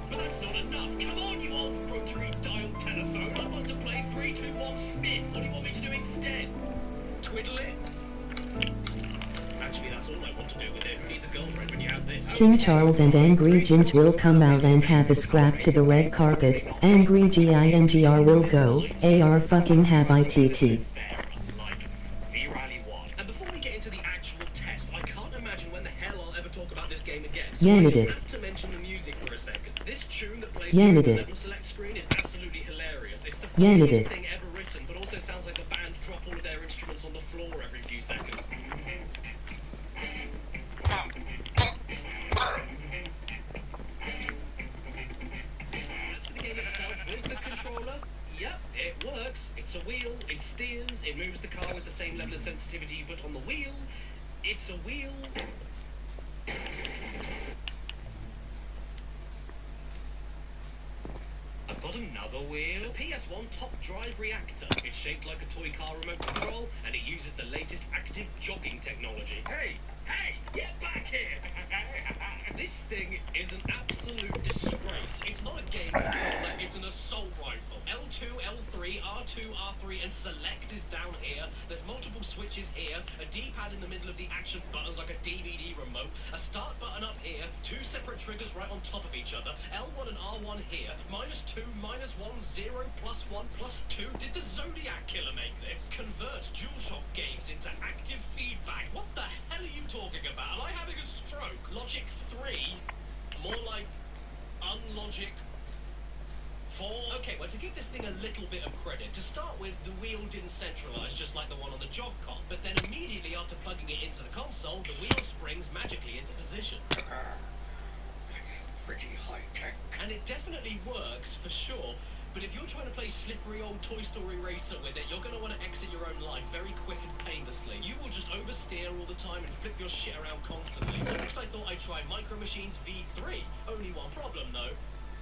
But that's not enough. Come on, you old rotary dial telephone. I want to play 3, 2, 1 Smith. What do you want me to do instead? Twiddle it? Actually, that's all I want to do with it. Who needs a girlfriend when you have this? King Charles and Angry Ginge will come out and have a scrap to the red carpet. Angry GINGR will go. AR fucking have ITT. And before we get into the actual test, I can't imagine when the hell I'll ever talk about this game again. So Yeah, I it just did. have to mention the music for a second. This tune that plays Yeah, on it the did. level select screen is absolutely hilarious. It's the Yeah, it funniest did. thing ever written, but also sounds like the band drop all of their instruments on the floor every few seconds. As for the game itself, with the controller, yep, it works. It's a wheel, it steers, it moves the car with the same level of sensitivity you put on the wheel. It's a wheel. I've got another wheel. The PS1 top drive reactor. It's shaped like a toy car remote control, and it uses the latest active jogging technology. Hey, get back here! This thing is an absolute disgrace. It's not a game controller, it's an assault rifle. L2, L3, R2, R3, and select is down here. There's multiple switches here, a D-pad in the middle of the action buttons like a DVD remote, a start button up here, 2 separate triggers right on top of each other, L1 and R1 here, -2, -1, 0, +1, +2. Did the Zodiac Killer make this? Converts DualShock games into active feedback. What the hell are you talking about? Am I having a stroke? Logic 3? More like unlogic 4? Okay, well, to give this thing a little bit of credit, to start with, the wheel didn't centralize just like the one on the Jog-Con, but then immediately after plugging it into the console, the wheel springs magically into position. Pretty high-tech. And it definitely works, for sure, but if you're trying to play slippery old Toy Story Racer with it, you're going to want to exit your own life very quick and painlessly. You will just oversteer all the time and flip your shit around constantly. So next I thought I'd try Micro Machines V3. Only one problem, though.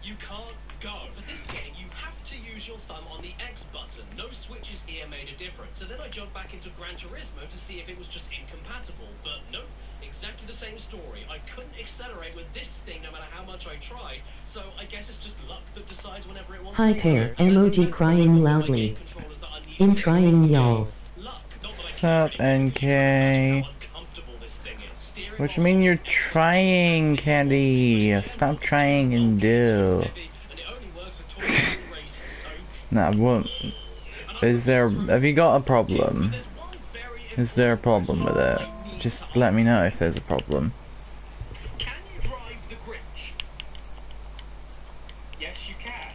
You can't go. For this game, you have to use your thumb on the X button. No switches here made a difference. So then I jumped back into Gran Turismo to see if it was just incompatible. But nope, exactly the same story. I couldn't accelerate with this thing no matter how much I tried. So I guess it's just luck that decides whenever it wants Hi to. pair, emoji crying loudly. I'm trying y'all. Sup, NK? What you mean you're trying, Candy? Stop trying and do. Nah, what? Have you got a problem? Is there a problem with it? Just let me know if there's a problem. Can you drive the Grinch? Yes, you can.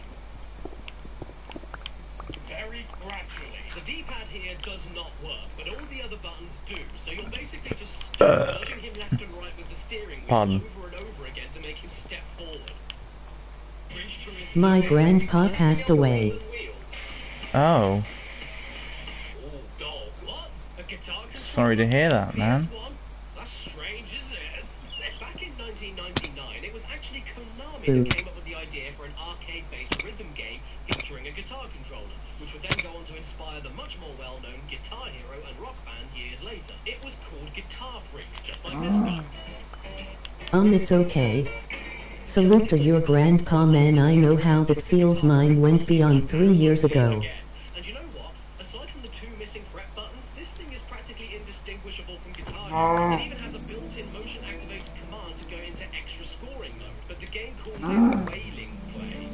Very gradually. The D-pad here does not work, but all the other buttons do. So you're basically just nudging him left and right with the steering Pardon. over and over again to make him step forward. My grandpa passed away. Oh. Oh, dog, what? A guitar controller? Sorry to hear that, man. PS1? That's strange, isn't it? Back in 1999, it was actually Konami that came up with the idea for an arcade-based rhythm game featuring a guitar controller, which would then go on to inspire the much more well-known Guitar Hero and Rock Band years later. It was called Guitar Freak, just like this guy. It's okay. Salute to your grandpa, man. I know how that feels. Mine went beyond 3 years ago. And you know what? Aside from the 2 missing fret buttons, this thing is practically indistinguishable from Guitar Hero. It even has a built-in motion-activated command to go into extra scoring mode, but the game calls it wailing play.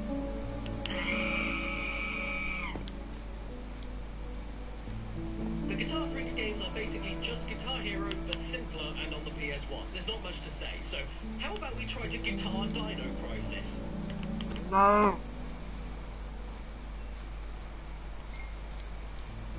The Guitar Freaks games are basically just Guitar Hero, but simpler and on the PS1. There's not much to say, so how about we try to guitar Dino Crisis? No.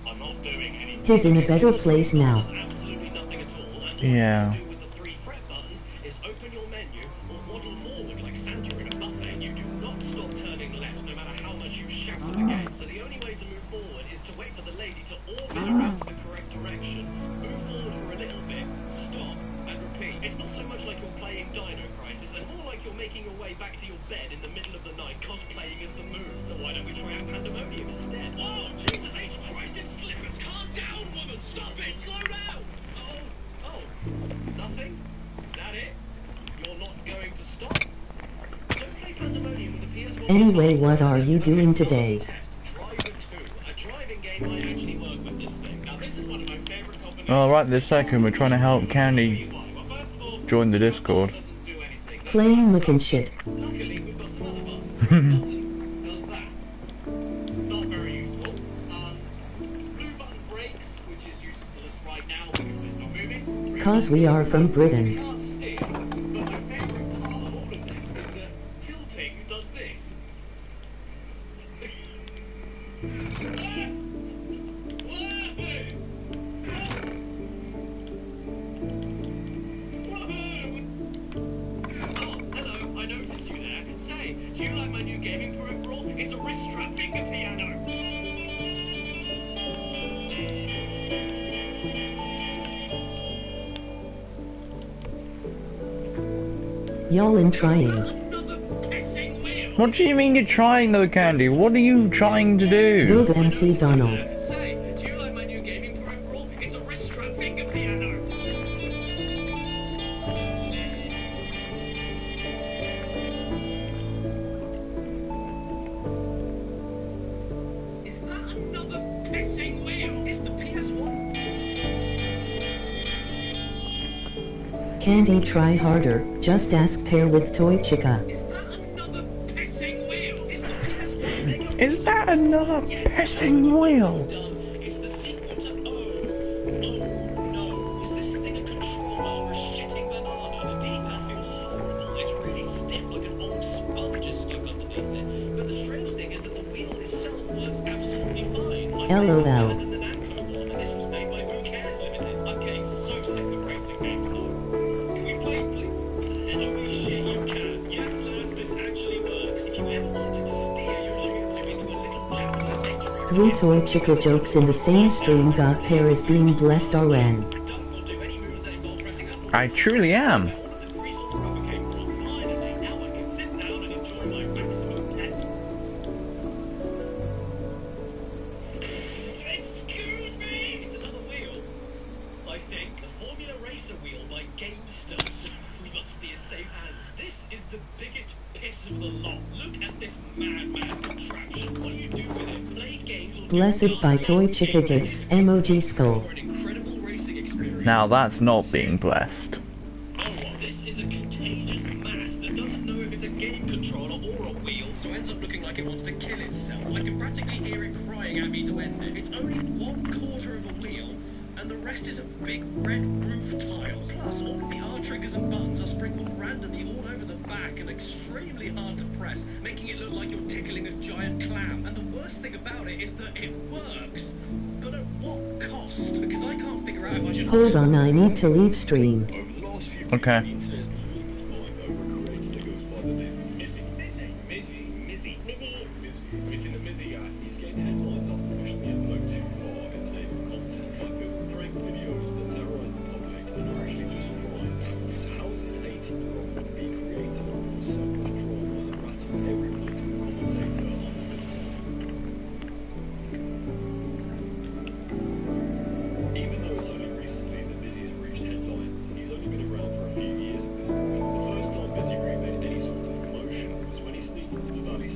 I'm not doing anything. He's in a better place now. Absolutely nothing at all. And Yeah. all you do with the 3 fret buttons is open your menu or waddle forward like Santa in a buffet. You do not stop turning left, no matter how much you shout at the game. So the only way to move forward is to wait for the lady to orbit around the correct direction. Move forward for a little bit, stop, and repeat. It's not so much like you're playing Dino Crisis, and more like you're making your way back to your bed in the middle of the night, cosplaying as the moon. So why don't we try out Pandemonium instead? Oh, Jesus H. Christ in slippers! Calm down, woman! Stop it! Slow down! Oh, nothing? Is that it? You're not going to stop? Don't play Pandemonium with the PS1. Anyway, what are you doing today? Driver 2, a driving game. I actually work with this thing. Now this is one of my favorite combinations. Well, right this second, we're trying to help Candy join the Discord. Playing looking shit. Luckily, we've got some other buttons. Button does that. Not very useful. Blue button brakes, which is useless right now because we're not moving. Green 'Cause we are from Britain. can't steer. But my favorite part of all of this is that tilting does this. Oh, hello, I noticed you there. Say, do you like my new gaming peripheral? It's a wrist strap finger piano. Y'all in trying. Another pissing wheel. What do you mean you're trying though, Candy? What are you trying to do? Build MC Donald. Say, do you like my new gaming peripheral? It's a wrist strap finger piano. Is that another pissing wheel? It's the PS1. Candy, try harder. Just ask pair with Toy Chica. Is that another pissing wheel? It's the PS1. Is that another pissing wheel? It's the sequel to Oh no. Is this thing a controller or a shitting banana? The D-pad feels horrible. It's really stiff, like an old sponge is stuck underneath it. But the strange thing is that the wheel itself works absolutely fine. Like LOL. better than the Namco one, and this was made by Who Cares Limited. I'm getting so sick of racing games though. Can we please? Holy shit, you can. Yes, lads, this actually works. If you ever wanted to steer your jiu-jitsu into a little Japanese intro. 3 Toy Chica jokes in the same stream. God pair is being blessed RN. I truly am. Excuse me! It's another wheel. I think the Formula Racer wheel by GameSters. We must be in safe hands. This is the biggest piss of the lot. Look at this madman contraption. What do you do with it? Play games or Blessed by Toy Chica gifts. Emoji skull. for an incredible racing experience. Now that's not being blessed. Oh, this is a contagious mass that doesn't know if it's a game controller or a wheel, so ends up looking like it wants to kill itself. I can practically hear it crying at me to end it. It's only 1/4 of a wheel, and the rest is a big red roof tile. Plus, all of the R triggers and buttons are sprinkled randomly all over the back and extremely hard to press, making it look like you're tickling a giant clam. And the worst thing about it is that it works. But at what cost? Because I can't figure out if I should... Hold on, I need to leave stream. Over the last few weeks, Okay. the internet has been losing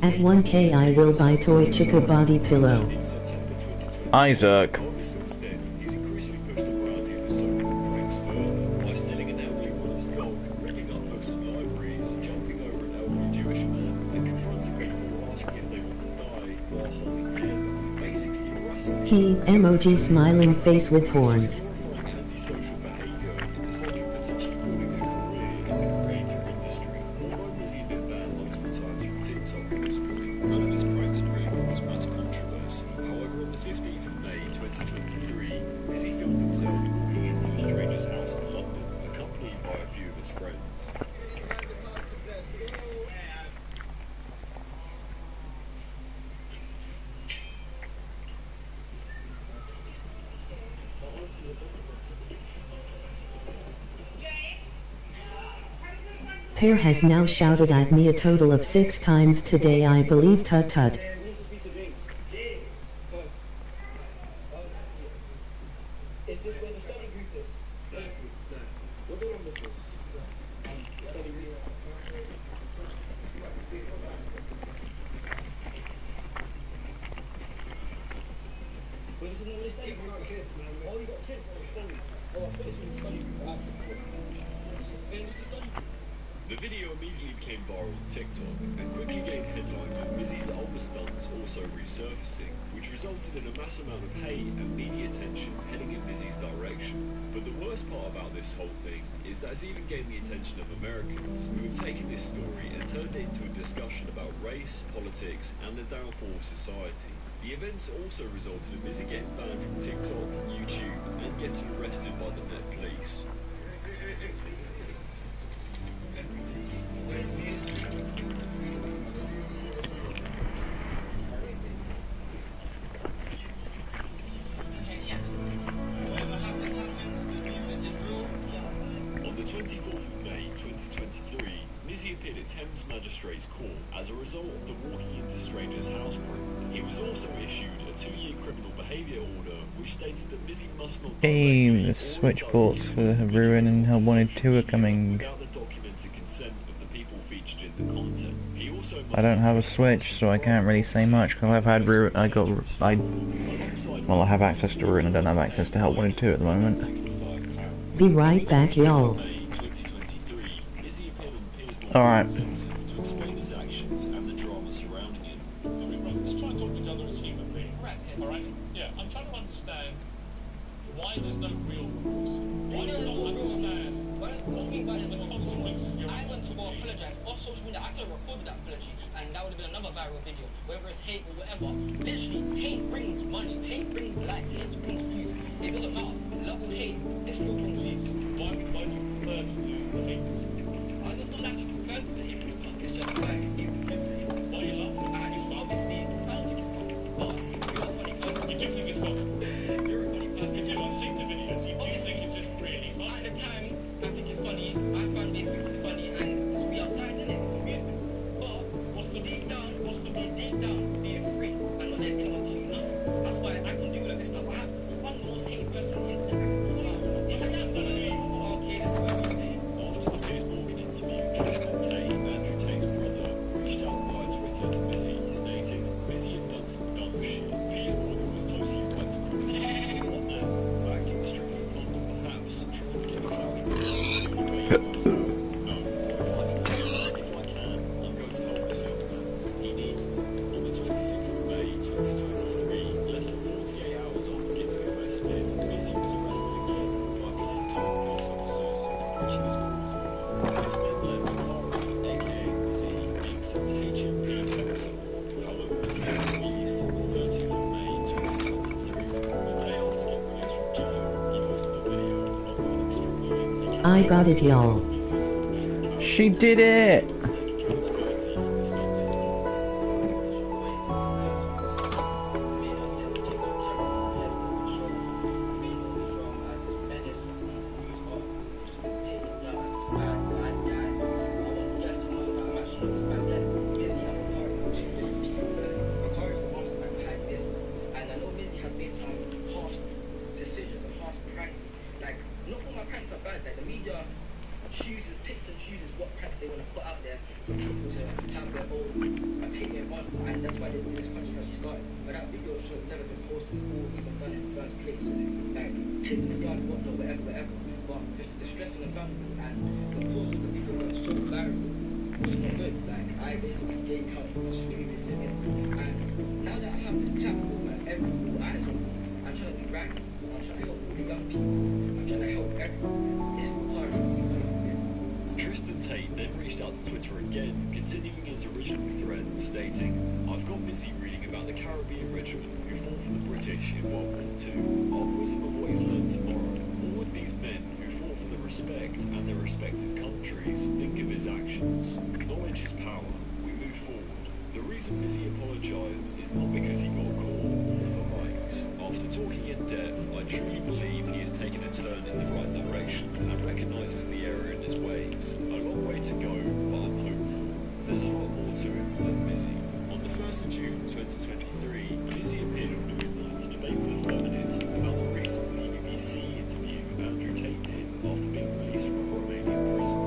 At 1K I will buy toy chica body pillow. In September 2020, Isaac. however, since then, he's increasingly pushed the morality of his so-called pranks further by stealing an elderly woman's dog, ripping up books and libraries, jumping over an elderly Jewish man, and confronting people asking if they want to die while holding him, basically harassing He, emoji smiling face with horns. horrifying antisocial behaviour in the sake of potentially ruining their career in the creator industry. Although Mizzy had been banned multiple times from TikTok at this point, none of his pranks had really caused mass controversy. However, on the 15th of May 2023, Mizzy filmed himself walking into a stranger's house in London, accompanied by a few of his friends. Pear has now shouted at me a total of 6 times today, I believe. Tut tut. Is this where the study group is? No. What door number is this? Study group. Well, this is not where the study group is. Kids, man. Oh, you got kids? Oh, sorry. Oh, I thought this was the study group. Then this is the study group. The video immediately became viral on TikTok and quickly gained headlines with Mizzy's older stunts also resurfacing, which resulted in a mass amount of hate and media attention heading in Mizzy's direction. But the worst part about this whole thing is that it's even gained the attention of Americans who have taken this story and turned it into a discussion about race, politics, and the downfall of society. The events also resulted in Mizzy getting banned from TikTok, YouTube, and getting arrested by the Net Police. On the 24th of May 2023, Mizzy appeared at Thames Magistrates Court as a result of the walking into strangers' house prank. He was also issued a 2-year criminal behaviour order which stated that Mizzy must not Game, the switchboards for Ruin and Hell Wanted 2 are coming. without the documented consent of the people featured in the content. He also I don't have a Switch, so I can't really say much because I've had Ruin. I have access to Ruin. I don't have access to Hell Wanted 2 at the moment. Be right back, y'all. Alright. to explain his actions and the drama surrounding him. Let's try and talk to each other as human beings. Alright? Yeah, I'm trying to understand why there's no real remorse. Why do you not understand what the consequences of your I went to go apologize off social media. I could have recorded that apology and that would have been another viral video. Whether it's hate or whatever. Literally, hate brings money, hate brings likes, hate brings views. It doesn't matter. Love or hate, it still brings views. Why do you prefer to do the hate? I don't like to prefer to the hate stuff. It's just like it's easy to do. Why you laugh? And it's obviously, I don't think it's fun. But you're a funny person. You do think it's fun? You're a funny person. You do think the videos, you do think it's just really fun? At the time, I think it's funny. My fan base thinks it's funny, and it's we outside, isn't it? It's a weird thing. But What's the deep down, being free and not letting anyone tell you nothing. That's why I can do all of this stuff. I have to. I'm the most hated person on the internet. If I am, okay, that's what you're saying. After the Piers Morgan interview, Tristan Tate, Andrew Tate's brother, reached out via Twitter to Mizzy, stating Mizzy had done some dumb shit. Piers Morgan was totally practical. What now? Back to the streets of London, perhaps, trying to get a clarification. No, if I can, I'm going to help this young man. He needs it. On the 26th of May 2023, less than 48 hours after getting arrested, Mizzy was arrested again by plainclothes police officers for breaching his court order. This then led Bakari, aka Mizzy, being sent to HMP Towson. However, his case was released on the 30th of May 2023. The day after getting released from jail, he posted a video along with an extremely lengthy I got it, y'all. She did it! And I know Mizzy has made some harsh decisions and harsh pranks. Like, not all my pranks are bad. Like, the media picks and chooses what pranks they want to put out there for people to have their own take them on, and that's why this controversy started. But that video should have never been posted or even done in the first place. Like, kids in the yard, whatnot, whatever. But just the stress on the family and the cause of the video got so viral was not good. Like, I basically gained out for streaming it. And now that I have this platform and all eyes on me, I'm trying to do right. I'm trying to help all the young people. I'm trying to help everyone. This is hard. Tristan Tate then reached out to Twitter again, continuing his original thread, stating, "I've got busy reading about the Caribbean regiment who fought for the British in World War II. I'll quiz him on what he's learned tomorrow. What would these men who fought for the respect and their respective countries think of his actions? Knowledge is power. We move forward." The reason Mizzy apologised is not because he got caught or for likes. After talking in depth, I truly believe he has taken a turn in the right direction and recognises the error in his ways. A long way to go, but I'm hopeful. There's a lot more to him than Mizzy. On the 1st of June 2023, Mizzy appeared on Newsnight to debate with a feminist about the recent BBC interview Andrew Tate did after being released from a Romanian prison.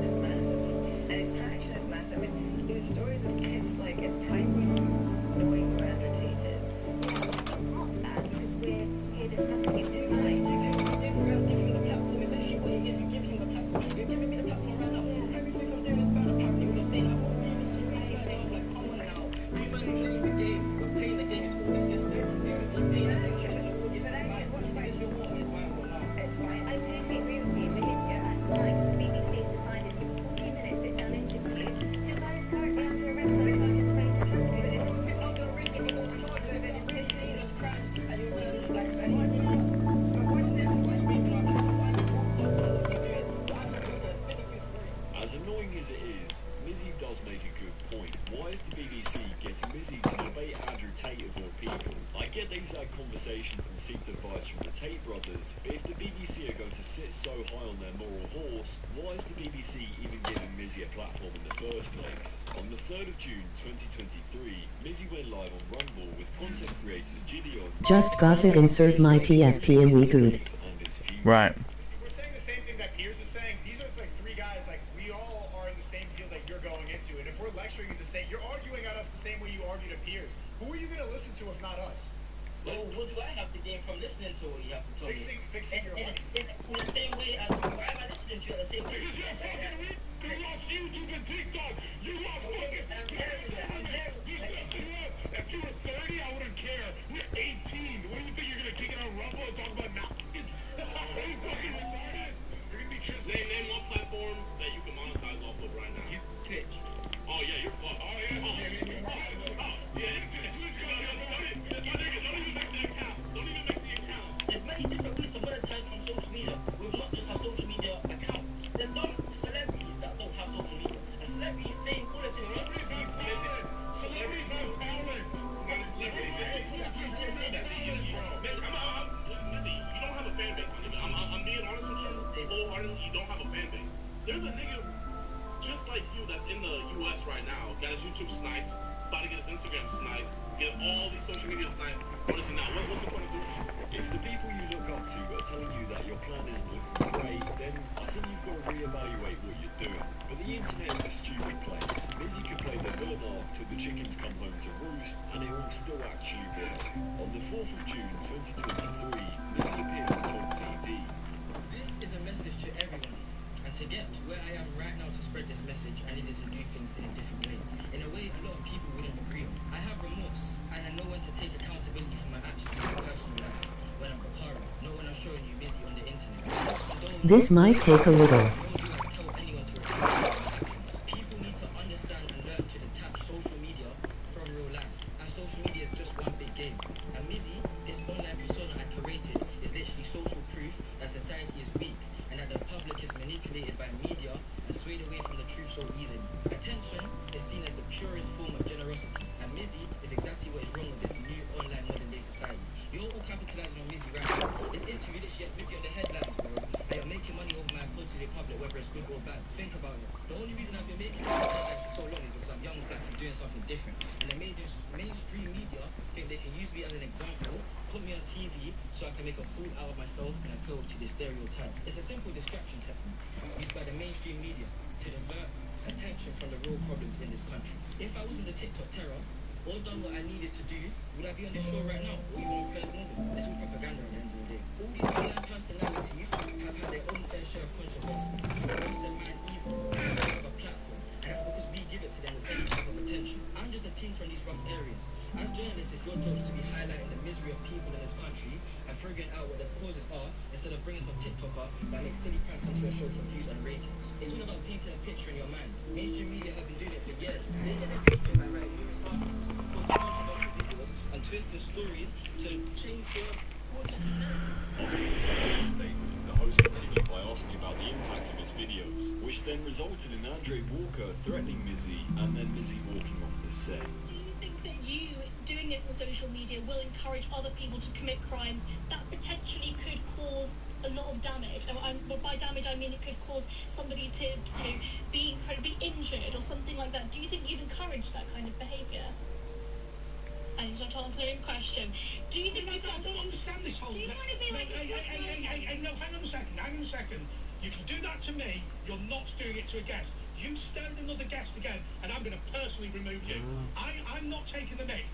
It's massive, and its traction is massive. I mean, there's stories of kids like in primary school knowing who Andrew Tate is. Not that, because we're here discussing it tonight. Giving me the platform is actually what it is. You give him the platform. You're giving me the platform right now. Everything I'm doing is bad. Apparently, when you're saying I want BBC right now, I'm like, come on now. You man are playing the game. We're playing the game. It's all the system. You're paying attention to the audience. What is your point? Is mine or not? It's fine. I seriously agree with you. We're here to get back tonight. The BBC's decided to give a 40-minute sit-down interview. Two guys currently under arrest on charges of rape and trafficking. As annoying as it is, Mizzy does make a good point. Why is the BBC getting Mizzy to debate Andrew Tate of all people? I get these had conversations and seeked advice from the Tate brothers, but if the BBC are going to sit so high on their moral horse, why is the BBC even giving Mizzy a platform in the first place? On the 3rd of June 2023, Mizzy went live on Rumble with content creators Gideon. Just got it, insert my PFP and we good. Right. We're saying the same thing that Piers is saying. These are like three guys, like we all are in the same field that you're going into. And if we're lecturing you to say, you're arguing at us the same way you argue to Piers, who are you going to listen to if not us? Well, what do I have to gain from listening to what you have to tell me? Fixing your life. In the same way as why am I listening to you at the same way? Because you're fucking weak. You lost YouTube and TikTok. You lost fucking. I'm hearing that. There's nothing left. If you were 30, I wouldn't care. We're 18. What do you think you're gonna kick it on Rumble and talk about now? Are you fucking retarded? You're gonna be just name one platform that you can monetize off of right now. Twitch. Oh yeah, you're fucked. Oh yeah. Oh yeah. Twitch got it. Don't even make the account. Don't even make the account. There's many different ways to monetize from social media. We've not just have social media account. There's some celebrities that don't have social media. A celebrity fame, all of this. Celebrities have talent. Celebrities have talent. You don't have a fan base, my nigga. I'm being honest with you. Wholeheartedly, you don't have a fan base. There's a nigga just like you that's in the US right now, got his YouTube sniped, about to get his Instagram sniped, get all these social media sniped. What is he now? What's the point of doing that? If the people you look up to are telling you that your plan isn't looking great, then I think you've got to reevaluate what you're doing. But the internet is a stupid place. Mizzy could play the villain arc till the chickens come home to roost, and it will still actually work. On the 4th of June 2023, Mizzy appeared on Tom TV. This is a message to everyone. And to get where I am right now to spread this message, I needed to do things in a different way. In a way a lot of people wouldn't agree on. I have remorse, and I know when to take accountability for my actions in my personal life. When I'm Bakari, know when I'm showing you busy on the internet. This might take a little. Nor do I tell anyone to report my actions. People need to understand and learn to detach social media from real life. And social media is just one big game. And Mizzy, this online persona I curated, is literally social proof that society is weak and that the public is manipulated by media and swayed away from the truth so easily. Attention is seen as the purest form of generosity, and Mizzy is exactly what is wrong with this new online modern day society. You're all capitalizing on Mizzy right now. This interview literally has Mizzy on the headlines, bro. And you're making money over my approach to the public, whether it's good or bad. Think about it. The only reason I've been making headlines for so long is because I'm young, black, and doing something different. And the mainstream media think they can use me as an example, put me on TV so I can make a fool out of myself and appeal to the stereotype. It's a simple distraction technique used by the mainstream media to divert attention from from the real problems in this country. If I wasn't the TikTok terror, or done what I needed to do, would I be on this show right now? Or even on Prayers Morgan? It's all propaganda at the end of the day. All these online personalities have had their own fair share of controversies. Worse than man even, because they have a platform. And that's because we give it to them with any type of attention. I'm just a teen from these rough areas. As journalists, it's your job to be highlighting the misery of people in this country and figuring out what the causes are instead of bringing some TikToker that makes silly pranks onto a show for views and ratings. It's all about painting a picture in your mind. Mainstream media have been doing it for years. They get their picture by writing numerous articles, posting controversial videos, and twisting stories to change the audience's narrative. After listening to his statement, the host continued by asking about the impact of his videos, which then resulted in Andre Walker threatening Mizzy and then Mizzy walking off the set. Do you think that you doing this on social media will encourage other people to commit crimes that potentially could cause a lot of damage? And by damage, I mean it could cause somebody to, be incredibly injured or something like that. Do you think you've encouraged that kind of behaviour? And he's not answering the question. Do you think I don't understand this whole... Do you want to be like... Hey, no, hang on a second. You can do that to me, you're not doing it to a guest. You stone another guest again, and I'm going to personally remove you. I'm not taking the mic.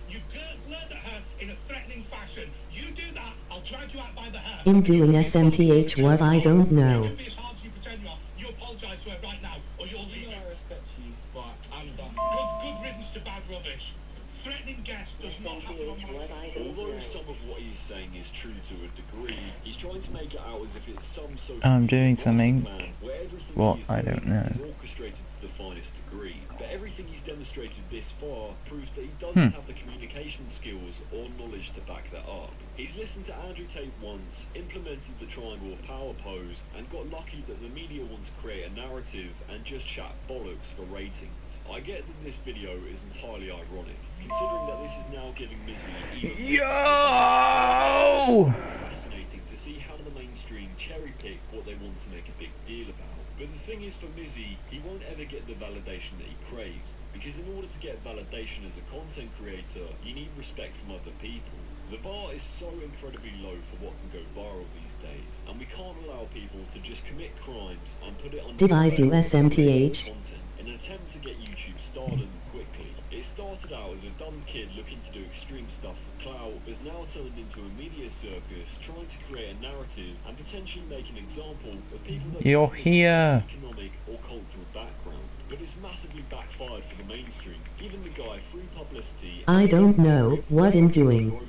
You glared at her in a threatening fashion. You do that, I'll drag you out by the hair. I'm doing SMTH what I don't know. You can be as hard as you pretend you are. You apologise to her right now, or you'll leave. I respect you, but I'm done. Good riddance to bad rubbish. Threatening guests does not happen on my show. Although some of what he's saying is true to a degree, he's trying to make it out as if it's some social I'm doing something. where everything What? he's I doing don't know. is orchestrated to the finest degree. But everything he's demonstrated this far proves that he doesn't have the communication skills or knowledge to back that up. He's listened to Andrew Tate once, implemented the triangle of power pose, and got lucky that the media want to create a narrative and just chat bollocks for ratings. I get that this video is entirely ironic, considering that this is now giving Mizzy even Yo! fascinating to see how the mainstream cherry pick what they want to make a big deal about. But the thing is, for Mizzy, he won't ever get the validation that he craves, because in order to get validation as a content creator, you need respect from other people. The bar is so incredibly low for what can go viral these days, and we can't allow people to just commit crimes and put it on Did I do SMTH? content in an attempt to get YouTube stardom quickly. It started out as a dumb kid looking to do extreme stuff for clout, has now turned into a media circus trying to create a narrative and potentially make an example of people that You're have here. economic or cultural background. But it's massively backfired for the mainstream, giving the guy free publicity. I don't know what I'm doing.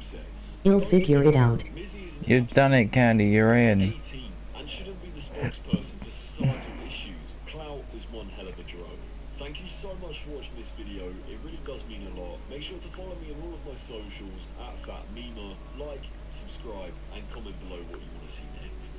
He'll figure it out. You've done it, Candy. You're in. 18 and shouldn't be the spokesperson for societal issues. Clout is one hell of a drug. Thank you so much for watching this video. It really does mean a lot. Make sure to follow me on all of my socials @FatMema. Like, subscribe, and comment below what you want to see next.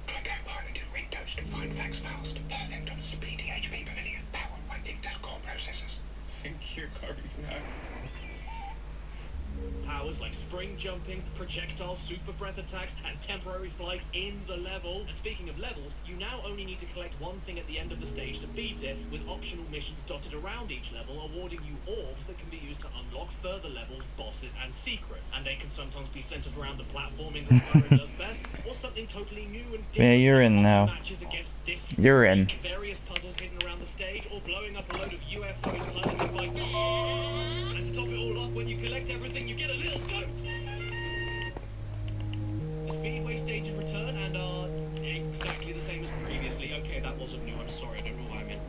Click out into Windows to find facts fast. Perfect on speedy HP Pavilion, powered by Intel Core processors. Think you guys know. Powers like spring jumping, projectile super breath attacks, and temporary flight in the level. And speaking of levels, you now only need to collect one thing at the end of the stage to beat it, with optional missions dotted around each level, awarding you orbs that can be used to unlock further levels, bosses, and secrets. And they can sometimes be centered around the platforming that Spyro does best, or something totally new and different. Yeah, you're in now. Matches against this You're in. various puzzles hidden around the stage, or blowing up a load of UFOs piloted by... And to top it all off, when you collect everything, you get a little goat! The Speedway stages return and are exactly the same as previously. Okay, that wasn't new, I'm sorry, I don't know what I meant.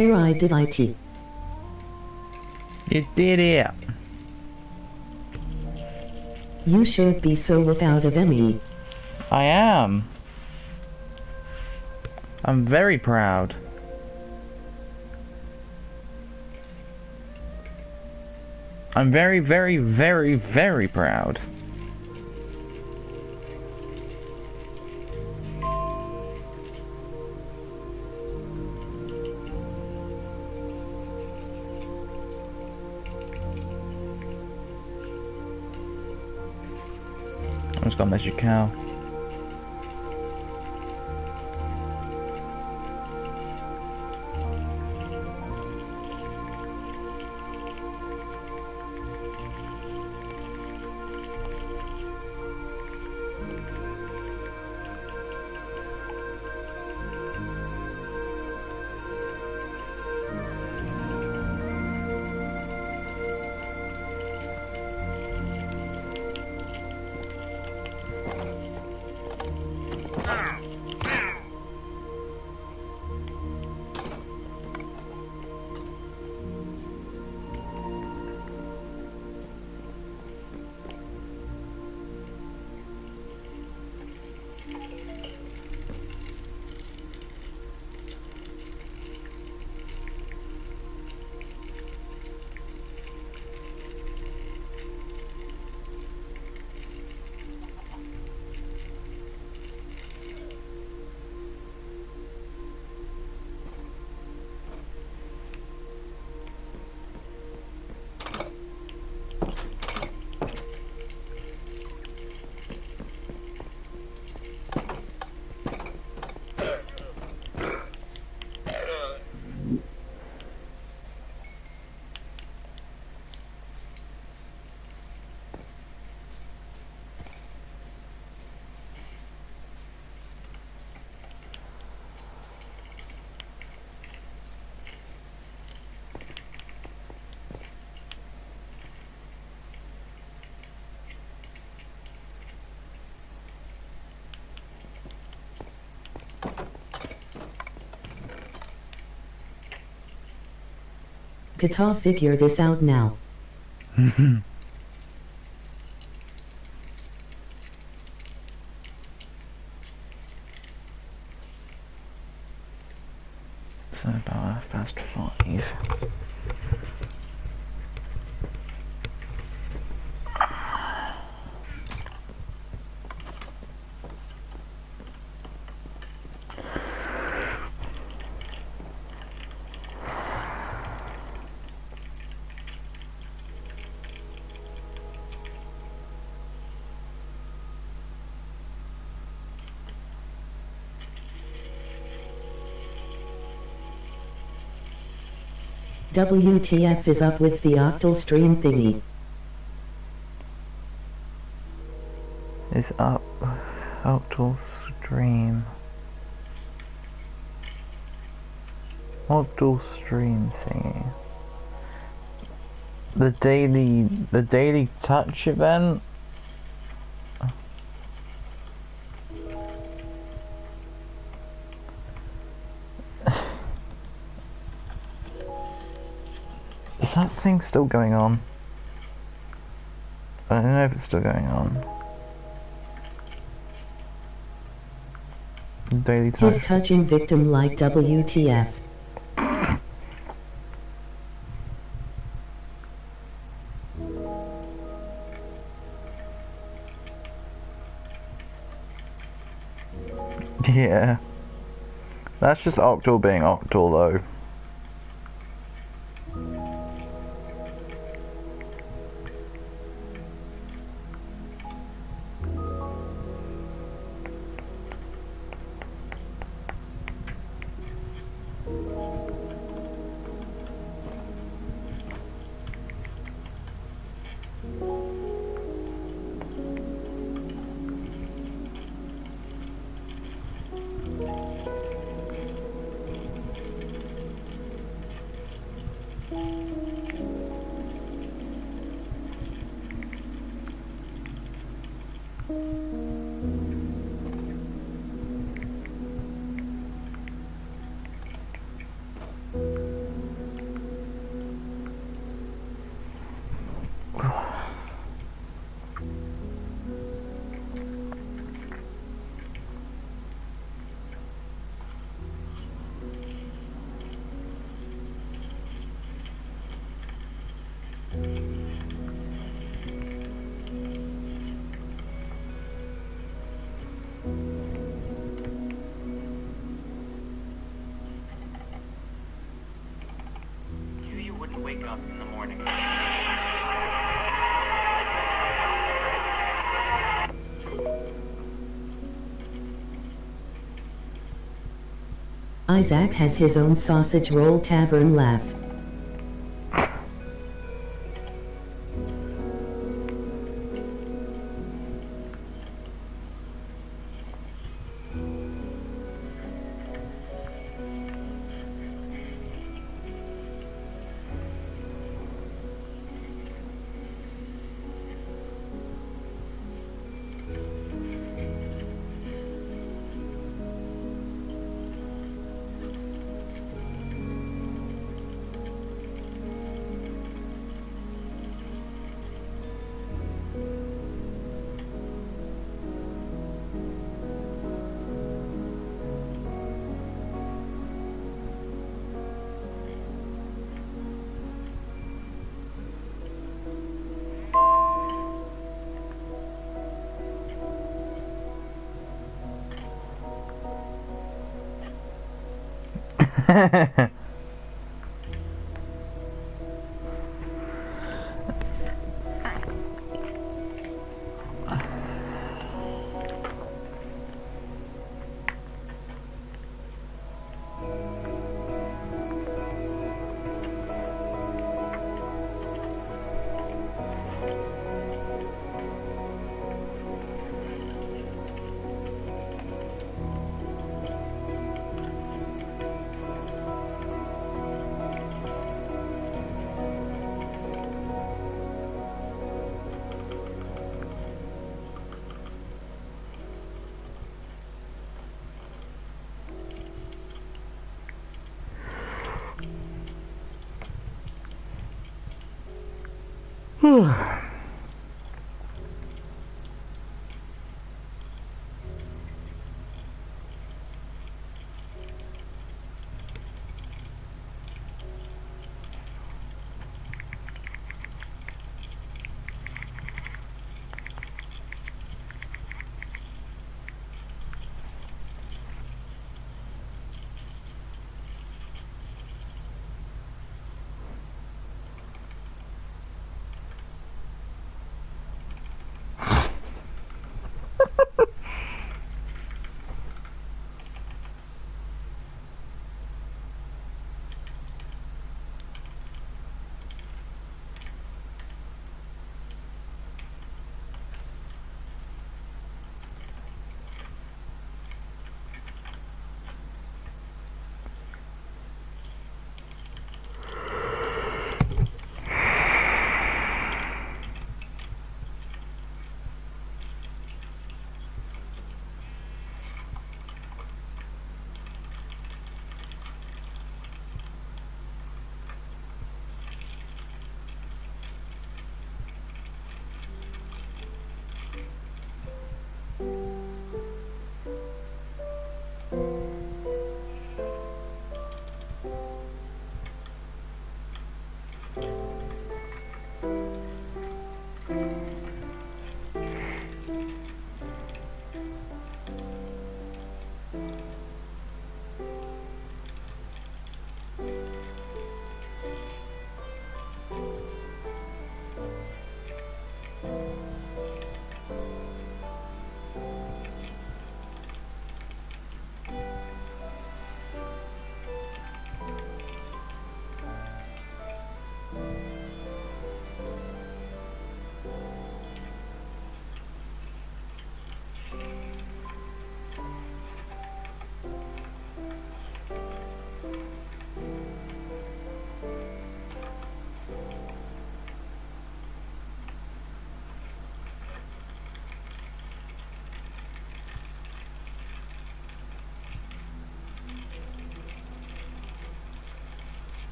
Here I did it. You did it. You should be so proud of me. I am. I'm very proud. I'm very, very, very, very proud. I just got a message, cow. Guitar, figure this out now. So about 5:05. WTF is up with the octal stream thingy? Is up. Octal stream. Octal stream thingy. The daily touch event. Is that thing still going on? I don't know if it's still going on. Daily touch. His touching victim like WTF. Yeah. That's just Octal being Octal though. Isaac has his own sausage roll tavern laugh.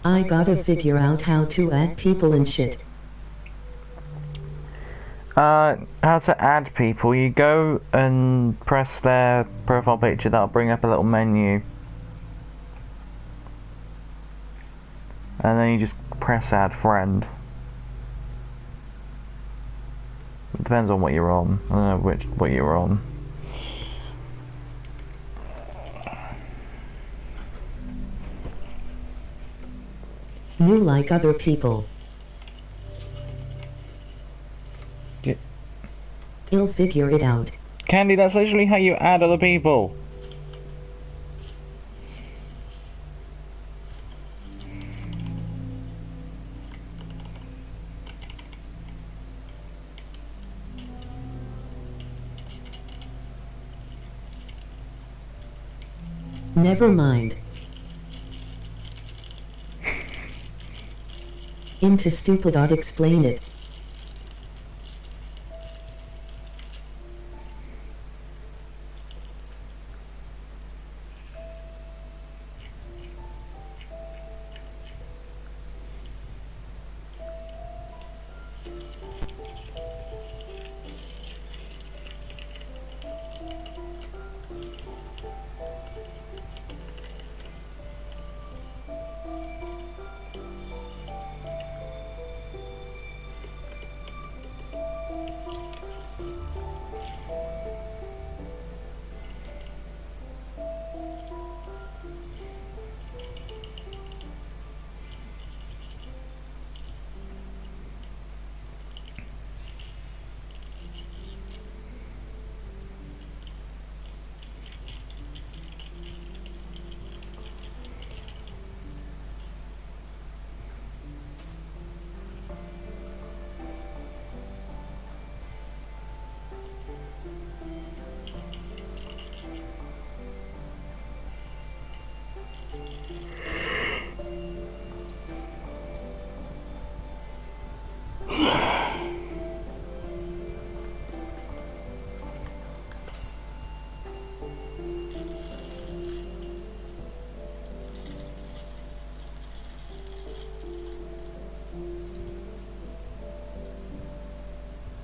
I gotta figure out how to add people and shit. How to add people, you go and press their profile picture, that'll bring up a little menu. And then you just press add friend. It depends on what you're on. I don't know what you're on. You like other people. Yeah. He'll figure it out. Candy, that's literally how you add other people. Never mind. Into stupid odd explain it.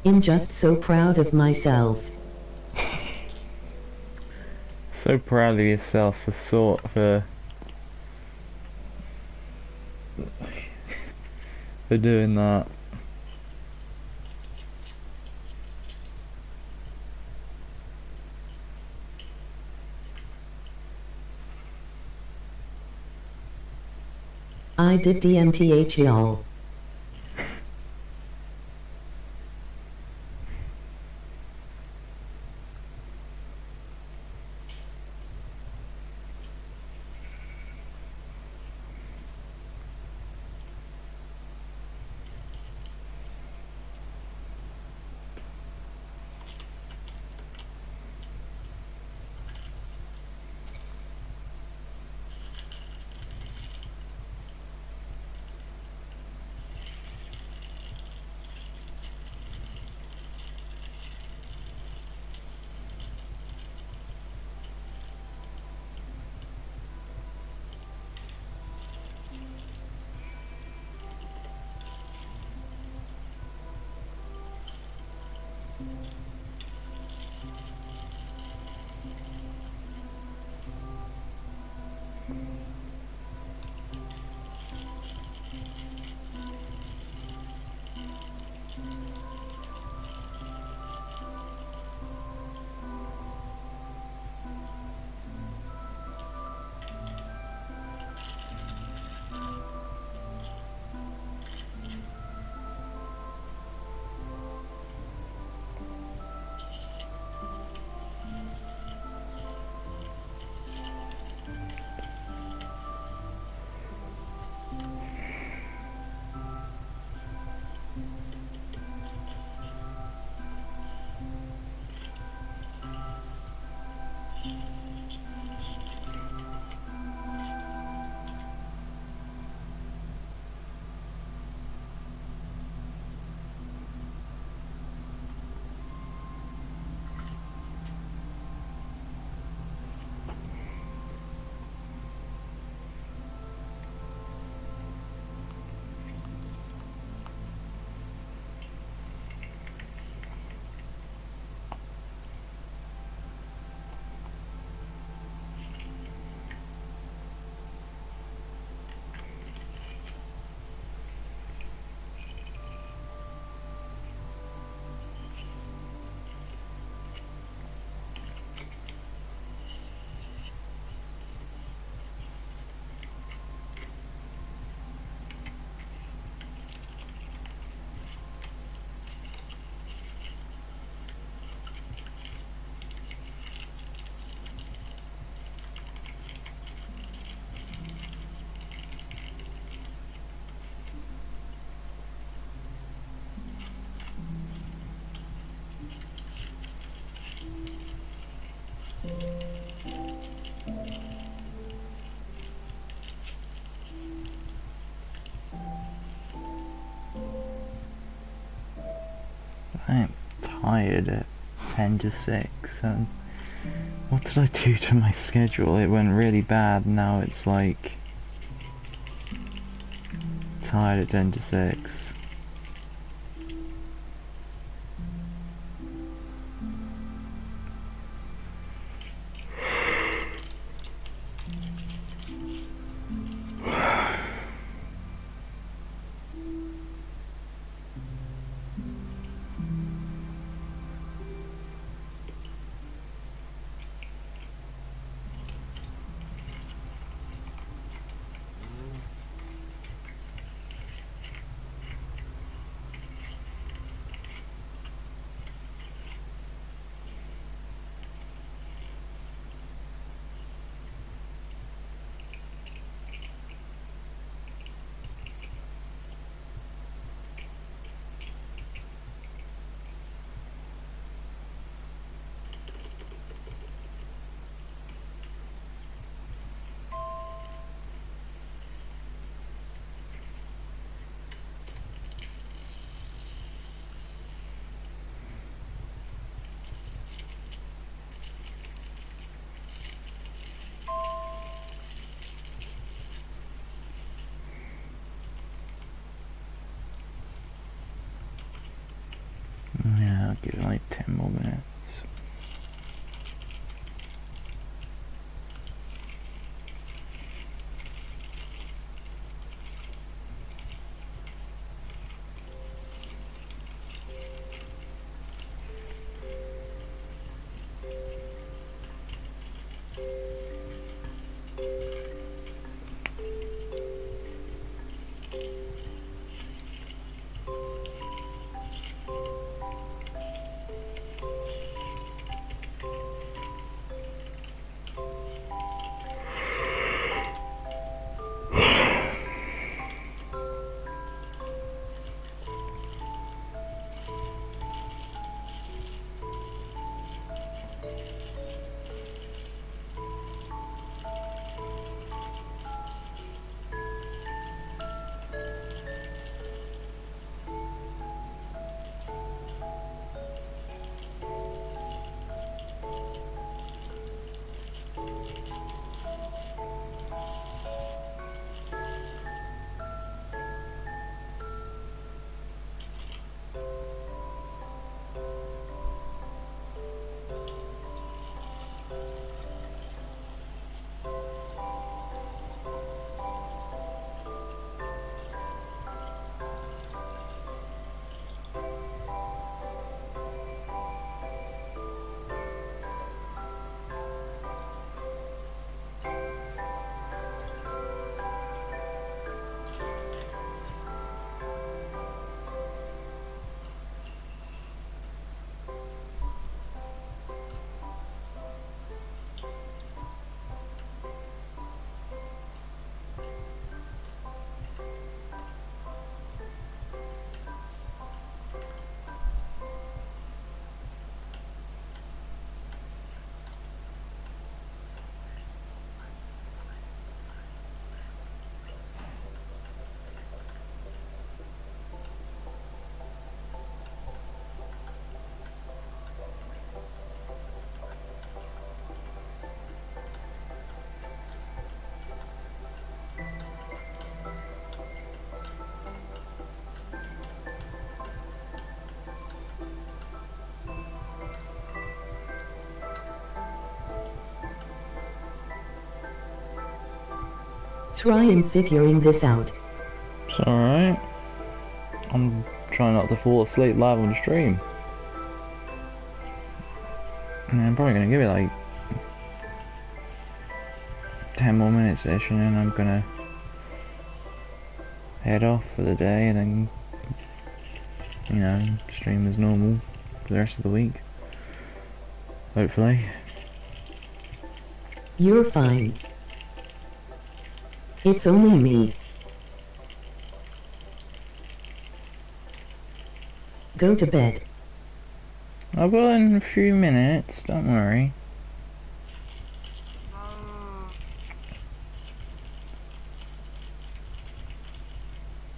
I'm just so proud of myself. So proud of yourself for doing that. I did DMTH y'all. I'm tired at 10 to 6, and what did I do to my schedule? It went really bad. Now it's like tired at 10 to 6. Yeah, I'll give it like 10 more minutes. Try and figuring this out. It's alright. I'm trying not to fall asleep live on the stream. And I'm probably gonna give it like 10 more minutes-ish, and then I'm gonna head off for the day, and then, you know, stream as normal for the rest of the week. Hopefully. You're fine. It's only me. Go to bed. I will in a few minutes, don't worry. I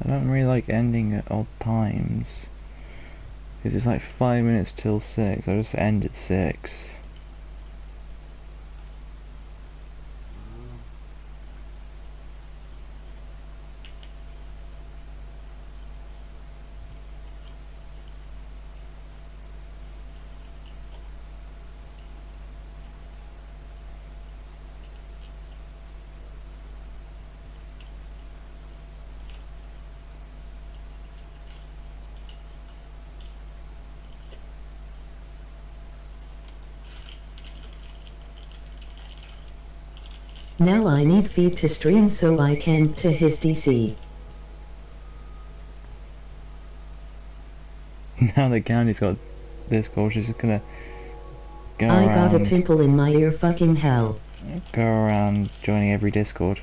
don't really like ending at odd times, Because it's like 5 minutes till 6. I'll just end at 6. Now I need feed to stream so I can to his DC. Now that Candy's got Discord, she's just gonna go I got a around, pimple in my ear, fucking hell. go around joining every Discord.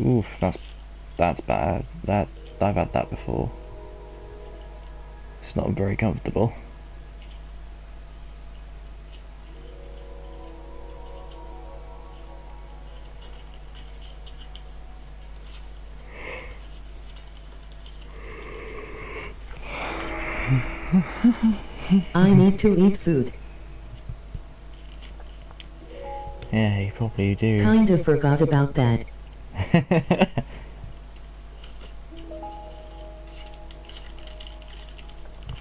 Oof, that's bad. I've had that before. It's not very comfortable. I need to eat food. Yeah, you probably do. Kinda forgot about that.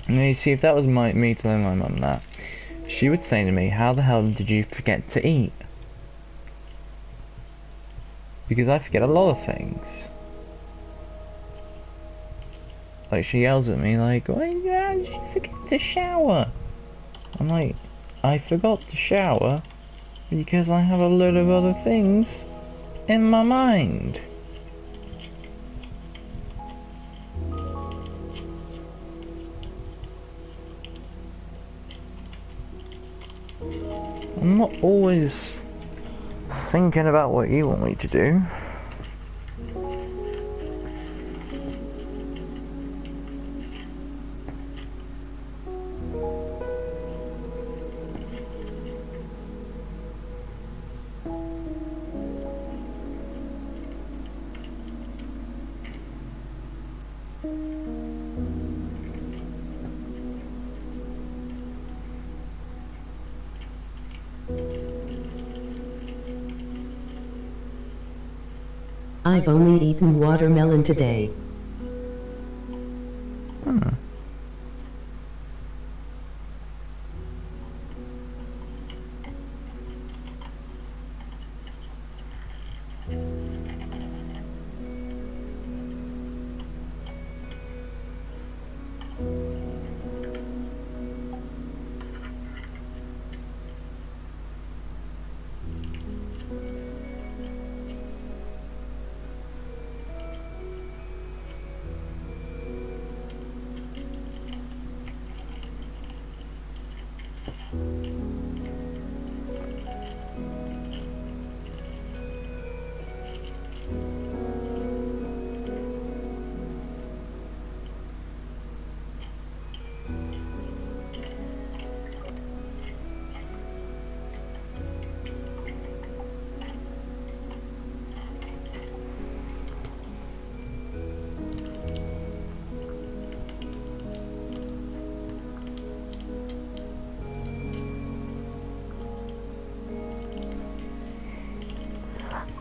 And you see, if that was me telling my mum that, she would say to me, how the hell did you forget to eat? Because I forget a lot of things. Like, she yells at me like, why did you forget to shower? I'm like, I forgot to shower because I have a load of other things in my mind. I'm not always thinking about what you want me to do. I've only eaten watermelon today.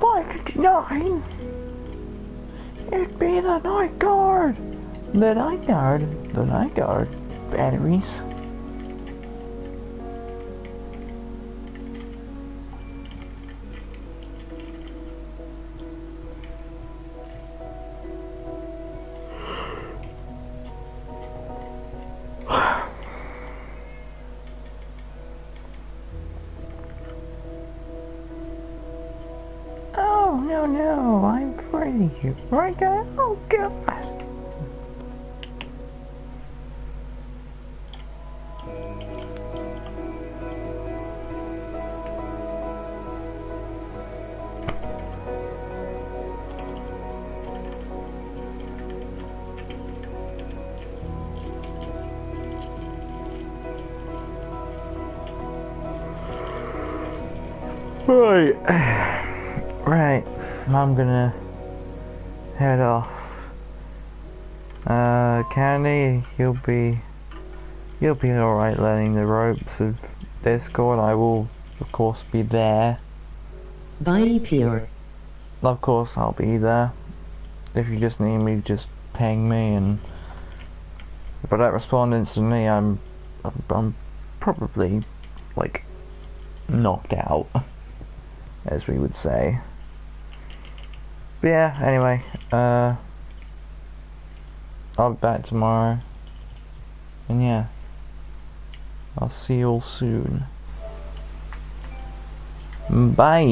$5.59. It'd be the night guard. The night guard. The night guard. Batteries. No, I'm free. Right, guys? Oh, God. Right, I'm gonna head off. Candy, you'll be You'll be alright learning the ropes of Discord. I will, of course, be there. Bye, Pierre. Of course, I'll be there. If you just need me, just ping me, and if I don't respond instantly, I'm probably, like, knocked out, as we would say. But yeah, anyway, I'll be back tomorrow, and yeah, I'll see you all soon. Bye!